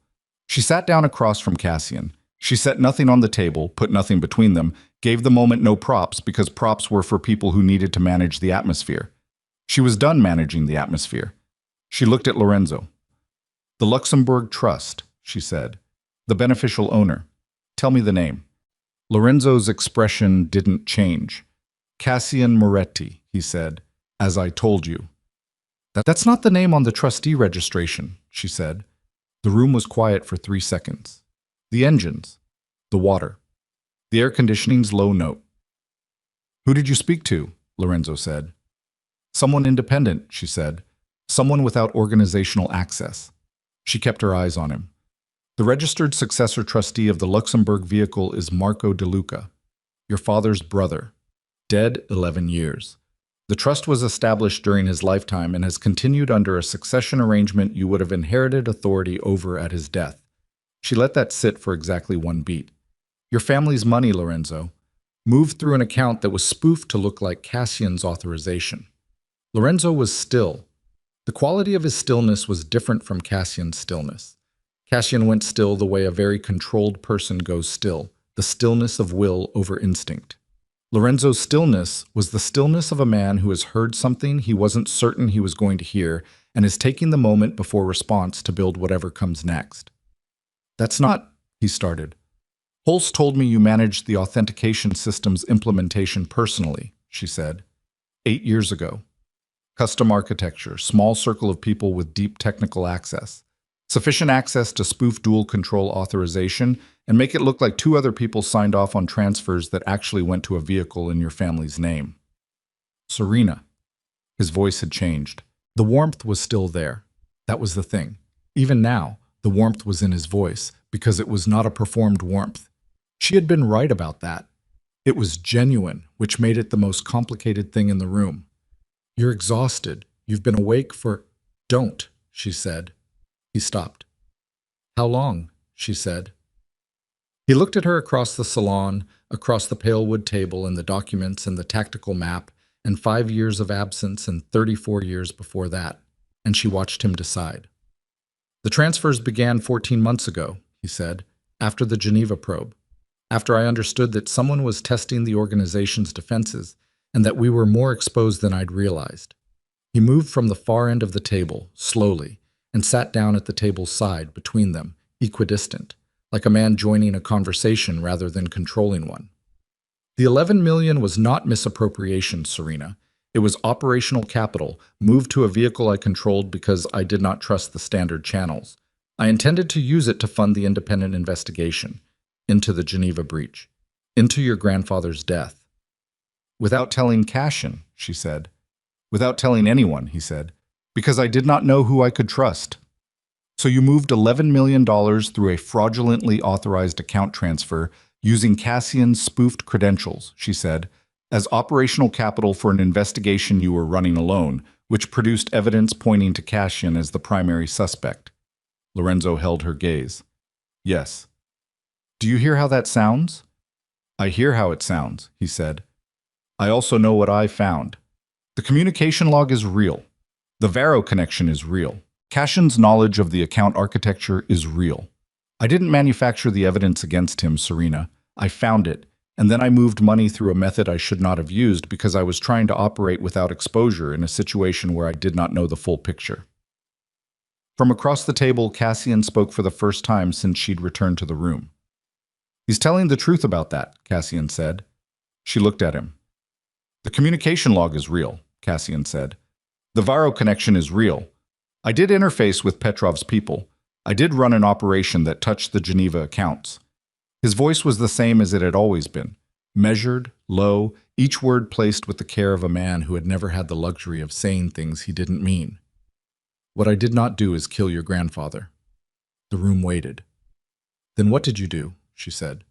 Speaker 1: She sat down across from Cassian. She set nothing on the table, put nothing between them, gave the moment no props because props were for people who needed to manage the atmosphere. She was done managing the atmosphere. She looked at Lorenzo. "The Luxembourg Trust," she said. "The beneficial owner. Tell me the name." Lorenzo's expression didn't change. "Cassian Moretti," he said, "as I told you." "That's not the name on the trustee registration," she said. The room was quiet for 3 seconds. The engines. The water. The air conditioning's low note. "Who did you speak to?" Lorenzo said. "Someone independent," she said. "Someone without organizational access." She kept her eyes on him. "The registered successor trustee of the Luxembourg vehicle is Marco DeLuca, your father's brother, dead 11 years. The trust was established during his lifetime and has continued under a succession arrangement you would have inherited authority over at his death." She let that sit for exactly 1 beat. "Your family's money, Lorenzo, moved through an account that was spoofed to look like Cassian's authorization." Lorenzo was still. The quality of his stillness was different from Cassian's stillness. Cassian went still the way a very controlled person goes still, the stillness of will over instinct. Lorenzo's stillness was the stillness of a man who has heard something he wasn't certain he was going to hear and is taking the moment before response to build whatever comes next. "That's not," he started. "Holst told me you managed the authentication system's implementation personally," she said. 8 years ago. Custom architecture, small circle of people with deep technical access. Sufficient access to spoof dual control authorization and make it look like 2 other people signed off on transfers that actually went to a vehicle in your family's name. Serena. His voice had changed. The warmth was still there. That was the thing. Even now, the warmth was in his voice because it was not a performed warmth. She had been right about that. It was genuine, which made it the most complicated thing in the room. "You're exhausted. You've been awake for—" "Don't," she said. He stopped. "How long?" she said. He looked at her across the salon, across the pale wood table and the documents and the tactical map, and 5 years of absence and 34 years before that, and she watched him decide. "The transfers began 14 months ago," he said, "after the Geneva probe, after I understood that someone was testing the organization's defenses and that we were more exposed than I'd realized." He moved from the far end of the table, slowly, and sat down at the table's side between them, equidistant, like a man joining a conversation rather than controlling one. "The 11 million was not misappropriation, Serena. It was operational capital, moved to a vehicle I controlled because I did not trust the standard channels. I intended to use it to fund the independent investigation into the Geneva breach, into your grandfather's death." "Without telling Cassian," she said. "Without telling anyone," he said, "because I did not know who I could trust." "So you moved $11 million through a fraudulently authorized account transfer using Cassian's spoofed credentials," she said, "as operational capital for an investigation you were running alone, which produced evidence pointing to Cassian as the primary suspect." Lorenzo held her gaze. "Yes." "Do you hear how that sounds?" "I hear how it sounds," he said. "I also know what I found. The communication log is real. The Varro connection is real. Cassian's knowledge of the account architecture is real. I didn't manufacture the evidence against him, Serena. I found it, and then I moved money through a method I should not have used because I was trying to operate without exposure in a situation where I did not know the full picture." From across the table, Cassian spoke for the first time since she'd returned to the room. "He's telling the truth about that," Cassian said. She looked at him. "The communication log is real," Cassian said. "The Varro connection is real. I did interface with Petrov's people. I did run an operation that touched the Geneva accounts." His voice was the same as it had always been, measured, low, each word placed with the care of a man who had never had the luxury of saying things he didn't mean. "What I did not do is kill your grandfather." The room waited. "Then what did you do?" she said.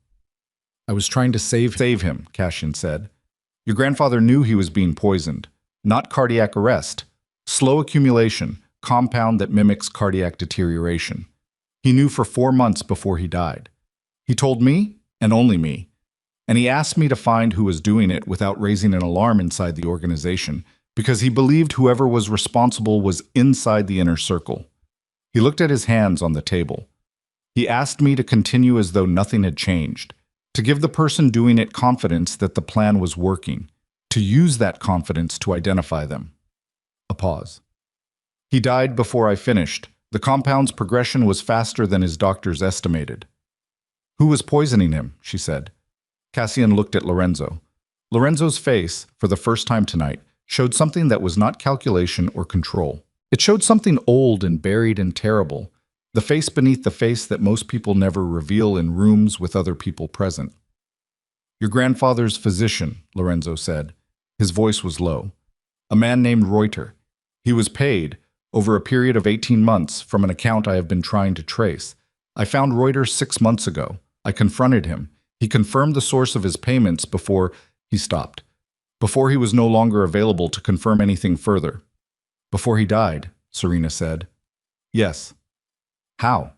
Speaker 1: "I was trying to save him," Cassian said. "Your grandfather knew he was being poisoned. Not cardiac arrest. Slow accumulation, compound that mimics cardiac deterioration. He knew for 4 months before he died. He told me, and only me. And he asked me to find who was doing it without raising an alarm inside the organization, because he believed whoever was responsible was inside the inner circle." He looked at his hands on the table. "He asked me to continue as though nothing had changed, to give the person doing it confidence that the plan was working, to use that confidence to identify them." A pause. "He died before I finished. The compound's progression was faster than his doctors estimated." "Who was poisoning him?" she said. Cassian looked at Lorenzo. Lorenzo's face, for the first time tonight, showed something that was not calculation or control. It showed something old and buried and terrible, the face beneath the face that most people never reveal in rooms with other people present. "Your grandfather's physician," Lorenzo said. His voice was low. "A man named Reuter. He was paid, over a period of 18 months, from an account I have been trying to trace. I found Reuter 6 months ago. I confronted him. He confirmed the source of his payments before—" He stopped. "Before he was no longer available to confirm anything further." "Before he died," Serena said. "Yes." "How?"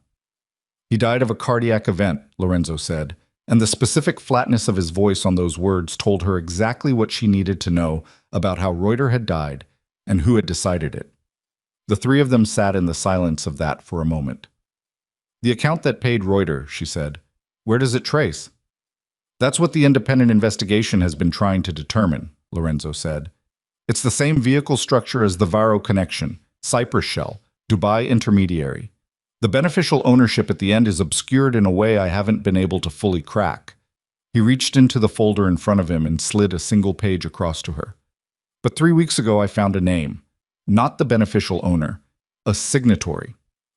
Speaker 1: "He died of a cardiac event," Lorenzo said, and the specific flatness of his voice on those words told her exactly what she needed to know about how Reuter had died. and who had decided it. The three of them sat in the silence of that for a moment. The account that paid Reuter, she said. Where does it trace? That's what the independent investigation has been trying to determine, Lorenzo said. It's the same vehicle structure as the Varo connection, Cyprus Shell, Dubai intermediary. The beneficial ownership at the end is obscured in a way I haven't been able to fully crack. He reached into the folder in front of him and slid a single page across to her. But 3 weeks ago I found a name. Not the beneficial owner. A signatory.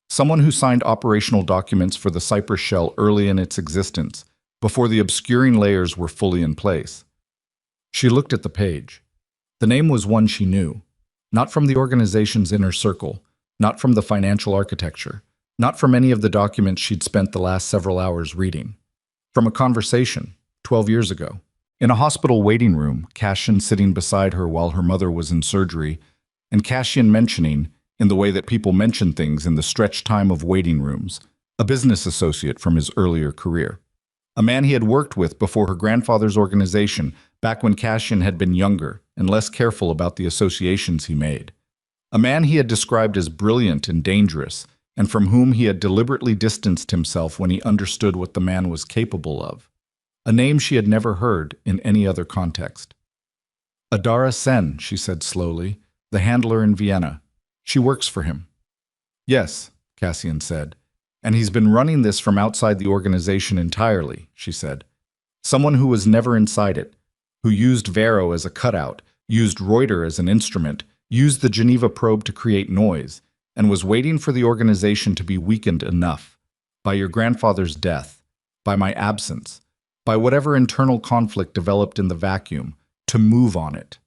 Speaker 1: Someone who signed operational documents for the Cyprus Shell early in its existence, before the obscuring layers were fully in place. She looked at the page. The name was one she knew. Not from the organization's inner circle, not from the financial architecture, not from any of the documents she'd spent the last several hours reading. From a conversation, 12 years ago. In a hospital waiting room, Cassian sitting beside her while her mother was in surgery, and Cassian mentioning, in the way that people mention things in the stretched time of waiting rooms, a business associate from his earlier career. A man he had worked with before her grandfather's organization, back when Cassian had been younger and less careful about the associations he made. A man he had described as brilliant and dangerous, and from whom he had deliberately distanced himself when he understood what the man was capable of. A name she had never heard in any other context. Adara Sen, she said slowly, the handler in Vienna. She works for him. Yes, Cassian said. And he's been running this from outside the organization entirely, she said. Someone who was never inside it, who used Varo as a cutout, used Reuter as an instrument, used the Geneva probe to create noise, and was waiting for the organization to be weakened enough, by your grandfather's death, by my absence, by whatever internal conflict developed in the vacuum, to move on it.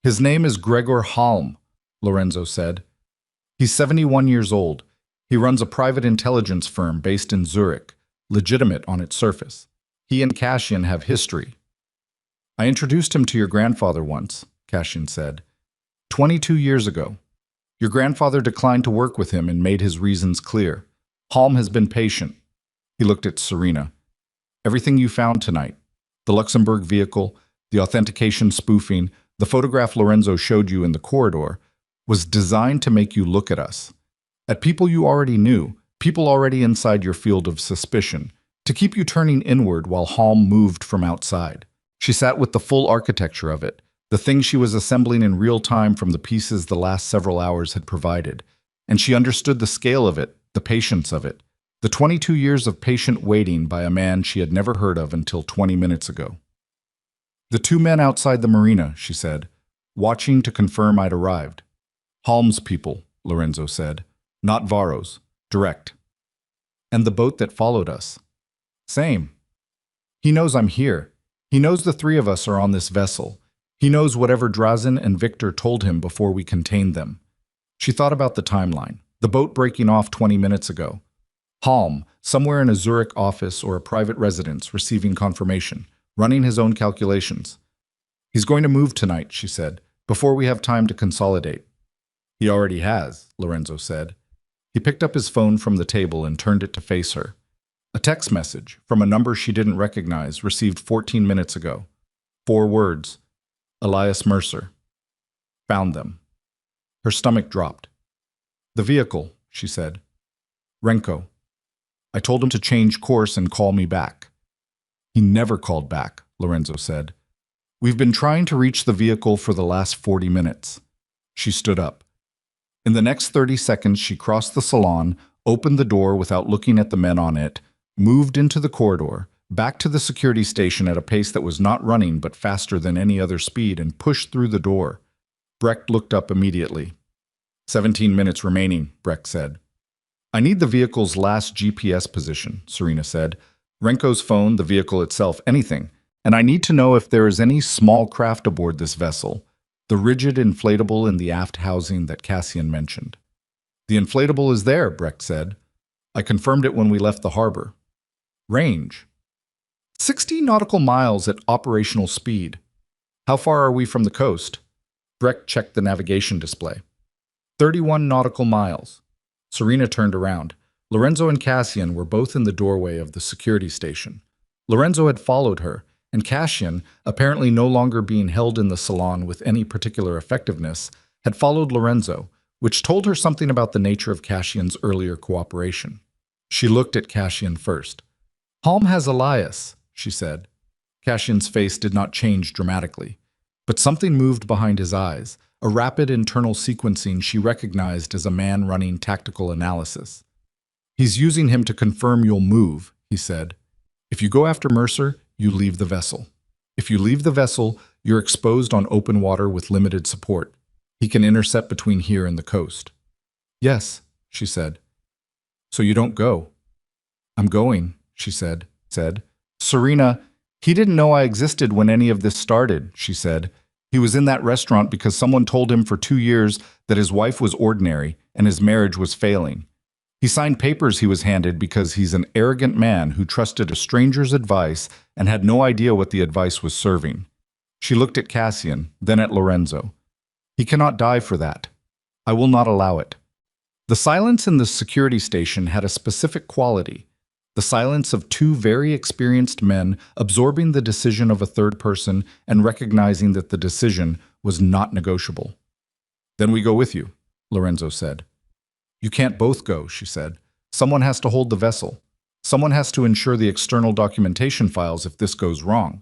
Speaker 1: His name is Gregor Halm, Lorenzo said. He's 71 years old. He runs a private intelligence firm based in Zurich, legitimate on its surface. He and Cassian have history. I introduced him to your grandfather once, Cassian said. 22 years ago. Your grandfather declined to work with him and made his reasons clear. Halm has been patient. He looked at Serena. Everything you found tonight, the Luxembourg vehicle, the authentication spoofing, the photograph Lorenzo showed you in the corridor, was designed to make you look at us. At people you already knew, people already inside your field of suspicion, to keep you turning inward while Halm moved from outside. She sat with the full architecture of it, the thing she was assembling in real time from the pieces the last several hours had provided, and she understood the scale of it, the patience of it, the 22 years of patient waiting by a man she had never heard of until 20 minutes ago. The two men outside the marina, she said, watching to confirm I'd arrived. Halm's people, Lorenzo said, not Varo's, direct. And the boat that followed us. Same. He knows I'm here. He knows the three of us are on this vessel. He knows whatever Drazen and Victor told him before we contained them. She thought about the timeline, the boat breaking off 20 minutes ago. Halm, somewhere in a Zurich office or a private residence, receiving confirmation, running his own calculations. He's going to move tonight, she said, before we have time to consolidate. He already has, Lorenzo said. He picked up his phone from the table and turned it to face her. A text message from a number she didn't recognize, received 14 minutes ago. 4 words. Elias Mercer. Found them. Her stomach dropped. The vehicle, she said. Renko. I told him to change course and call me back. He never called back, Lorenzo said. We've been trying to reach the vehicle for the last 40 minutes. She stood up. In the next 30 seconds, she crossed the salon, opened the door without looking at the men on it, moved into the corridor, back to the security station at a pace that was not running but faster than any other speed, and pushed through the door. Brecht looked up immediately. 17 minutes remaining, Brecht said. I need the vehicle's last GPS position, Serena said. Renko's phone, the vehicle itself, anything. And I need to know if there is any small craft aboard this vessel. The rigid inflatable in the aft housing that Cassian mentioned. The inflatable is there, Brecht said. I confirmed it when we left the harbor. Range. 60 nautical miles at operational speed. How far are we from the coast? Brecht checked the navigation display. 31 nautical miles. Serena turned around. Lorenzo and Cassian were both in the doorway of the security station. Lorenzo had followed her, and Cassian, apparently no longer being held in the salon with any particular effectiveness, had followed Lorenzo, which told her something about the nature of Cassian's earlier cooperation. She looked at Cassian first. "Halm has Elias," she said. Cassian's face did not change dramatically, but something moved behind his eyes, a rapid internal sequencing she recognized as a man running tactical analysis. "He's using him to confirm you'll move," he said. "If you go after Mercer, you leave the vessel. If you leave the vessel, you're exposed on open water with limited support. He can intercept between here and the coast." "Yes," she said. "So you don't go?" "I'm going," she said. "Serena, he didn't know I existed when any of this started," she said. "He was in that restaurant because someone told him for 2 years that his wife was ordinary and his marriage was failing. He signed papers he was handed because he's an arrogant man who trusted a stranger's advice and had no idea what the advice was serving." She looked at Cassian, then at Lorenzo. "He cannot die for that. I will not allow it." The silence in the security station had a specific quality. The silence of two very experienced men absorbing the decision of a third person and recognizing that the decision was not negotiable. "Then we go with you," Lorenzo said. "You can't both go," she said. "Someone has to hold the vessel. Someone has to ensure the external documentation files if this goes wrong."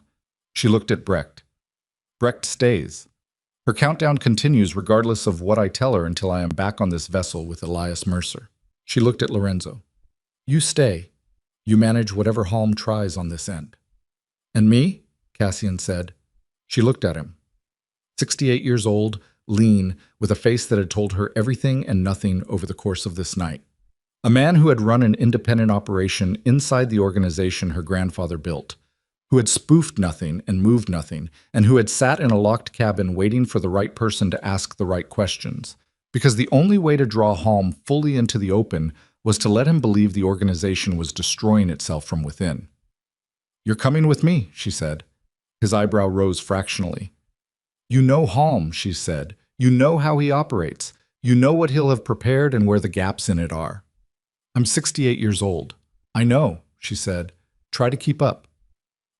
Speaker 1: She looked at Brecht. "Brecht stays. Her countdown continues regardless of what I tell her until I am back on this vessel with Elias Mercer." She looked at Lorenzo. "You stay. You manage whatever Halm tries on this end." "And me?" Cassian said. She looked at him. 68 years old, lean, with a face that had told her everything and nothing over the course of this night. A man who had run an independent operation inside the organization her grandfather built, who had spoofed nothing and moved nothing, and who had sat in a locked cabin waiting for the right person to ask the right questions. Because the only way to draw Halm fully into the open was to let him believe the organization was destroying itself from within. "You're coming with me," she said. His eyebrow rose fractionally. "You know Halm," she said. "You know how he operates. You know what he'll have prepared and where the gaps in it are." "I'm 68 years old. I know," she said. "Try to keep up."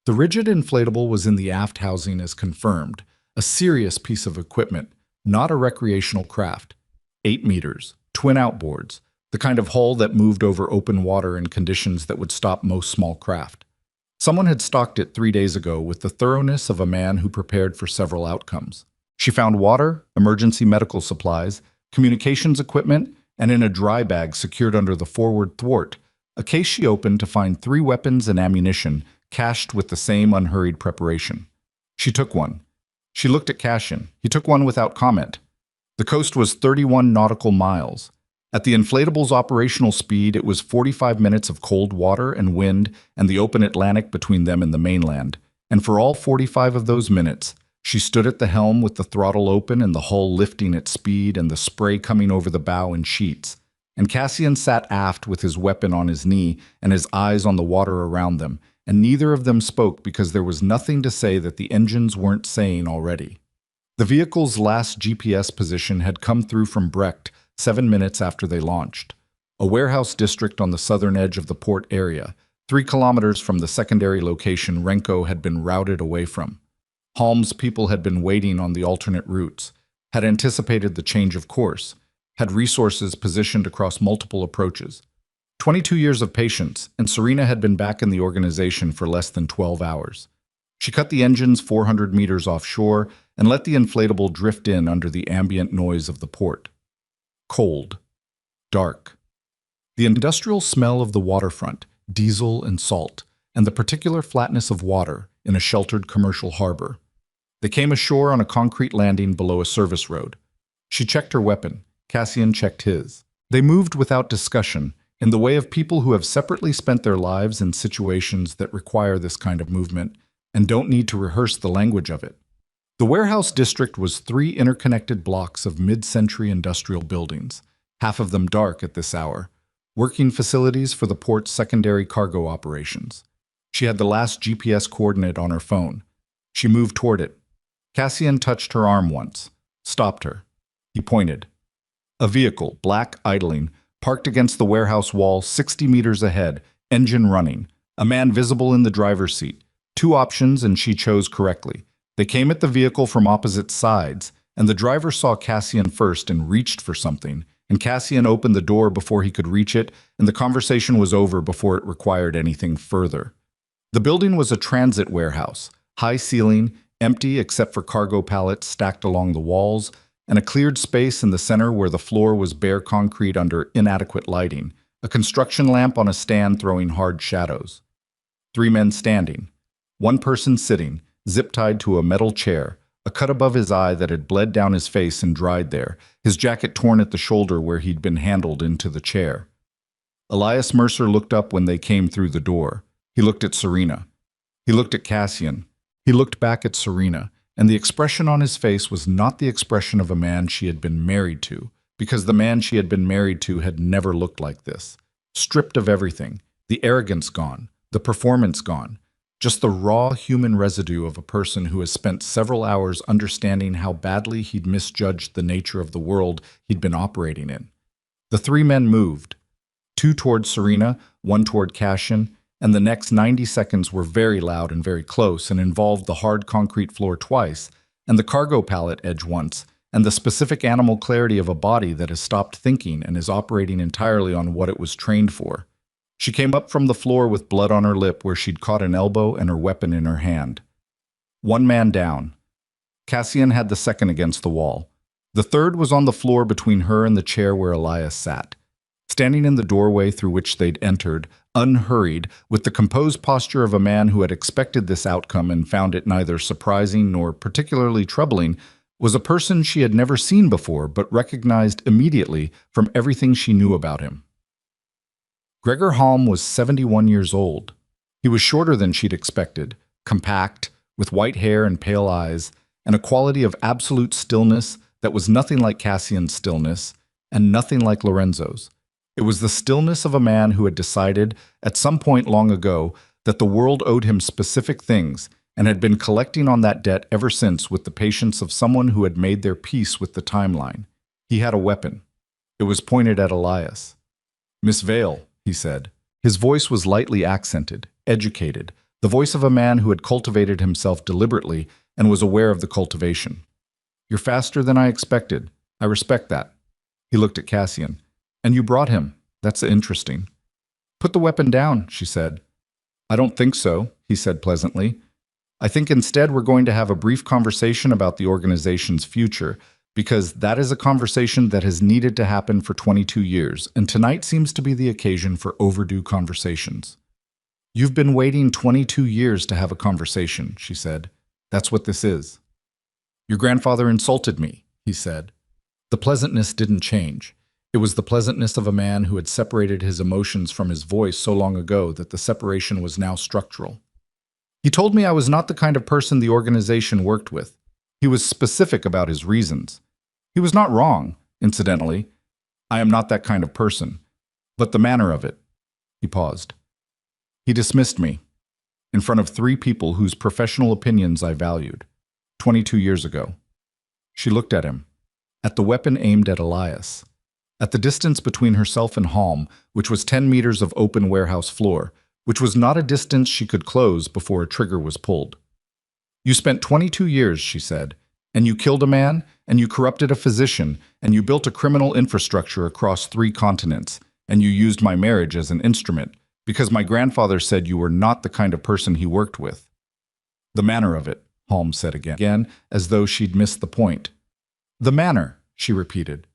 Speaker 1: The rigid inflatable was in the aft housing as confirmed, a serious piece of equipment, not a recreational craft. 8 meters, twin outboards, the kind of hull that moved over open water in conditions that would stop most small craft. Someone had stocked it 3 days ago with the thoroughness of a man who prepared for several outcomes. She found water, emergency medical supplies, communications equipment, and in a dry bag secured under the forward thwart, a case she opened to find 3 weapons and ammunition cached with the same unhurried preparation. She took one. She looked at Cassian. He took one without comment. The coast was 31 nautical miles. At the inflatable's operational speed, it was 45 minutes of cold water and wind and the open Atlantic between them and the mainland. And for all 45 of those minutes, she stood at the helm with the throttle open and the hull lifting at speed and the spray coming over the bow in sheets. And Cassian sat aft with his weapon on his knee and his eyes on the water around them, and neither of them spoke because there was nothing to say that the engines weren't saying already. The vehicle's last GPS position had come through from Brecht 7 minutes after they launched. A warehouse district on the southern edge of the port area, 3 kilometers from the secondary location Renko had been routed away from. Halm's people had been waiting on the alternate routes, had anticipated the change of course, had resources positioned across multiple approaches. 22 years of patience, and Serena had been back in the organization for less than 12 hours. She cut the engines 400 meters offshore and let the inflatable drift in under the ambient noise of the port. Cold. Dark. The industrial smell of the waterfront, diesel and salt, and the particular flatness of water in a sheltered commercial harbor. They came ashore on a concrete landing below a service road. She checked her weapon. Cassian checked his. They moved without discussion, in the way of people who have separately spent their lives in situations that require this kind of movement and don't need to rehearse the language of it. The warehouse district was 3 interconnected blocks of mid-century industrial buildings, half of them dark at this hour, working facilities for the port's secondary cargo operations. She had the last GPS coordinate on her phone. She moved toward it. Cassian touched her arm once, stopped her. He pointed. A vehicle, black, idling, parked against the warehouse wall 60 meters ahead, engine running, a man visible in the driver's seat. 2 options, and she chose correctly. They came at the vehicle from opposite sides, and the driver saw Cassian first and reached for something, and Cassian opened the door before he could reach it, and the conversation was over before it required anything further. The building was a transit warehouse, high ceiling, empty except for cargo pallets stacked along the walls, and a cleared space in the center where the floor was bare concrete under inadequate lighting, a construction lamp on a stand throwing hard shadows. 3 men standing. 1 person sitting, zip-tied to a metal chair, a cut above his eye that had bled down his face and dried there, his jacket torn at the shoulder where he'd been handled into the chair. Elias Mercer looked up when they came through the door. He looked at Serena. He looked at Cassian. He looked back at Serena, and the expression on his face was not the expression of a man she had been married to, because the man she had been married to had never looked like this. Stripped of everything, the arrogance gone, the performance gone, just the raw human residue of a person who has spent several hours understanding how badly he'd misjudged the nature of the world he'd been operating in. The 3 men moved, 2 toward Serena, 1 toward Cassian, and the next 90 seconds were very loud and very close and involved the hard concrete floor twice, and the cargo pallet edge once, and the specific animal clarity of a body that has stopped thinking and is operating entirely on what it was trained for. She came up from the floor with blood on her lip where she'd caught an elbow and her weapon in her hand. 1 man down. Cassian had the second against the wall. The third was on the floor between her and the chair where Elias sat. Standing in the doorway through which they'd entered, unhurried, with the composed posture of a man who had expected this outcome and found it neither surprising nor particularly troubling, was a person she had never seen before but recognized immediately from everything she knew about him. Gregor Halm was 71 years old. He was shorter than she'd expected, compact, with white hair and pale eyes, and a quality of absolute stillness that was nothing like Cassian's stillness and nothing like Lorenzo's. It was the stillness of a man who had decided, at some point long ago, that the world owed him specific things and had been collecting on that debt ever since with the patience of someone who had made their peace with the timeline. He had a weapon. It was pointed at Elias. "Miss Vale," he said. His voice was lightly accented, educated, the voice of a man who had cultivated himself deliberately and was aware of the cultivation. "You're faster than I expected. I respect that." He looked at Cassian. "And you brought him. That's interesting." "Put the weapon down," she said. "I don't think so," he said pleasantly. "I think instead we're going to have a brief conversation about the organization's future, because that is a conversation that has needed to happen for 22 years, and tonight seems to be the occasion for overdue conversations." "You've been waiting 22 years to have a conversation," she said. "That's what this is." "Your grandfather insulted me," he said. The pleasantness didn't change. It was the pleasantness of a man who had separated his emotions from his voice so long ago that the separation was now structural. "He told me I was not the kind of person the organization worked with. He was specific about his reasons. He was not wrong, incidentally. I am not that kind of person. But the manner of it." He paused. "He dismissed me in front of 3 people whose professional opinions I valued. 22 years ago." She looked at him, at the weapon aimed at Elias, at the distance between herself and Halm, which was 10 meters of open warehouse floor, which was not a distance she could close before a trigger was pulled. "You spent 22 years, she said, "and you killed a man, and you corrupted a physician, and you built a criminal infrastructure across 3 continents, and you used my marriage as an instrument, because my grandfather said you were not the kind of person he worked with." "The manner of it," Halm said again, as though she'd missed the point. "The manner," she repeated.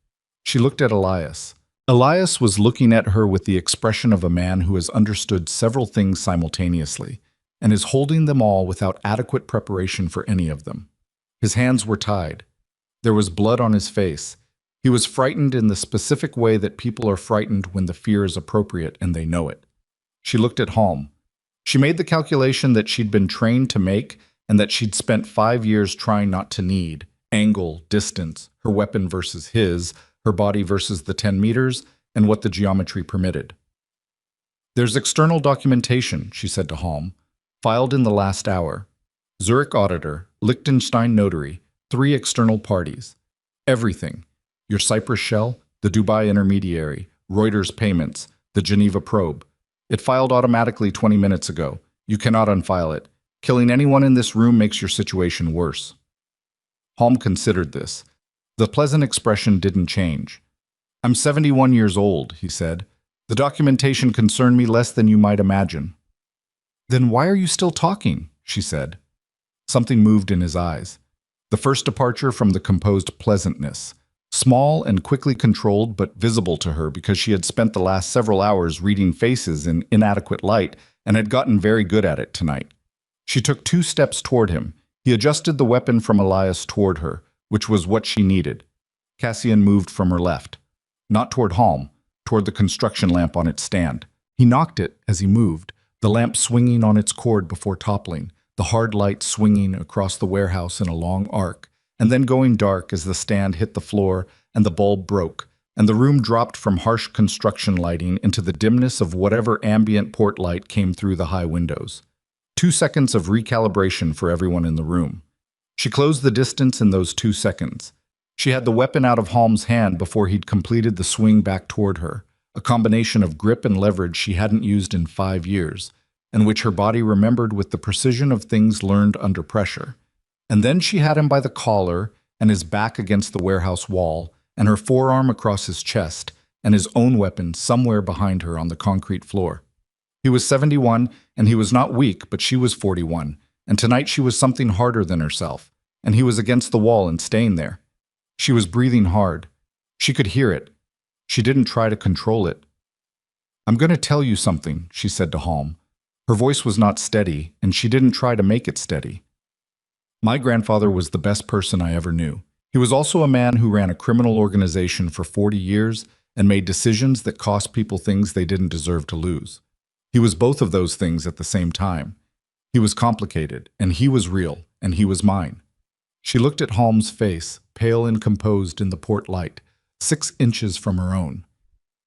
Speaker 1: She looked at Elias. Elias was looking at her with the expression of a man who has understood several things simultaneously, and is holding them all without adequate preparation for any of them. His hands were tied. There was blood on his face. He was frightened in the specific way that people are frightened when the fear is appropriate and they know it. She looked at Halm. She made the calculation that she'd been trained to make and that she'd spent 5 years trying not to need. Angle, distance, her weapon versus his, her body versus the 10 meters, and what the geometry permitted. "There's external documentation," she said to Halm, "filed in the last hour. Zurich auditor, Liechtenstein notary, 3 external parties. Everything. Your Cyprus shell, the Dubai intermediary, Reuters payments, the Geneva probe. It filed automatically 20 minutes ago. You cannot unfile it. Killing anyone in this room makes your situation worse." Halm considered this. The pleasant expression didn't change. I'm 71 years old, he said. The documentation concerned me less than you might imagine. Then why are you still talking? She said. Something moved in his eyes. The first departure from the composed pleasantness. Small and quickly controlled, but visible to her because she had spent the last several hours reading faces in inadequate light and had gotten very good at it tonight. She took 2 steps toward him. He adjusted the weapon from Elias toward her, which was what she needed. Cassian moved from her left. Not toward Halm, toward the construction lamp on its stand. He knocked it as he moved, the lamp swinging on its cord before toppling, the hard light swinging across the warehouse in a long arc, and then going dark as the stand hit the floor and the bulb broke, and the room dropped from harsh construction lighting into the dimness of whatever ambient port light came through the high windows. 2 seconds of recalibration for everyone in the room. She closed the distance in those 2 seconds. She had the weapon out of Halm's hand before he'd completed the swing back toward her, a combination of grip and leverage she hadn't used in 5 years, and which her body remembered with the precision of things learned under pressure. And then she had him by the collar and his back against the warehouse wall, and her forearm across his chest, and his own weapon somewhere behind her on the concrete floor. He was 71, and he was not weak, but she was 41, and tonight she was something harder than herself, and he was against the wall and staying there. She was breathing hard. She could hear it. She didn't try to control it. I'm going to tell you something, she said to Halm. Her voice was not steady, and she didn't try to make it steady. My grandfather was the best person I ever knew. He was also a man who ran a criminal organization for 40 years and made decisions that cost people things they didn't deserve to lose. He was both of those things at the same time. He was complicated, and he was real, and he was mine. She looked at Halm's face, pale and composed in the port light, 6 inches from her own.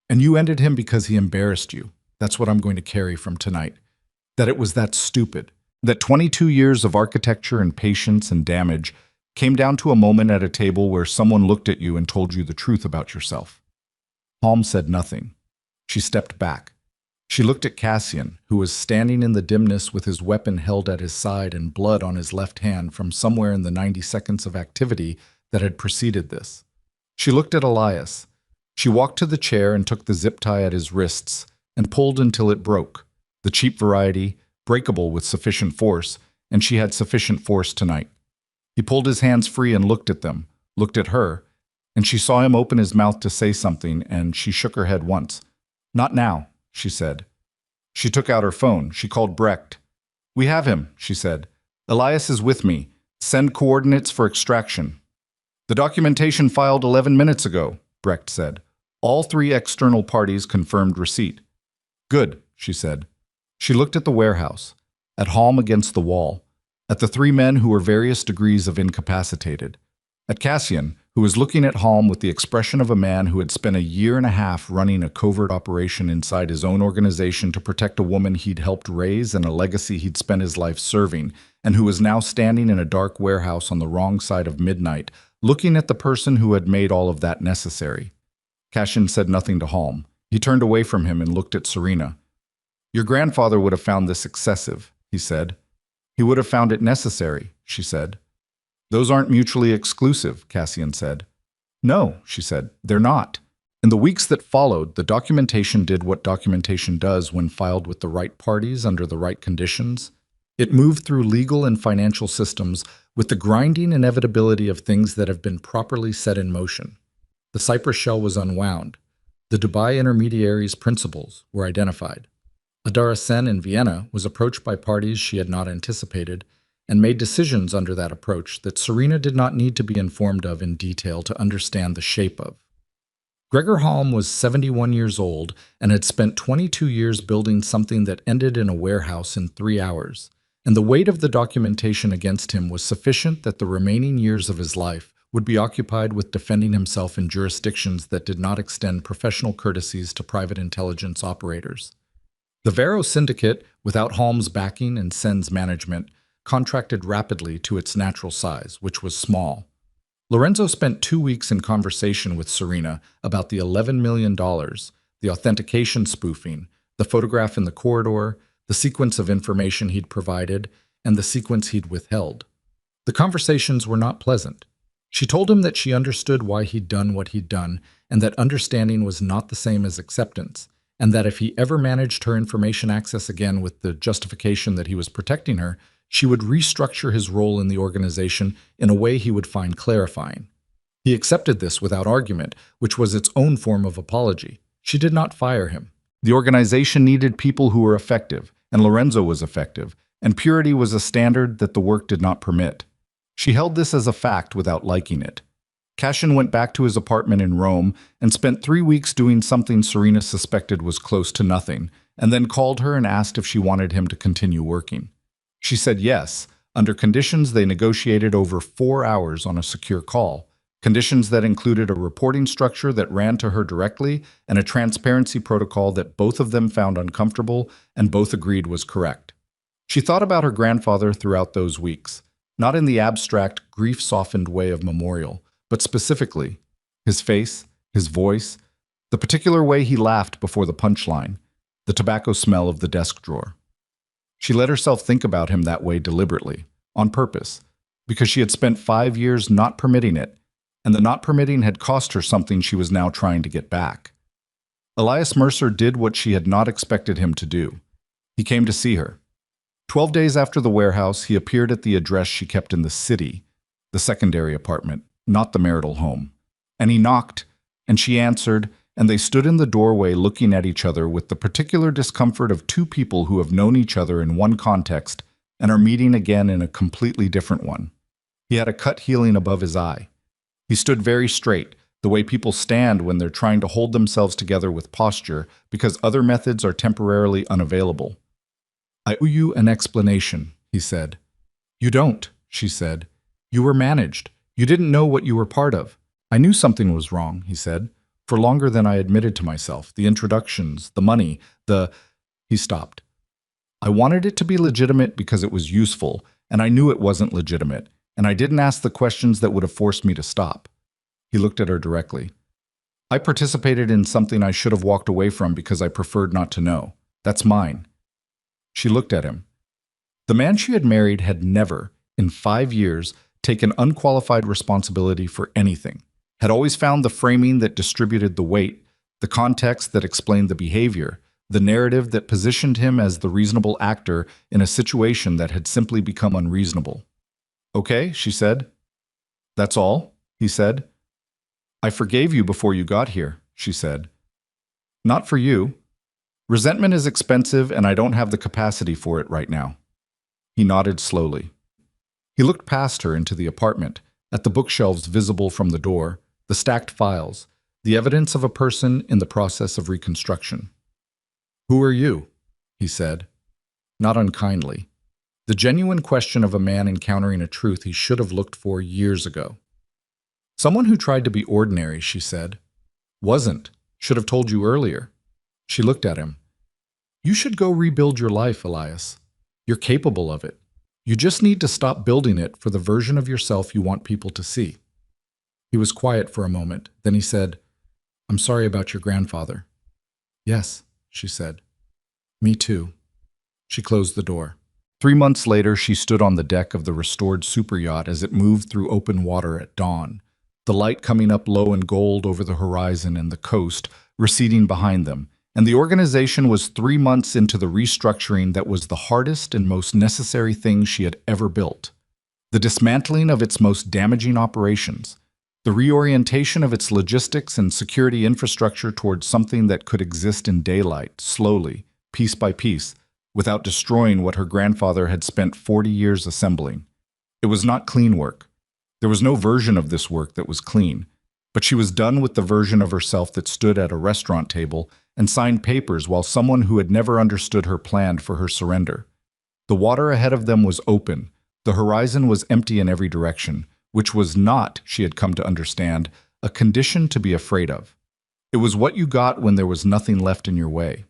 Speaker 1: And you ended him because he embarrassed you. That's what I'm going to carry from tonight. That it was that stupid. That 22 years of architecture and patience and damage came down to a moment at a table where someone looked at you and told you the truth about yourself. Halm said nothing. She stepped back. She looked at Cassian, who was standing in the dimness with his weapon held at his side and blood on his left hand from somewhere in the 90 seconds of activity that had preceded this. She looked at Elias. She walked to the chair and took the zip tie at his wrists and pulled until it broke, the cheap variety, breakable with sufficient force, and she had sufficient force tonight. He pulled his hands free and looked at them, looked at her, and she saw him open his mouth to say something, and she shook her head once. Not now, she said. She took out her phone. She called Brecht. We have him, she said. Elias is with me. Send coordinates for extraction. The documentation filed 11 minutes ago, Brecht said. All 3 external parties confirmed receipt. Good, she said. She looked at the warehouse, at Halm against the wall, at the 3 men who were various degrees of incapacitated, at Cassian, who was looking at Halm with the expression of a man who had spent a year and a half running a covert operation inside his own organization to protect a woman he'd helped raise and a legacy he'd spent his life serving, and who was now standing in a dark warehouse on the wrong side of midnight, looking at the person who had made all of that necessary. Cassian said nothing to Halm. He turned away from him and looked at Serena. Your grandfather would have found this excessive, he said. He would have found it necessary, she said. Those aren't mutually exclusive, Cassian said. No, she said, they're not. In the weeks that followed, the documentation did what documentation does when filed with the right parties under the right conditions. It moved through legal and financial systems with the grinding inevitability of things that have been properly set in motion. The Cyprus shell was unwound. The Dubai intermediaries' principles were identified. Adara Sen in Vienna was approached by parties she had not anticipated and made decisions under that approach that Serena did not need to be informed of in detail to understand the shape of. Gregor Halm was 71 years old and had spent 22 years building something that ended in a warehouse in 3 hours, and the weight of the documentation against him was sufficient that the remaining years of his life would be occupied with defending himself in jurisdictions that did not extend professional courtesies to private intelligence operators. The Vero Syndicate, without Halm's backing and Sen's management, contracted rapidly to its natural size, which was small. Lorenzo spent 2 weeks in conversation with Serena about the $11 million, the authentication spoofing, the photograph in the corridor, the sequence of information he'd provided, and the sequence he'd withheld. The conversations were not pleasant. She told him that she understood why he'd done what he'd done, and that understanding was not the same as acceptance, and that if he ever managed her information access again with the justification that he was protecting her, she would restructure his role in the organization in a way he would find clarifying. He accepted this without argument, which was its own form of apology. She did not fire him. The organization needed people who were effective, and Lorenzo was effective, and purity was a standard that the work did not permit. She held this as a fact without liking it. Cashin went back to his apartment in Rome and spent 3 weeks doing something Serena suspected was close to nothing, and then called her and asked if she wanted him to continue working. She said yes, under conditions they negotiated over 4 hours on a secure call, conditions that included a reporting structure that ran to her directly and a transparency protocol that both of them found uncomfortable and both agreed was correct. She thought about her grandfather throughout those weeks, not in the abstract, grief-softened way of memorial, but specifically, his face, his voice, the particular way he laughed before the punchline, the tobacco smell of the desk drawer. She let herself think about him that way deliberately, on purpose, because she had spent 5 years not permitting it, and the not permitting had cost her something she was now trying to get back. Elias Mercer did what she had not expected him to do. He came to see her. 12 days after the warehouse, he appeared at the address she kept in the city, the secondary apartment, not the marital home. And he knocked, and she answered, and they stood in the doorway looking at each other with the particular discomfort of two people who have known each other in one context and are meeting again in a completely different one. He had a cut healing above his eye. He stood very straight, the way people stand when they're trying to hold themselves together with posture because other methods are temporarily unavailable. "I owe you an explanation," he said. "You don't," she said. "You were managed. You didn't know what you were part of." "I knew something was wrong," he said, "for longer than I admitted to myself. The introductions, the money, He stopped. "I wanted it to be legitimate because it was useful, and I knew it wasn't legitimate, and I didn't ask the questions that would have forced me to stop." He looked at her directly. "I participated in something I should have walked away from because I preferred not to know. That's mine." She looked at him. The man she had married had never, in 5 years, taken unqualified responsibility for anything, had always found the framing that distributed the weight, the context that explained the behavior, the narrative that positioned him as the reasonable actor in a situation that had simply become unreasonable. "Okay," she said. "That's all?" he said. "I forgave you before you got here," she said. "Not for you. Resentment is expensive, and I don't have the capacity for it right now." He nodded slowly. He looked past her into the apartment, at the bookshelves visible from the door, the stacked files, the evidence of a person in the process of reconstruction. "Who are you?" he said, not unkindly. The genuine question of a man encountering a truth he should have looked for years ago. "Someone who tried to be ordinary," she said. "Wasn't. Should have told you earlier." She looked at him. "You should go rebuild your life, Elias. You're capable of it. You just need to stop building it for the version of yourself you want people to see." He was quiet for a moment. Then he said, "I'm sorry about your grandfather." "Yes," she said. "Me too." She closed the door. 3 months later, she stood on the deck of the restored superyacht as it moved through open water at dawn, the light coming up low and gold over the horizon and the coast, receding behind them. And the organization was 3 months into the restructuring that was the hardest and most necessary thing she had ever built. The dismantling of its most damaging operations, the reorientation of its logistics and security infrastructure towards something that could exist in daylight, slowly, piece by piece, without destroying what her grandfather had spent 40 years assembling. It was not clean work. There was no version of this work that was clean, but she was done with the version of herself that stood at a restaurant table and signed papers while someone who had never understood her planned for her surrender. The water ahead of them was open. The horizon was empty in every direction, which was not, she had come to understand, a condition to be afraid of. It was what you got when there was nothing left in your way.